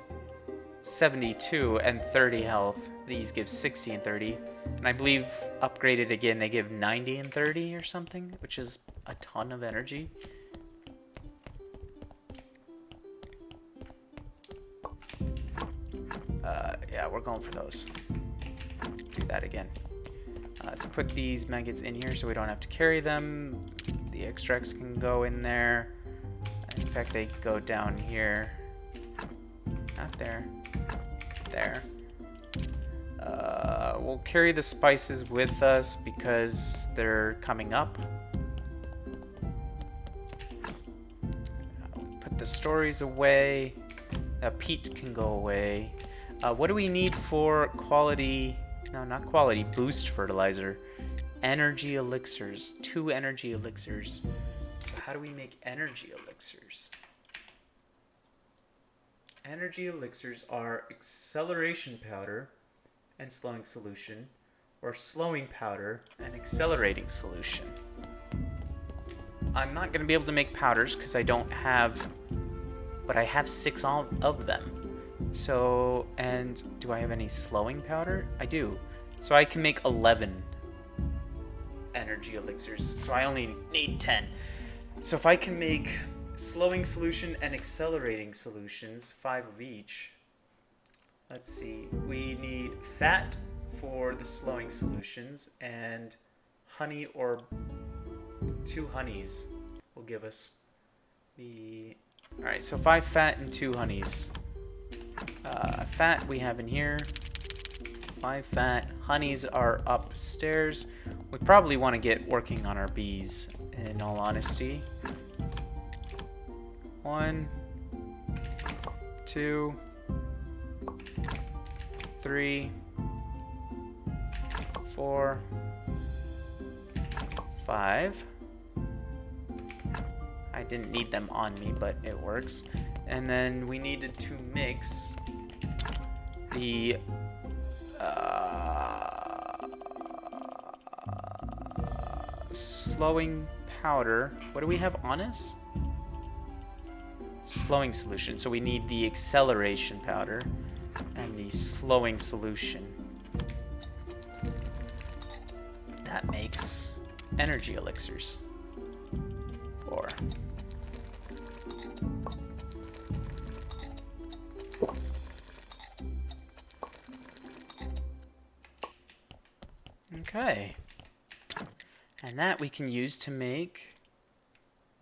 72 and 30 health. These give 60 and 30. And I believe upgraded again, they give 90 and 30 or something, which is a ton of energy. Yeah, we're going for those. Do that again. Let's put these maggots in here so we don't have to carry them. The extracts can go in there. In fact, they go down here. Not there. There. We'll carry the spices with us because they're coming up. Put the stories away. Peat can go away. What do we need for quality? No, not quality. Boost fertilizer. Energy elixirs. 2 energy elixirs. So how do we make energy elixirs? Energy elixirs are acceleration powder and slowing solution, or slowing powder and accelerating solution. I'm not going to be able to make powders because I don't have, but I have 6 of them. So, and do I have any slowing powder? I do. So I can make 11 energy elixirs. So I only need 10. So if I can make slowing solution and accelerating solutions, 5 of each. Let's see. We need fat for the slowing solutions and honey or 2 honeys will give us the... Alright, so 5 fat and 2 honeys. Fat we have in here. 5 fat. Honeys are upstairs. We probably want to get working on our bees, in all honesty. 1, 2, 3, 4, 5. I didn't need them on me, but it works. And then we needed to mix the slowing powder. What do we have on us? Slowing solution. So we need the acceleration powder and the slowing solution. That makes energy elixirs. 4. Okay. And that we can use to make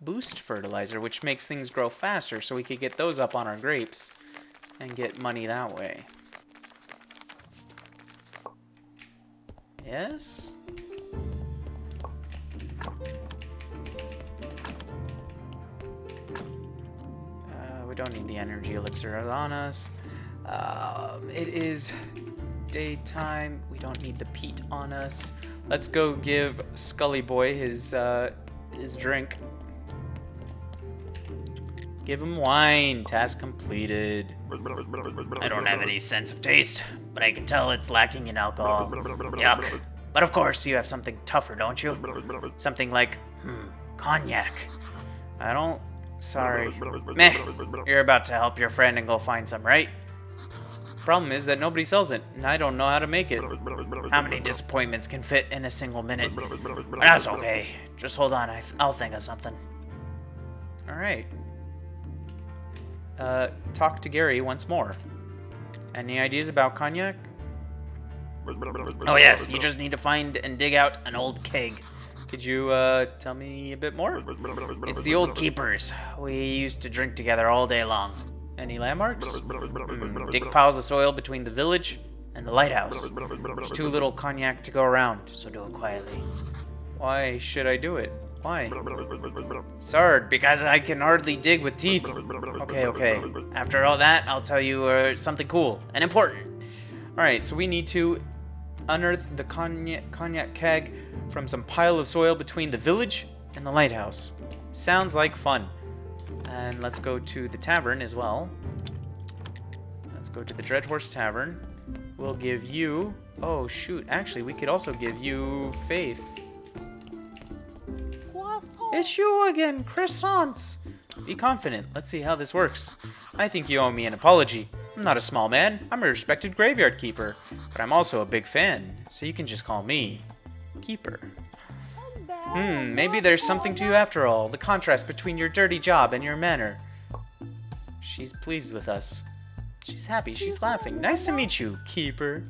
boost fertilizer, which makes things grow faster, so we could get those up on our grapes and get money that way. Yes? We don't need the energy elixir on us. It is daytime. We don't need the peat on us. Let's go give Scully Boy his drink. Give him wine. Task completed. I don't have any sense of taste, but I can tell it's lacking in alcohol. Yuck. But of course, you have something tougher, don't you? Something like, cognac. I don't... Sorry. Meh. You're about to help your friend and go find some, right? Problem is that nobody sells it, and I don't know how to make it. How many disappointments can fit in a single minute? But that's okay. Just hold on, I'll think of something. Alright. Talk to Gary once more. Any ideas about cognac? Oh yes, you just need to find and dig out an old keg. Could you tell me a bit more? It's the Old Keepers. We used to drink together all day long. Any landmarks? Dig piles of soil between the village and the lighthouse. There's too little cognac to go around, so do it quietly. Why should I do it? Why? Sard, because I can hardly dig with teeth. Okay. After all that, I'll tell you something cool and important. Alright, so we need to unearth the cognac keg from some pile of soil between the village and the lighthouse. Sounds like fun. And let's go to the tavern as well. Let's go to the Dreadhorse Tavern. We'll give you... Oh, shoot. Actually, we could also give you faith. It's you again, croissants. Be confident. Let's see how this works. I think you owe me an apology. I'm not a small man. I'm a respected graveyard keeper. But I'm also a big fan. So you can just call me Keeper. Maybe there's something to you after all. The contrast between your dirty job and your manner. She's pleased with us. She's happy. She's laughing. Nice to meet you, Keeper.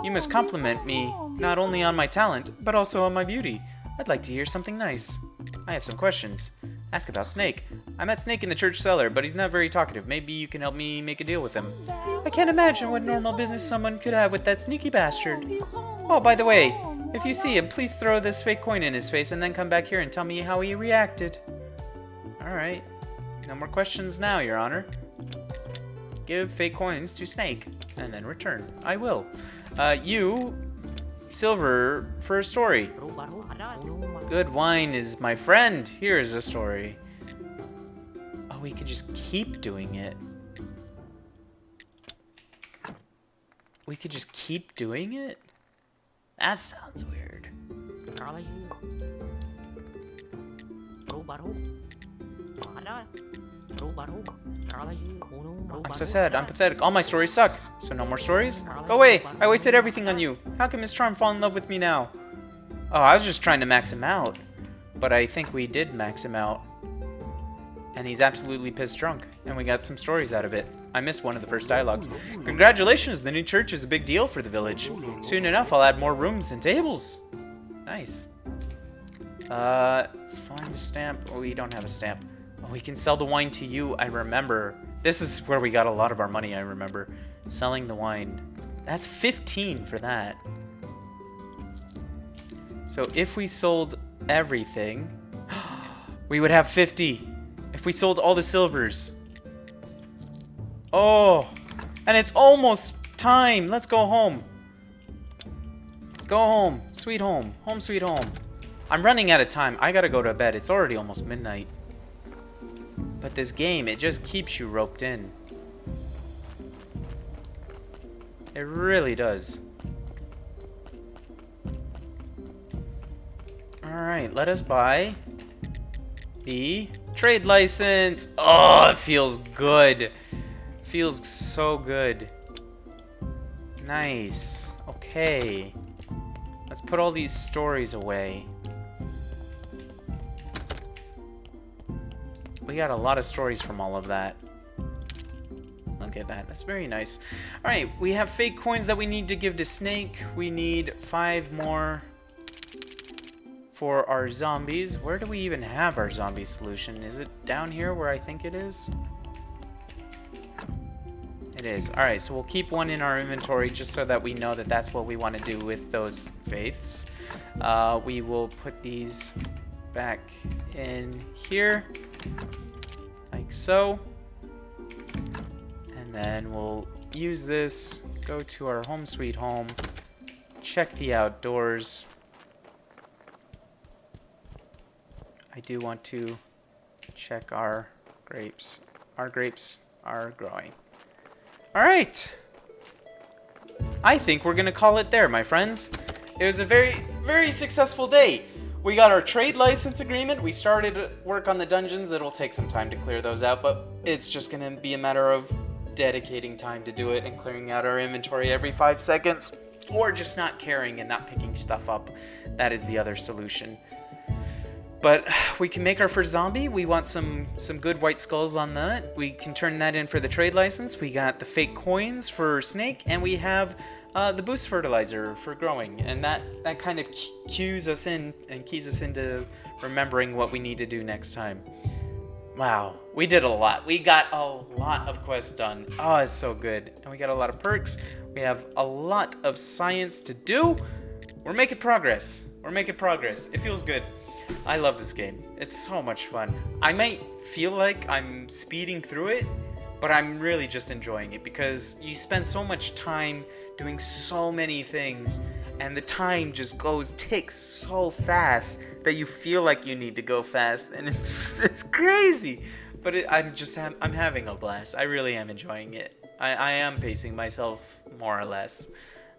You must compliment me, not only on my talent, but also on my beauty. I'd like to hear something nice. I have some questions. Ask about Snake. I met Snake in the church cellar, but he's not very talkative. Maybe you can help me make a deal with him. I can't imagine what normal business someone could have with that sneaky bastard. Oh, by the way, if you see him, please throw this fake coin in his face and then come back here and tell me how he reacted. Alright. No more questions now, Your Honor. Give fake coins to Snake, and then return. I will. You... Silver for a story. Good wine is my friend. Here is a story. Oh, we could just keep doing it. We could just keep doing it? That sounds weird. I'm so sad. I'm pathetic. All my stories suck. So no more stories? Go away. I wasted everything on you. How can Miss Charm fall in love with me now? Oh, I was just trying to max him out. But I think we did max him out. And he's absolutely pissed drunk. And we got some stories out of it. I missed one of the first dialogues. Congratulations, the new church is a big deal for the village. Soon enough, I'll add more rooms and tables. Nice. Find a stamp. Oh, we don't have a stamp. Oh, we can sell the wine to you. I remember. This is where we got a lot of our money, I remember. Selling the wine. That's 15 for that. So if we sold everything, we would have 50. If we sold all the silvers. Oh, and it's almost time. Let's go home. Go home. Sweet home. Home sweet home. I'm running out of time. I gotta go to bed. It's already almost midnight. But this game, it just keeps you roped in. It really does. Alright, let us buy the trade license. Oh, it feels good. Feels so good. Nice. Okay. Let's put all these stories away. We got a lot of stories from all of that. Look at that. That's very nice. Alright, we have fake coins that we need to give to Snake. We need 5 more for our zombies. Where do we even have our zombie solution? Is it down here where I think it is? It is. Alright, so we'll keep one in our inventory just so that we know that that's what we want to do with those faiths. We will put these back in here. Like so. And then we'll use this, go to our home sweet home, check the outdoors. I do want to check our grapes. Our grapes are growing. Alright. I think we're gonna call it there, my friends. It was a very, very successful day. We got our trade license agreement. We started work on the dungeons. It'll take some time to clear those out, but it's just gonna be a matter of dedicating time to do it and clearing out our inventory every 5 seconds, or just not caring and not picking stuff up. That is the other solution. But we can make our first zombie. We want some good white skulls on that. We can turn that in for the trade license. We got the fake coins for Snake, and we have the boost fertilizer for growing. And that kind of cues us in and keys us into remembering what we need to do next time. Wow, we did a lot. We got a lot of quests done. Oh, it's so good. And we got a lot of perks. We have a lot of science to do. We're making progress. We're making progress. It feels good. I love this game. It's so much fun. I might feel like I'm speeding through it, but I'm really just enjoying it because you spend so much time doing so many things, and the time just ticks so fast that you feel like you need to go fast, and it's crazy. But I'm having a blast. I really am enjoying it. I am pacing myself more or less.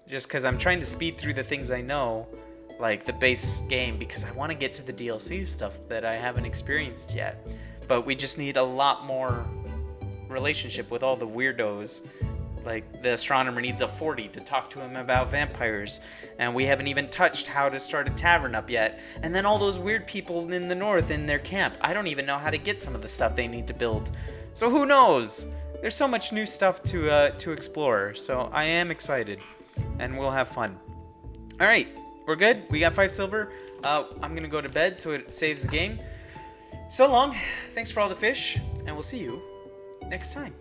Just because I'm trying to speed through the things I know, like the base game, because I want to get to the DLC stuff that I haven't experienced yet. But we just need a lot more relationship with all the weirdos. Like, the astronomer needs a 40 to talk to him about vampires, and we haven't even touched how to start a tavern up yet. And then all those weird people in the north in their camp. I don't even know how to get some of the stuff they need to build. So who knows? There's so much new stuff to explore, so I am excited, and we'll have fun. All right, we're good. We got 5 silver. I'm gonna go to bed so it saves the game. So long. Thanks for all the fish, and we'll see you next time.